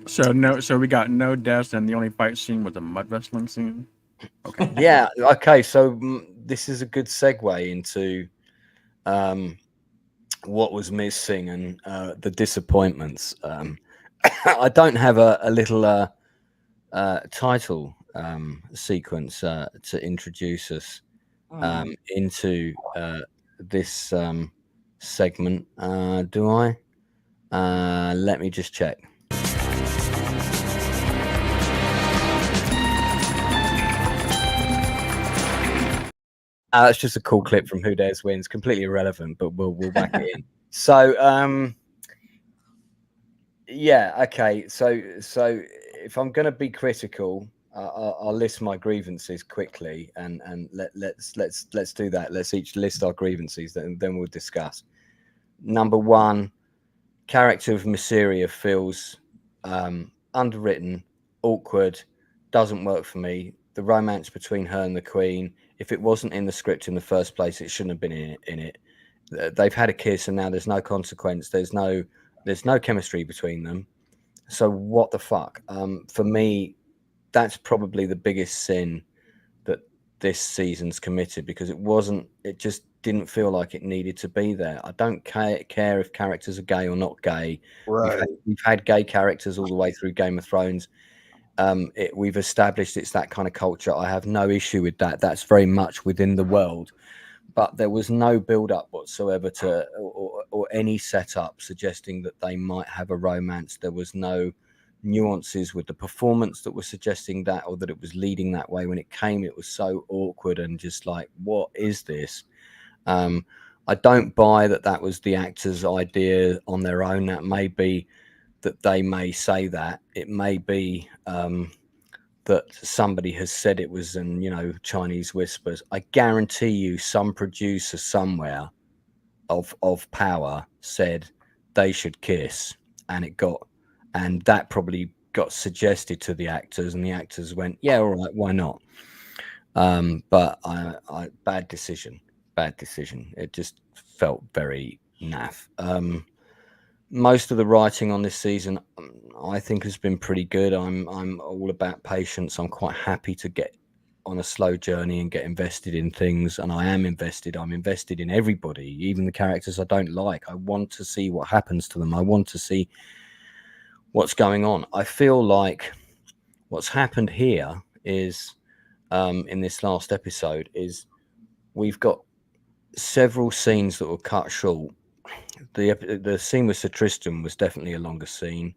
So we got no deaths, and the only fight scene was a mud wrestling scene. Okay. Yeah. Okay. So this is a good segue into what was missing and the disappointments. I don't have a little title sequence to introduce us into this segment. Do I? Let me just check. That's just a cool clip from Who Dares Wins, completely irrelevant, but we'll whack it in. So, yeah, okay. So if I'm going to be critical, I'll list my grievances quickly, and let's do that. Let's each list our grievances, then we'll discuss. Number 1, character of Mysaria feels underwritten, awkward, doesn't work for me. The romance between her and the Queen, if it wasn't in the script in the first place, it shouldn't have been in it. They've had a kiss, and now there's no consequence. There's no chemistry between them. So what the fuck? For me, that's probably the biggest sin that this season's committed, because it just didn't feel like it needed to be there. I don't care if characters are gay or not gay. Right. We've had gay characters all the way through Game of Thrones. We've established it's that kind of culture. I have no issue with that. That's very much within the world. But there was no build-up whatsoever to or any setup suggesting that they might have a romance. There was no nuances with the performance that was suggesting that, or that it was leading that way. When it came, it was so awkward and just like, what is this? I don't buy that was the actors' idea on their own. That may be that they may say that. It may be that somebody has said it was, and Chinese whispers. I guarantee you, some producer somewhere of power said they should kiss, and that probably got suggested to the actors, and the actors went, yeah, all right, why not? But I bad decision. It just felt very naff. Most of the writing on this season, I think, has been pretty good. I'm all about patience. I'm quite happy to get on a slow journey and get invested in things, and I am invested. I'm invested in everybody, even the characters I don't like. I want to see what happens to them. I want to see what's going on. I feel like what's happened here is, in this last episode, is we've got several scenes that were cut short. The scene with Sir Tristram was definitely a longer scene.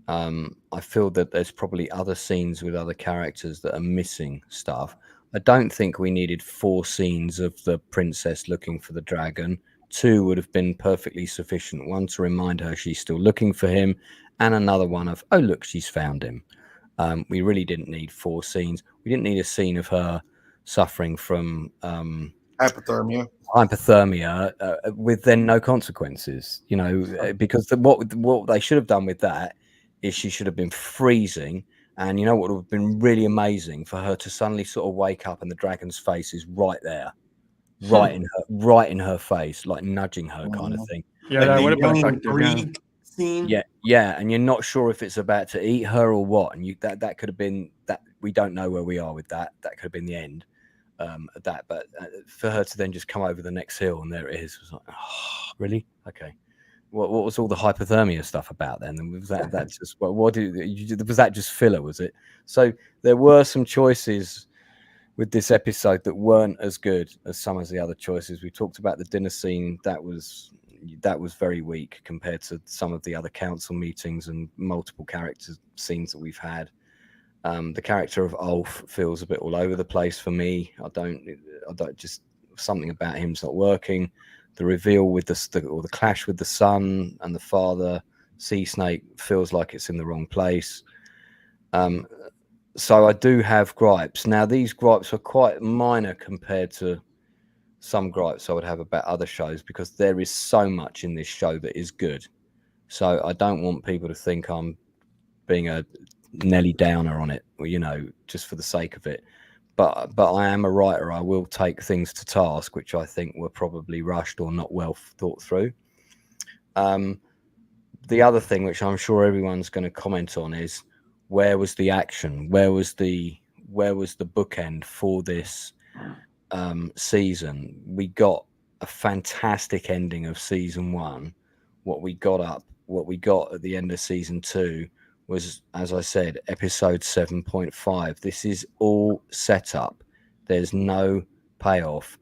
I feel that there's probably other scenes with other characters that are missing stuff. I don't think we needed 4 scenes of the princess looking for the dragon. 2 would have been perfectly sufficient. One to remind her she's still looking for him, and another one of, oh look, she's found him. We really didn't need 4 scenes. We didn't need a scene of her suffering from Hypothermia. With then no consequences, because what they should have done with that is she should have been freezing. And you know what would have been really amazing for her to suddenly sort of wake up and the dragon's face is right there, right in her face, like nudging her kind of thing. Yeah, Like that the would have been young effective. Bree scene. Yeah, and you're not sure if it's about to eat her or what, and that could have been that. We don't know where we are with that. That could have been the end of that. But for her to then just come over the next hill and there it is, was like, oh, really? Okay. What was all the hypothermia stuff about then? And was that just was that just filler? Was it? So there were some choices with this episode that weren't as good as some of the other choices. We talked about the dinner scene. That was very weak compared to some of the other council meetings and multiple character scenes that we've had. The character of Ulf feels a bit all over the place for me. I don't just something about him's not working. The reveal with the clash with the son and the father, Sea Snake, feels like it's in the wrong place. So I do have gripes. Now, these gripes are quite minor compared to some gripes I would have about other shows, because there is so much in this show that is good. So I don't want people to think I'm being a Nelly Downer on it, just for the sake of it. But I am a writer. I will take things to task, which I think were probably rushed or not well thought through. The other thing, which I'm sure everyone's going to comment on, is where was the action? Where was the bookend for this season? We got a fantastic ending of season 1. What we got at the end of season 2 was, as I said, episode 7.5. This is all set up. There's no payoff.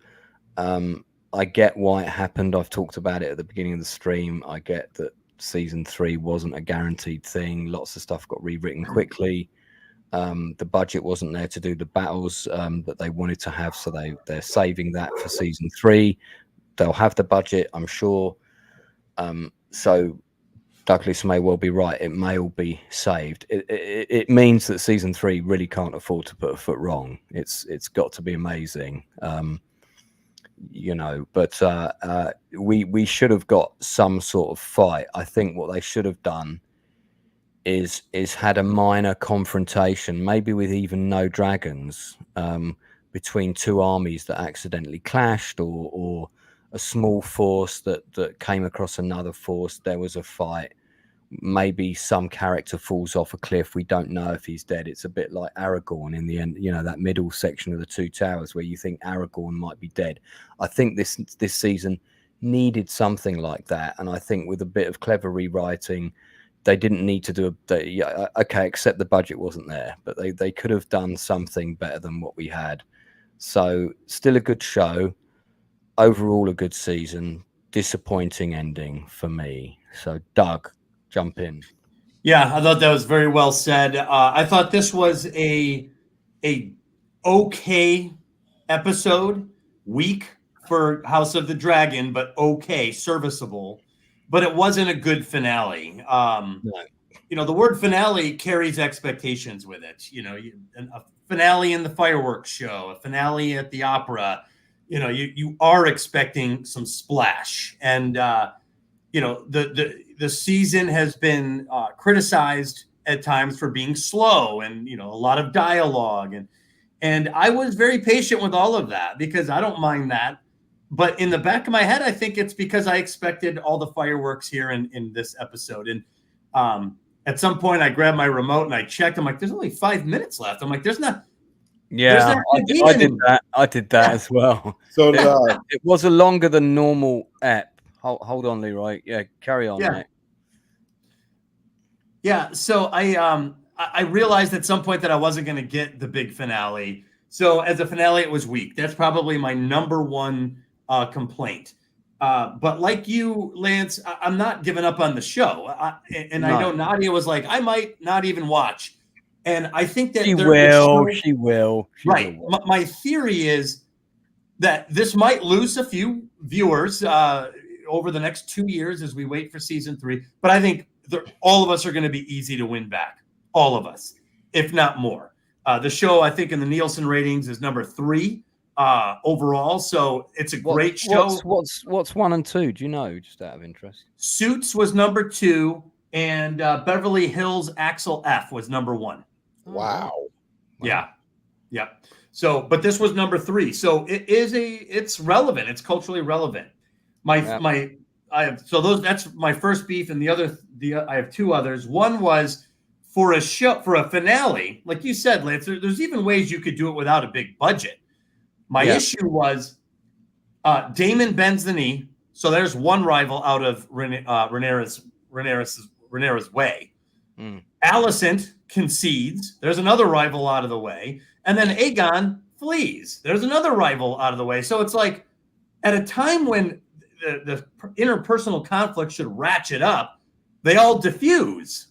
I get why it happened. I've talked about it at the beginning of the stream. I get that season 3 wasn't a guaranteed thing. Lots of stuff got rewritten quickly. The budget wasn't there to do the battles that they wanted to have, so they're saving that for season 3. They'll have the budget, I'm sure. So Douglas may well be right. It may all be saved. It means that season 3 really can't afford to put a foot wrong. It's got to be amazing, But we should have got some sort of fight. I think what they should have done is had a minor confrontation, maybe with even no dragons, between two armies that accidentally clashed, or a small force that came across another force. There was a fight. Maybe some character falls off a cliff. We don't know if he's dead. It's a bit like Aragorn in the end, that middle section of the Two Towers where you think Aragorn might be dead. I think this season needed something like that. And I think with a bit of clever rewriting, they didn't need to do except the budget wasn't there, but they could have done something better than what we had. So still a good show. Overall, a good season. Disappointing ending for me. So Doug, jump in. Yeah, I thought that was very well said. I thought this was a okay episode, weak for House of the Dragon, but okay, serviceable. But it wasn't a good finale. No. The word finale carries expectations with it. A finale in the fireworks show, a finale at the opera. You are expecting some splash, and the season has been criticized at times for being slow and a lot of dialogue, and I was very patient with all of that because I don't mind that. But in the back of my head, I think it's because I expected all the fireworks here in this episode. And at some point, I grabbed my remote and I checked. I'm like, there's only 5 minutes left. I'm like, there's not. Yeah, I did that. I did that as well. So it was a longer than normal ep. Hold on, Leroy. Yeah, carry on, mate. Yeah, so I realized at some point that I wasn't going to get the big finale. So as a finale, it was weak. That's probably my number one complaint. But like you, Lance, I'm not giving up on the show. I know Nadia was like, I might not even watch. And I think that she will. Right. My theory is that this might lose a few viewers over the next 2 years as we wait for season 3. But I think all of us are going to be easy to win back. All of us, if not more. The show, I think, in the Nielsen ratings is number 3 overall. So it's a great show. What's 1 and 2? Do you know, just out of interest? Suits was number 2, and Beverly Hills Axel F was number 1. Wow. Yeah. So, but this was number 3. So it's relevant. It's culturally relevant. That's my first beef, and I have 2 others. One was for a finale, like you said, Lance. There's even ways you could do it without a big budget. My issue was Damon bends the knee, so there's one rival out of Rhaenyra's way. Alicent concedes. There's another rival out of the way. And then Aegon flees. There's another rival out of the way. So it's like at a time when the interpersonal conflict should ratchet up, they all diffuse.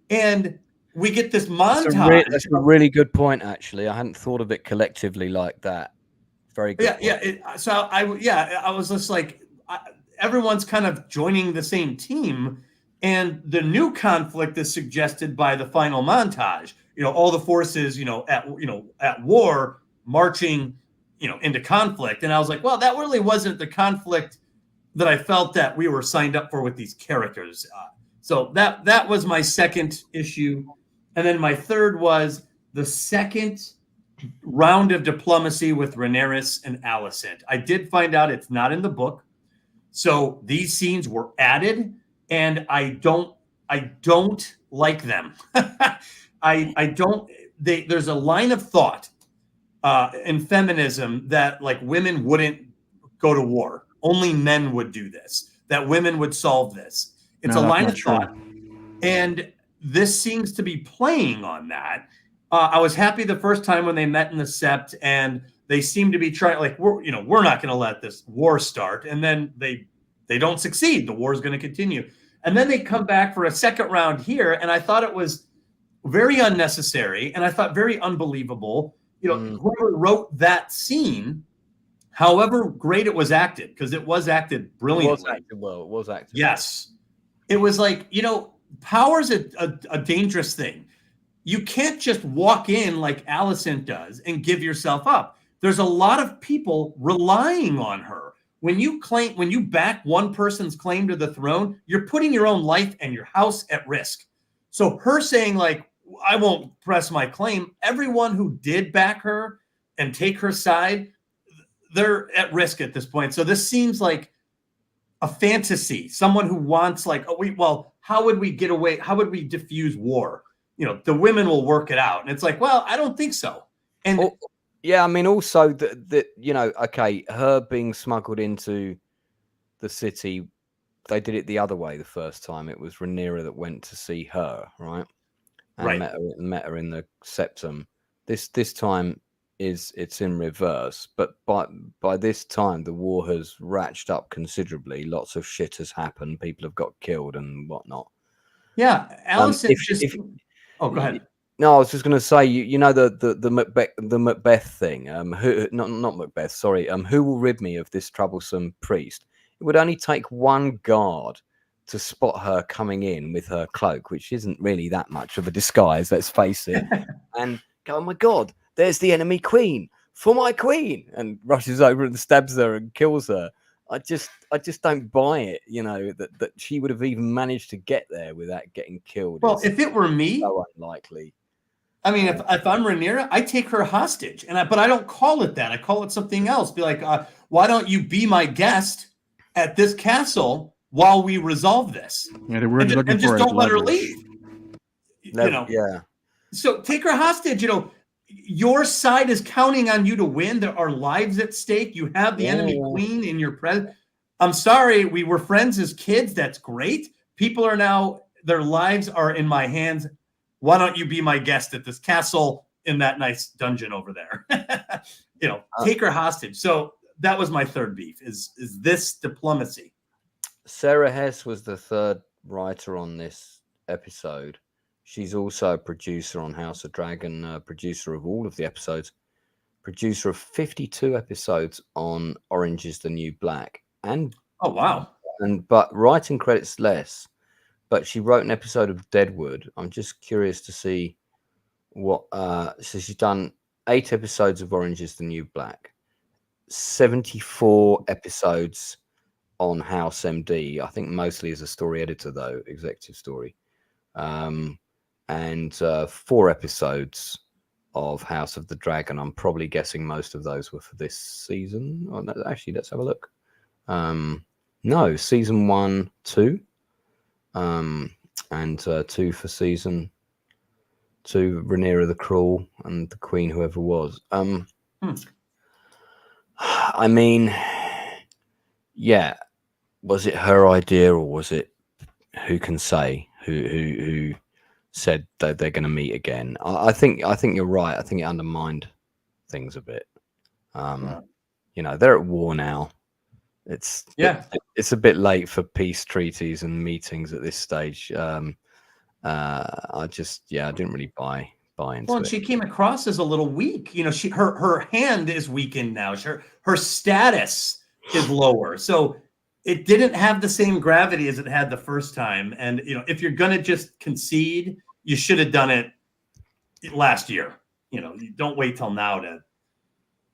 And we get this montage. That's a really good point, actually. I hadn't thought of it collectively like that. Very good. I was just like, everyone's kind of joining the same team. And the new conflict is suggested by the final montage. All the forces, at war marching, into conflict. And I was like, well, that really wasn't the conflict that I felt that we were signed up for with these characters. So that was my second issue. And then my third was the second round of diplomacy with Rhaenyra and Alicent. I did find out it's not in the book. So these scenes were added, and I don't like them. There's a line of thought in feminism that like women wouldn't go to war. Only men would do this, that women would solve this. It's a line of thought. And this seems to be playing on that. I was happy the first time when they met in the Sept, and they seem to be trying, like, we're not going to let this war start. And then they don't succeed. The war is going to continue. And then they come back for a second round here. And I thought it was very unnecessary. And I thought very unbelievable. Whoever wrote that scene, however great it was acted, because it was acted brilliantly. It was acted. Yes. It was like, power's a dangerous thing. You can't just walk in like Alicent does and give yourself up. There's a lot of people relying on her. When you back one person's claim to the throne, you're putting your own life and your house at risk. So her saying like, I won't press my claim, everyone who did back her and take her side, they're at risk at this point. So this seems like a fantasy. Someone who wants like, how would we get away? How would we diffuse war? The women will work it out. And it's like, well, I don't think so. And also that her being smuggled into the city, they did it the other way the first time. It was Rhaenyra that went to see her, right? And met her in the septum. This time it's in reverse. But by this time the war has ratcheted up considerably. Lots of shit has happened. People have got killed and whatnot. Yeah, Alicent go ahead. No, I was just going to say, the Macbeth thing. Not Macbeth. Sorry. Who will rid me of this troublesome priest? It would only take one guard to spot her coming in with her cloak, which isn't really that much of a disguise. Let's face it. And go, oh my God, there's the enemy queen for my queen, and rushes over and stabs her and kills her. I just don't buy it, that she would have even managed to get there without getting killed. Well, if it were me, so unlikely. I mean, if I'm Rhaenyra, I take her hostage, but I don't call it that. I call it something else. Be like, why don't you be my guest at this castle while we resolve this? Yeah, the word looking and just for don't is let her leverage. leave. Yeah. So take her hostage. Your side is counting on you to win. There are lives at stake. You have the enemy queen in your presence. I'm sorry, we were friends as kids. That's great. People are now, their lives are in my hands. Why don't you be my guest at this castle in that nice dungeon over there? Take her hostage. So that was my third beef, is this diplomacy. Sarah Hess was the third writer on this episode. She's also a producer on House of Dragon, producer of all of the episodes, producer of 52 episodes on Orange is the New Black. And oh, wow. But writing credits less. But she wrote an episode of Deadwood. I'm just curious to see what. So she's done 8 episodes of Orange is the New Black. 74 episodes on House MD. I think mostly as a story editor, though, executive story. And 4 episodes of House of the Dragon. I'm probably guessing most of those were for this season. Oh, no, actually, let's have a look. No, season 1, 2. And 2 for season 2, Rhaenyra the Cruel and the Queen, whoever was. I mean, yeah, was it her idea or was it, who can say, who said that they're going to meet again? I think you're right. I think it undermined things a bit. You know, they're at war now. It's a bit late for peace treaties and meetings at this stage. I didn't really buy into it. She came across as a little weak. You know, her hand is weakened now. Her status is lower, so it didn't have the same gravity as it had the first time. And you know, if you're gonna just concede, you should have done it last year. You know, you don't wait till now to,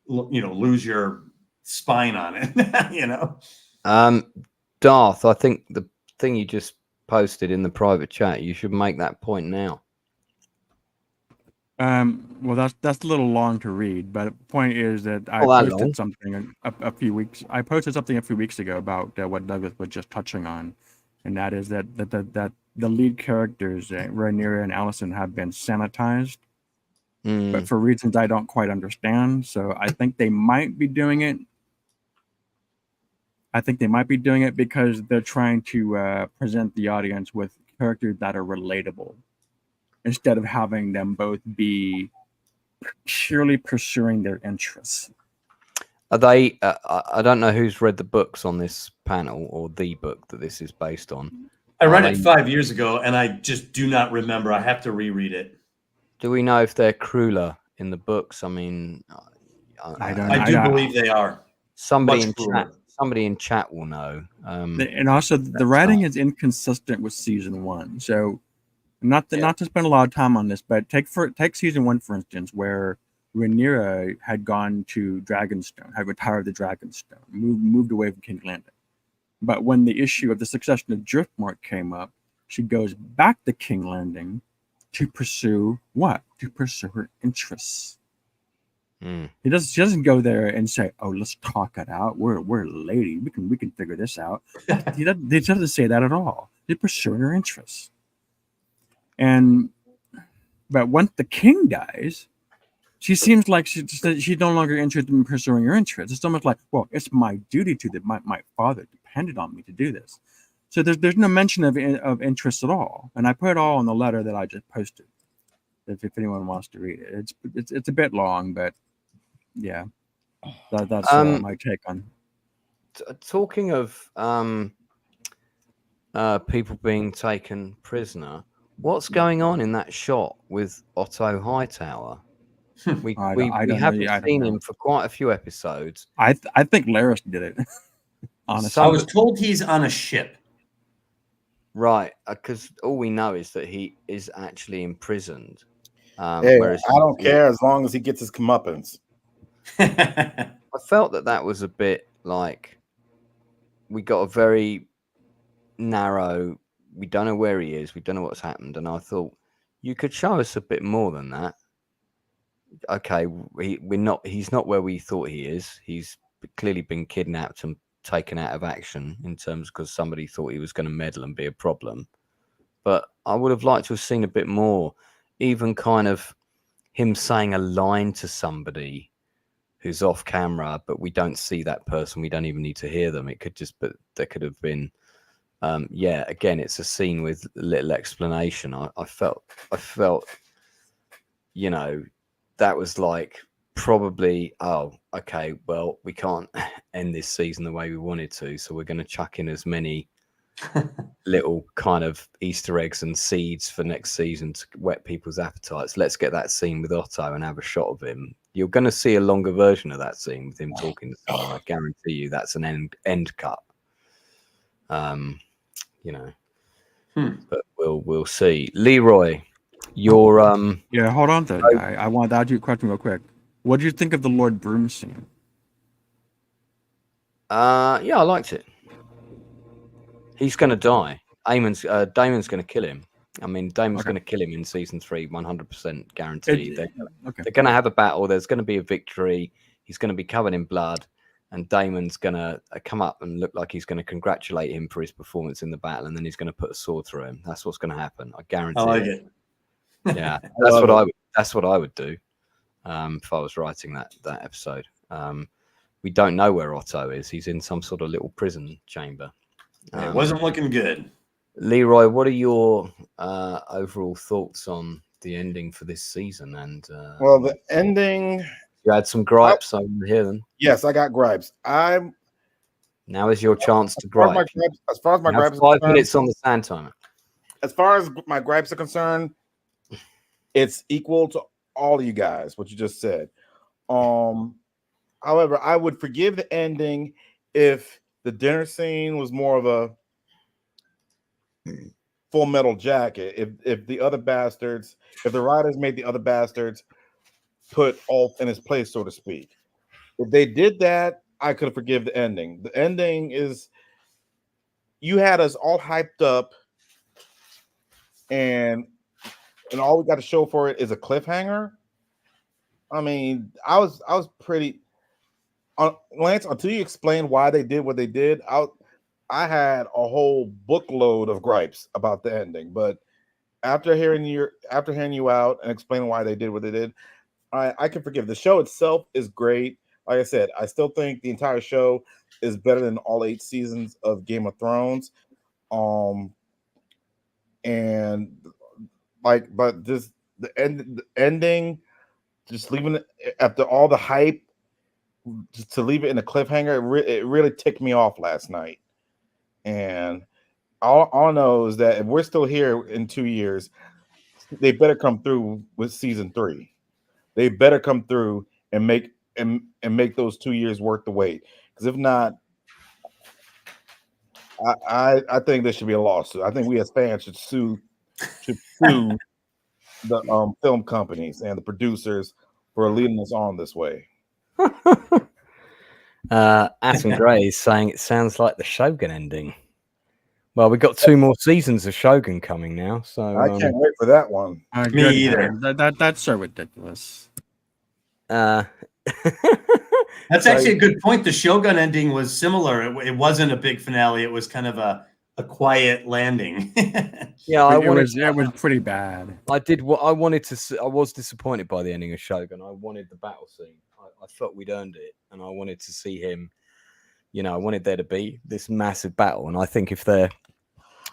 you know, lose your spine on it. You know, Darth, I think the thing you just posted in the private chat, you should make that point now. Well, that's a little long to read, but the point is that I posted something a few weeks. I posted something a few weeks ago about what Douglas was just touching on, and that is that the lead characters, Rhaenyra and Alicent, have been sanitized, but for reasons I don't quite understand. So I think they might be doing it. I think they might be doing it because they're trying to present the audience with characters that are relatable, instead of having them both be purely pursuing their interests. Are they? I don't know who's read the books on this panel or the book that this is based on. I read it 5 years ago, and I just do not remember. I have to reread it. Do we know if they're crueler in the books? I mean, I do believe they are. Somebody in chat will know. And also, the writing is inconsistent with season 1. So, not to spend a lot of time on this, but take season 1 for instance, where Rhaenyra had gone to Dragonstone, had retired to Dragonstone, moved away from King's Landing. But when the issue of the succession of Driftmark came up, she goes back to King's Landing to pursue what? To pursue her interests. She doesn't go there and say, "Oh, let's talk it out. We're a lady. We can figure this out." He doesn't say that at all. He's pursuing her interests. But once the king dies, she seems like she's no longer interested in pursuing her interests. It's almost like, well, it's my duty to my father depended on me to do this. So there's no mention of interest at all. And I put it all in the letter that I just posted. If anyone wants to read it, it's a bit long, but yeah, that's my take on. Talking of people being taken prisoner, what's going on in that shot with Otto Hightower? We haven't seen him for quite a few episodes. I think Laris did it. Honestly, I was told he's on a ship. Right, because all we know is that he is actually imprisoned. Hey, I don't care as long as he gets his comeuppance. I felt that was a bit like we got a very narrow. We don't know where he is. We don't know what's happened, and I thought you could show us a bit more than that. Okay, he's not where we thought he is. He's clearly been kidnapped and taken out of action in terms because somebody thought he was going to meddle and be a problem. But I would have liked to have seen a bit more, even kind of him saying a line to somebody who's off camera, but we don't see that person. We don't even need to hear them. It could just, but there could have been, again, it's a scene with little explanation. I felt, you know, that was like probably, oh, okay, well, we can't end this season the way we wanted to, so we're going to chuck in as many little kind of Easter eggs and seeds for next season to whet people's appetites. Let's get that scene with Otto and have a shot of him. You're going to see a longer version of that scene with him talking to someone. I guarantee you that's an end cut. You know, but we'll see. Leroy, your yeah, hold on to that guy. I wanted to ask you a question real quick. What do you think of the Lord Broom scene? Yeah, I liked it. He's going to die. Damon's going to kill him. I mean, Damon's going to kill him in season 3, 100% guaranteed. They're going to have a battle. There's going to be a victory. He's going to be covered in blood, and Damon's going to come up and look like he's going to congratulate him for his performance in the battle, and then he's going to put a sword through him. That's what's going to happen. I guarantee. I like it. Yeah, that's what I would. That's what I would do if I was writing that episode. We don't know where Otto is. He's in some sort of little prison chamber. It wasn't looking good. Leroy, what are your overall thoughts on the ending for this season? And well, the ending. You had some gripes. I want to hear them. Yes, I got gripes. Now is your chance to gripe. As far as my gripes, 5 minutes on the sand timer. As far as my gripes are concerned, it's equal to all of you guys. What you just said. However, I would forgive the ending if the dinner scene was more of a Full Metal Jacket. If the other bastards, if the writers made the other bastards put Ulf in his place, so to speak. If they did that, I could forgive the ending. The ending is, you had us all hyped up, and all we got to show for it is a cliffhanger. I mean, I was pretty Lance, until you explained why they did what they did, I had a whole bookload of gripes about the ending. But after hearing you out and explaining why they did what they did, I can forgive. The show itself is great. Like I said, I still think the entire show is better than all 8 seasons of Game of Thrones. And like, but just the ending, just leaving it after all the hype, just to leave it in a cliffhanger, it really ticked me off last night. And all I know is that if we're still here in 2 years, they better come through with season 3. They better come through and make those 2 years worth the wait. Because if not, I think there should be a lawsuit. I think we as fans should sue the film companies and the producers for leading us on this way. Atom Gray is saying it sounds like the Shogun ending. Well, we've got 2 more seasons of Shogun coming now, so I can't wait for that one. Me either. That's so ridiculous. That's actually a good point. The Shogun ending was similar. It wasn't a big finale. It was kind of a quiet landing. Yeah, it was pretty bad. I did what I wanted to see. I was disappointed by the ending of Shogun. I wanted the battle scene. I thought we'd earned it, and I wanted to see him. I wanted there to be this massive battle, and I think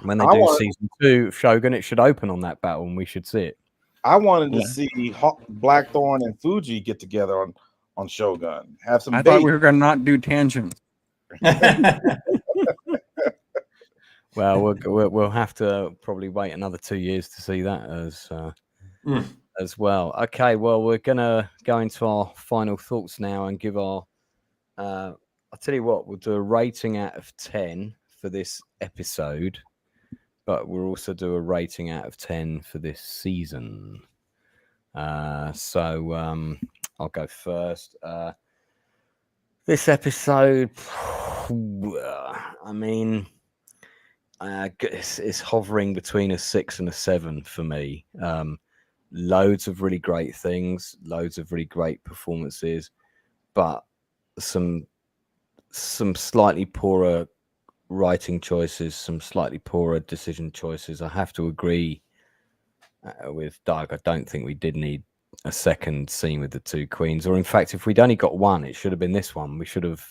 when they do season 2 of Shogun, it should open on that battle, and we should see it. I wanted to see Blackthorn and Fuji get together on Shogun. Have some. I thought we were going to not do tangents. Well, we'll have to probably wait another 2 years to see that as well. Okay, well, we're gonna go into our final thoughts now and give our. I'll tell you what, we'll do a rating out of 10 for this episode, but we'll also do a rating out of 10 for this season. So I'll go first. This episode, I mean. It's hovering between a 6 and a 7 for me. Loads of really great things, loads of really great performances, but some slightly poorer writing choices, some slightly poorer decision choices. I have to agree with Doug. I don't think we did need a second scene with the 2 queens, or in fact, if we'd only got one, it should have been this one. We should have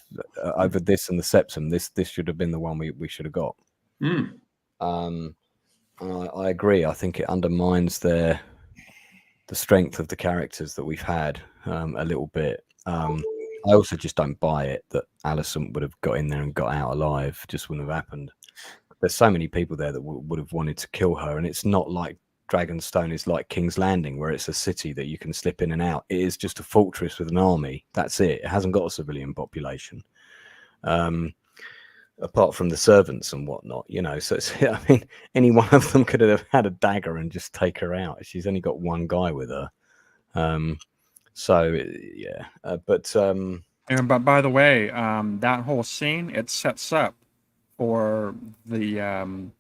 over this and the septum. This should have been the one we should have got. I agree. I think it undermines the strength of the characters that we've had a little bit. I also just don't buy it that Alicent would have got in there and got out alive. Just wouldn't have happened. There's so many people there that would have wanted to kill her, and it's not like Dragonstone is like King's Landing, where it's a city that you can slip in and out. It is just a fortress with an army. That's it. It hasn't got a civilian population. Apart from the servants and whatnot, so I mean, any one of them could have had a dagger and just take her out. She's only got one guy with her. But And but by the way, that whole scene, it sets up for the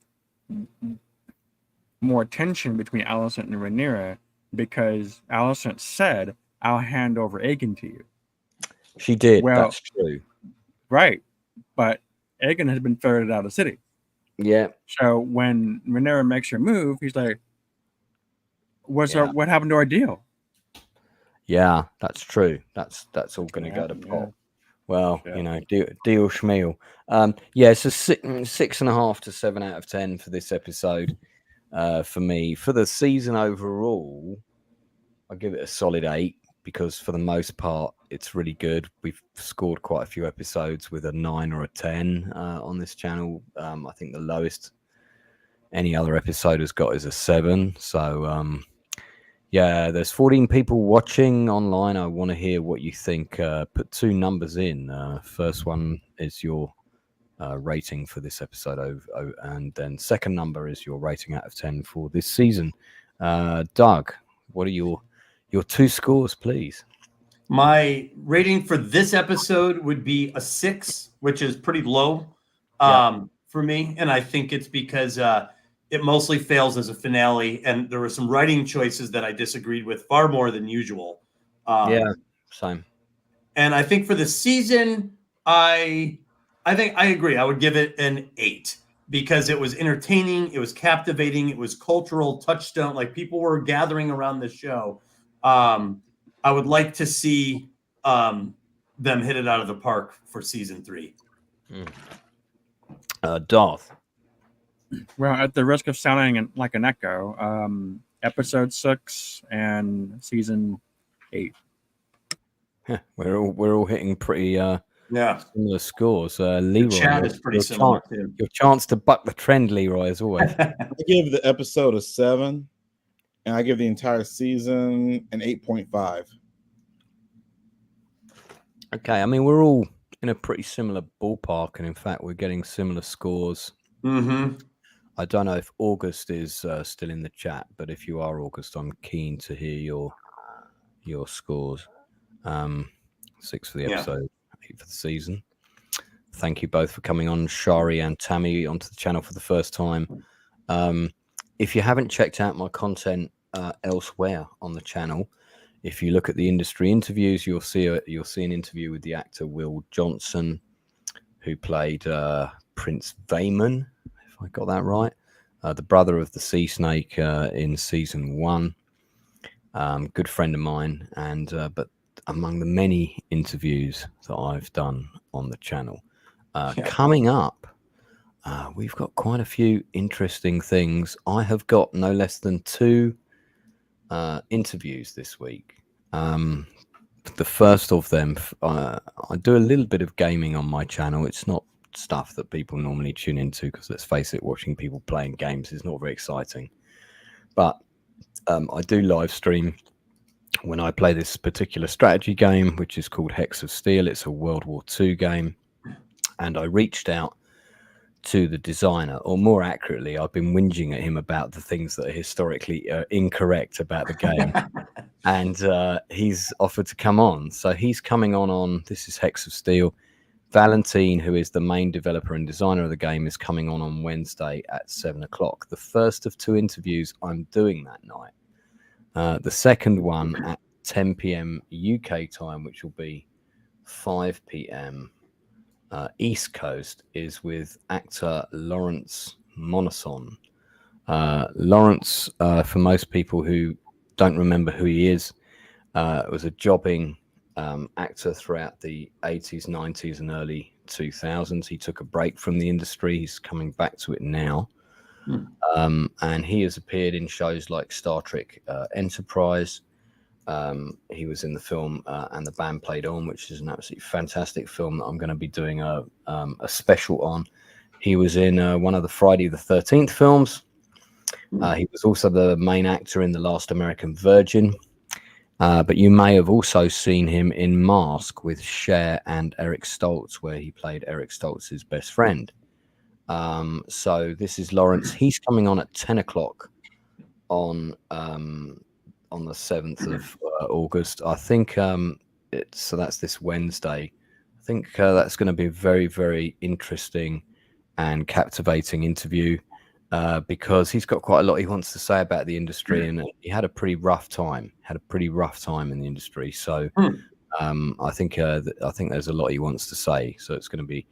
more tension between Alicent and Rhaenyra, because Alicent said, "I'll hand over Aegon to you." She did. Well, That's true. Right, but Aegon has been ferreted out of the city. Yeah. So when Rhaenyra makes her move, he's like, what happened to our deal?" Yeah, that's true. That's all going to go to pot. Well, you know, deal schmeal. Yeah, it's a 6.5 to 7 out of 10 for this episode. For me, for the season overall, I'll give it a solid 8 because for the most part, it's really good. We've scored quite a few episodes with a 9 or a 10 on this channel. I think the lowest any other episode has got is a 7. So, yeah, there's 14 people watching online. I want to hear what you think. Put 2 numbers in. First one is your rating for this episode, and then second number is your rating out of 10 for this season. Doug, what are your 2 scores, please? My rating for this episode would be a 6, which is pretty low for me, and I think it's because it mostly fails as a finale, and there were some writing choices that I disagreed with far more than usual. Yeah, same. And I think for the season, I think I agree. I would give it an 8 because it was entertaining, it was captivating, it was cultural touchstone. Like people were gathering around the show. I would like to see them hit it out of the park for season 3. Darth. Well, at the risk of sounding like an echo, episode 6 and season 8. We're all hitting pretty similar scores. The Leroy, chat is pretty similar too. Your chance to buck the trend, Leroy, as always. I give the episode a 7, and I give the entire season an 8.5. Okay, I mean we're all in a pretty similar ballpark, and in fact we're getting similar scores. Mm-hmm. I don't know if August is still in the chat, but if you are, August, I'm keen to hear your scores. 6 for the episode, 8 for the season. Thank you both for coming on, Shari and Tammy, onto the channel for the first time. If you haven't checked out my content elsewhere on the channel, if you look at the industry interviews, you'll see an interview with the actor Wil Johnson, who played Prince Vaemon, if I got that right, the brother of the Sea Snake in season 1. Good friend of mine, and but among the many interviews that I've done on the channel, coming up, we've got quite a few interesting things. I have got no less than 2 interviews this week. The first of them, I do a little bit of gaming on my channel. It's not stuff that people normally tune into because, let's face it, watching people playing games is not very exciting. But I do live stream when I play this particular strategy game, which is called Hex of Steel. It's a World War II game. And I reached out to the designer, or more accurately, I've been whinging at him about the things that are historically incorrect about the game. And he's offered to come on. So he's coming on this is Hex of Steel. Valentine, who is the main developer and designer of the game, is coming on Wednesday at 7 o'clock. The first of 2 interviews I'm doing that night. The second one at 10 p.m. UK time, which will be 5 p.m. East Coast, is with actor Lawrence Monason. Lawrence, for most people who don't remember who he is, was a jobbing actor throughout the 80s, 90s, and early 2000s. He took a break from the industry. He's coming back to it now. And he has appeared in shows like Star Trek Enterprise. He was in the film And the Band Played On, which is an absolutely fantastic film that I'm going to be doing a special on. He was in one of the Friday the 13th films. He was also the main actor in The Last American Virgin. But you may have also seen him in Mask with Cher and Eric Stoltz, where he played Eric Stoltz's best friend. So this is Lawrence. He's coming on at 10 o'clock on the 7th of August. I think so that's this Wednesday. I think that's going to be a very, very interesting and captivating interview because he's got quite a lot he wants to say about the industry, and he had a pretty rough time. In the industry. So I think there's a lot he wants to say. So it's going to be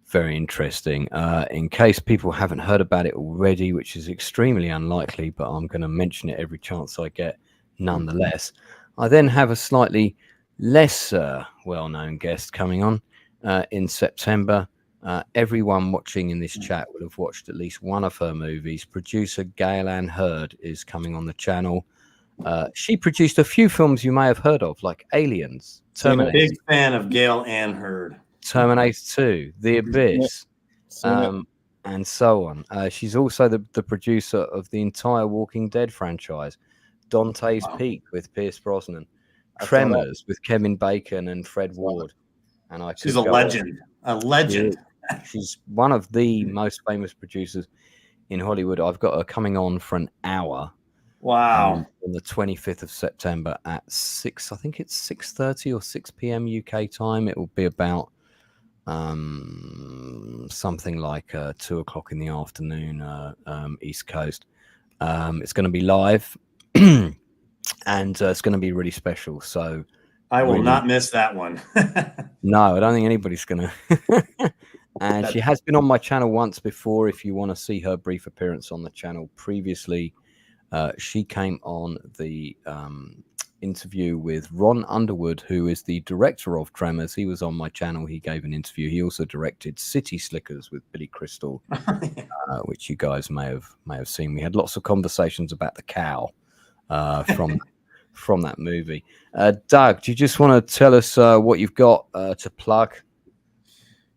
very interesting. In case people haven't heard about it already, which is extremely unlikely, but I'm going to mention it every chance I get nonetheless. I then have a slightly less well-known guest coming on in September. Everyone watching in this chat will have watched at least one of her movies. Producer Gail Ann Hurd is coming on the channel. She produced a few films you may have heard of, like Aliens, Terminator. I'm a big fan of Gail Ann Hurd. Terminator 2, The Abyss, and so on. She's also the producer of the entire Walking Dead franchise, Dante's Peak with Pierce Brosnan, Tremors with Kevin Bacon and Fred Ward. And she's a legend. A legend. She's one of the most famous producers in Hollywood. I've got her coming on for an hour. Wow. On the 25th of September at 6, I think it's 6:30 or 6 p.m. UK time. It will be about something like 2 o'clock in the afternoon East Coast. It's going to be live and it's going to be really special. So I will not miss that one. No, I don't think anybody's going to. And she has been on my channel once before. If you want to see her brief appearance on the channel previously, she came on the interview with Ron Underwood, who is the director of Tremors. He was on my channel. He gave an interview. He also directed City Slickers with Billy Crystal, which you guys may have seen. We had lots of conversations about the cow from that movie. Doug, do you just want to tell us what you've got to plug?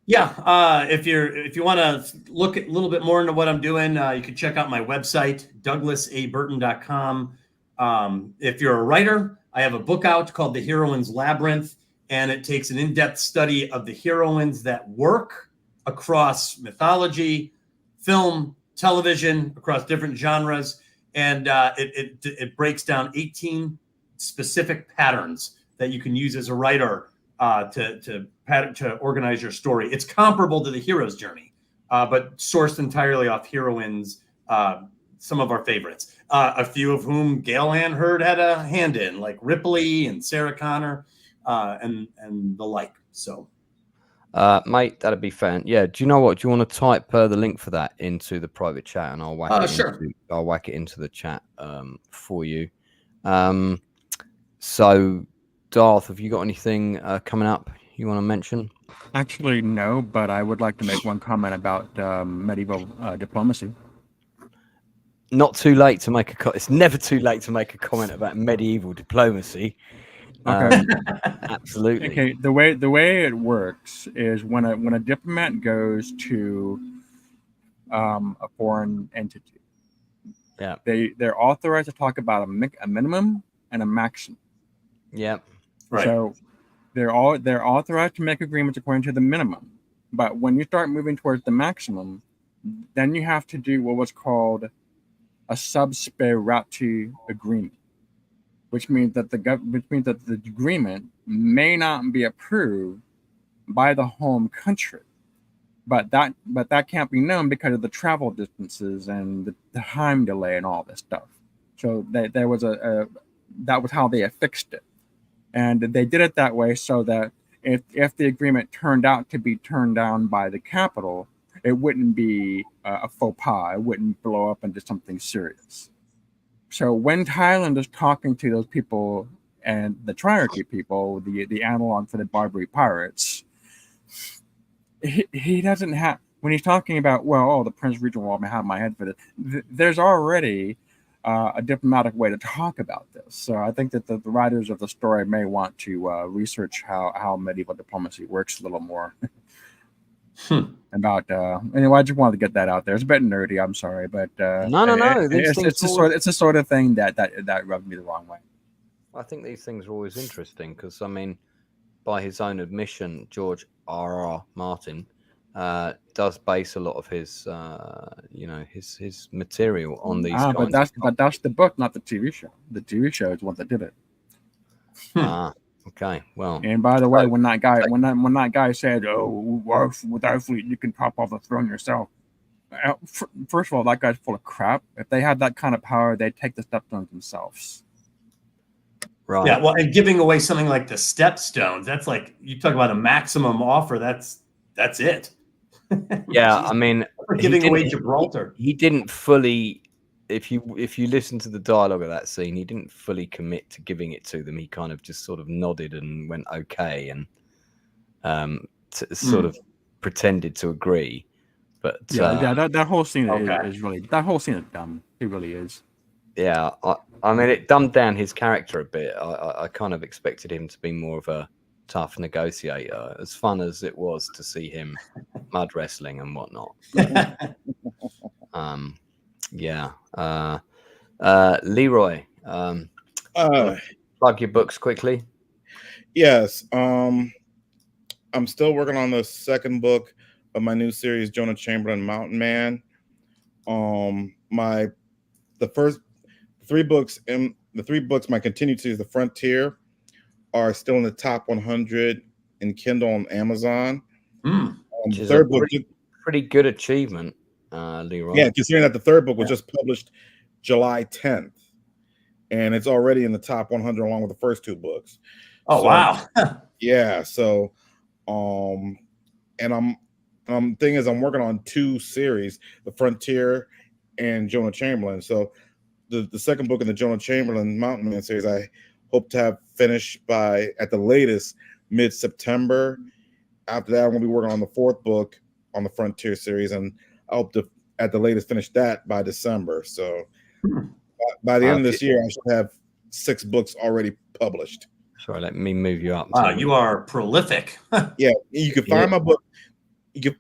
Yeah, if you want to look a little bit more into what I'm doing, you can check out my website, douglasaburton.com. If you're a writer, I have a book out called The Heroine's Labyrinth, and it takes an in-depth study of the heroines that work across mythology, film, television, across different genres, and it breaks down 18 specific patterns that you can use as a writer to organize your story. It's comparable to the hero's journey, but sourced entirely off heroines, some of our favorites, a few of whom Gail Ann Hurd had a hand in, like Ripley and Sarah Connor, and the like. So, mate, that'd be fan. Yeah. Do you know what? Do you want to type the link for that into the private chat, and I'll whack I'll whack it into the chat for you. So, Darth, have you got anything coming up you want to mention? Actually, no, but I would like to make one comment about medieval diplomacy. Not too late to make it's never too late to make a comment about medieval diplomacy. Okay. Absolutely. Okay. The way it works is when a diplomat goes to a foreign entity, they're authorized to talk about a minimum and a maximum. Yeah. Right. So they're authorized to make agreements according to the minimum, but when you start moving towards the maximum, then you have to do what was called a sub spiratu agreement, which means that the agreement may not be approved by the home country, but that can't be known because of the travel distances and the time delay and all this stuff. So that was how they affixed it. And they did it that way so that if the agreement turned out to be turned down by the capital, it wouldn't be a faux pas. It wouldn't blow up into something serious. So when Thailand is talking to those people and the Triarchy people, the analog for the Barbary pirates, he doesn't have, when he's talking about, the Prince Regent will have my head for this, there's already a diplomatic way to talk about this. So I think that the writers of the story may want to research how medieval diplomacy works a little more. Anyway, I just wanted to get that out there. It's a bit nerdy, I'm sorry, but no. It's the sort of thing that rubbed me the wrong way. I think these things are always interesting because, I mean, by his own admission, George R.R. Martin does base a lot of his, his material on these. But that's the book, not the TV show. The TV show is what that did it. Okay, well. And by the way, when that guy said, "Oh, well, with our fleet, you can pop off the throne yourself," first of all, that guy's full of crap. If they had that kind of power, they'd take the stepstones themselves. Right. Yeah. Well, and giving away something like the stepstones, that's like, you talk about a maximum offer. That's it. Yeah, I mean, giving away Gibraltar. He didn't fully. If you listen to the dialogue of that scene, he didn't fully commit to giving it to them. He kind of just sort of nodded and went okay, and sort of pretended to agree. But that whole scene is really, that whole scene is dumb. It really is. Yeah, I mean, it dumbed down his character a bit. I kind of expected him to be more of a tough negotiator, as fun as it was to see him mud wrestling and whatnot. Yeah. Leroy, plug your books quickly. Yes. I'm still working on the second book of my new series, Jonah Chamberlain Mountain Man. The first three books my continued series, The Frontier, are still in the top 100 in Kindle on Amazon. Which is third book, pretty good achievement, Leroy. Yeah, considering that the third book was just published July 10th, and it's already in the top 100 along with the first two books. Oh, wow. Yeah. So, and thing is, I'm working on two series, The Frontier and Jonah Chamberlain. So the second book in the Jonah Chamberlain Mountain Man series, I hope to have finished by, at the latest, mid-September. After that, I'm going to be working on the fourth book on the Frontier series, and I hope to, at the latest, finish that by December. So by the end of this year, I should have 6 books already published. Sorry, let me move you up. Wow, you are prolific. Yeah, you can find my book. You can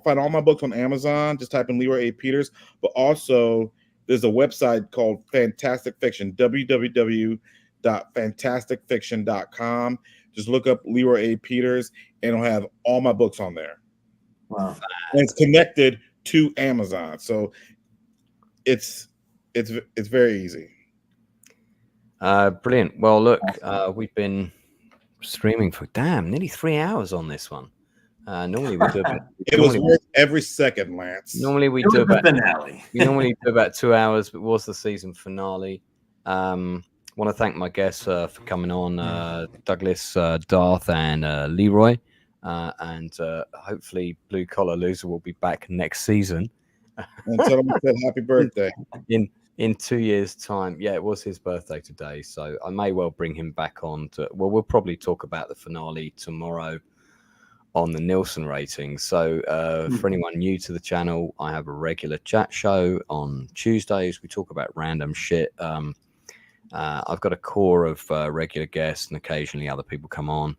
find all my books on Amazon. Just type in Leroy A. Peters. But also, there's a website called Fantastic Fiction, www.fantasticfiction.com. Just look up Leroy A. Peters, and it'll have all my books on there. Wow. And it's connected to Amazon, so it's very easy. Brilliant. Well, look, we've been streaming for nearly 3 hours on this one. Normally we do about, it was worth every second, Lance. Normally we do about finale. We normally do about 2 hours, but it was the season finale. Want to thank my guests for coming on, Douglas, Darth, and Leroy, and hopefully Blue Collar Loser will be back next season. And tell him I said happy birthday in 2 years' time. Yeah, it was his birthday today, so I may well bring him back on. We'll probably talk about the finale tomorrow on the Nielsen ratings. So for anyone new to the channel, I have a regular chat show on Tuesdays. We talk about random shit. I've got a core of regular guests, and occasionally other people come on.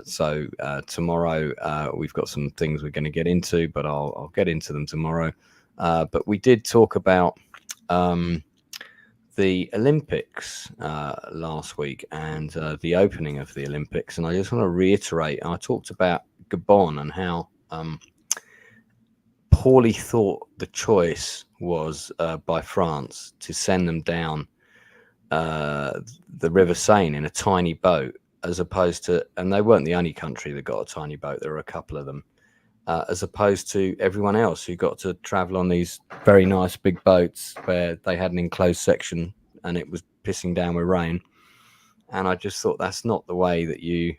So tomorrow we've got some things we're going to get into, but I'll get into them tomorrow. But we did talk about the Olympics last week and the opening of the Olympics, and I just want to reiterate, I talked about Gabon and how poorly thought the choice was by France to send them down the River Seine in a tiny boat, as opposed to, and they weren't the only country that got a tiny boat, there were a couple of them, as opposed to everyone else who got to travel on these very nice big boats where they had an enclosed section and it was pissing down with rain. And I just thought, that's not the way that you,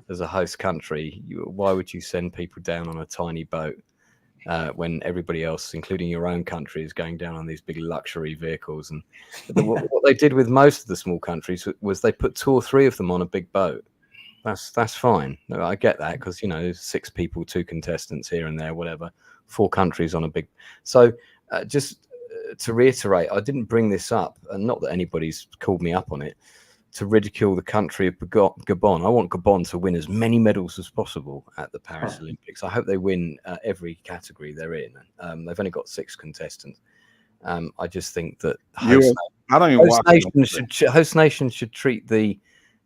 as a host country, why would you send people down on a tiny boat when everybody else, including your own country, is going down on these big luxury vehicles? And what they did with most of the small countries was they put 2 or 3 of them on a big boat. That's fine. I get that, because, you know, 6 people, 2 contestants here and there, whatever, 4 countries on a big. So just to reiterate, I didn't bring this up, and not that anybody's called me up on it, to ridicule the country of Gabon. I want Gabon to win as many medals as possible at the Paris Olympics. I hope they win every category they're in. They've only got 6 contestants. I just think that host nations should treat the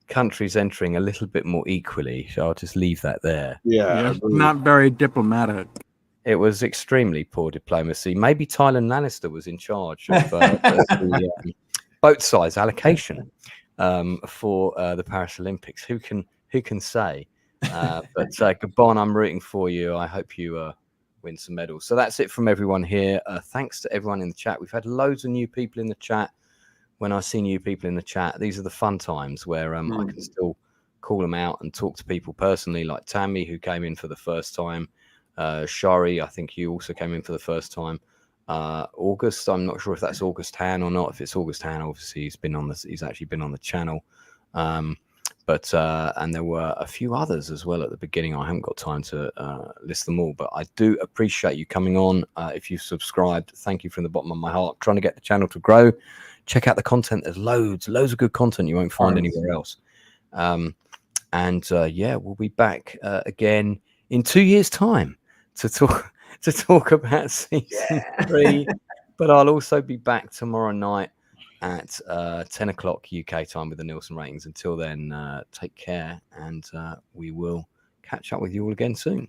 countries entering a little bit more equally. So I'll just leave that there. Yeah, not very diplomatic. It was extremely poor diplomacy. Maybe Tyler Lannister was in charge of the boat size allocation. for the Paris Olympics. Who can say? But Gabon, I'm rooting for you. I hope you win some medals. So that's it from everyone here. Thanks to everyone in the chat. We've had loads of new people in the chat. When I see new people in the chat, these are the fun times where I can still call them out and talk to people personally, like Tammy, who came in for the first time. Shari, I think you also came in for the first time. August, I'm not sure if that's August Han or not. If it's August Han, obviously he's actually been on the channel. But and there were a few others as well at the beginning. I haven't got time to list them all, but I do appreciate you coming on. If you've subscribed, thank you from the bottom of my heart. Trying to get the channel to grow. Check out the content. There's loads of good content you won't find anywhere else. Yeah, we'll be back again in 2 years' time to talk about season 3. But I'll also be back tomorrow night at 10 o'clock UK time with the Nielsen ratings. Until then, take care, and we will catch up with you all again soon.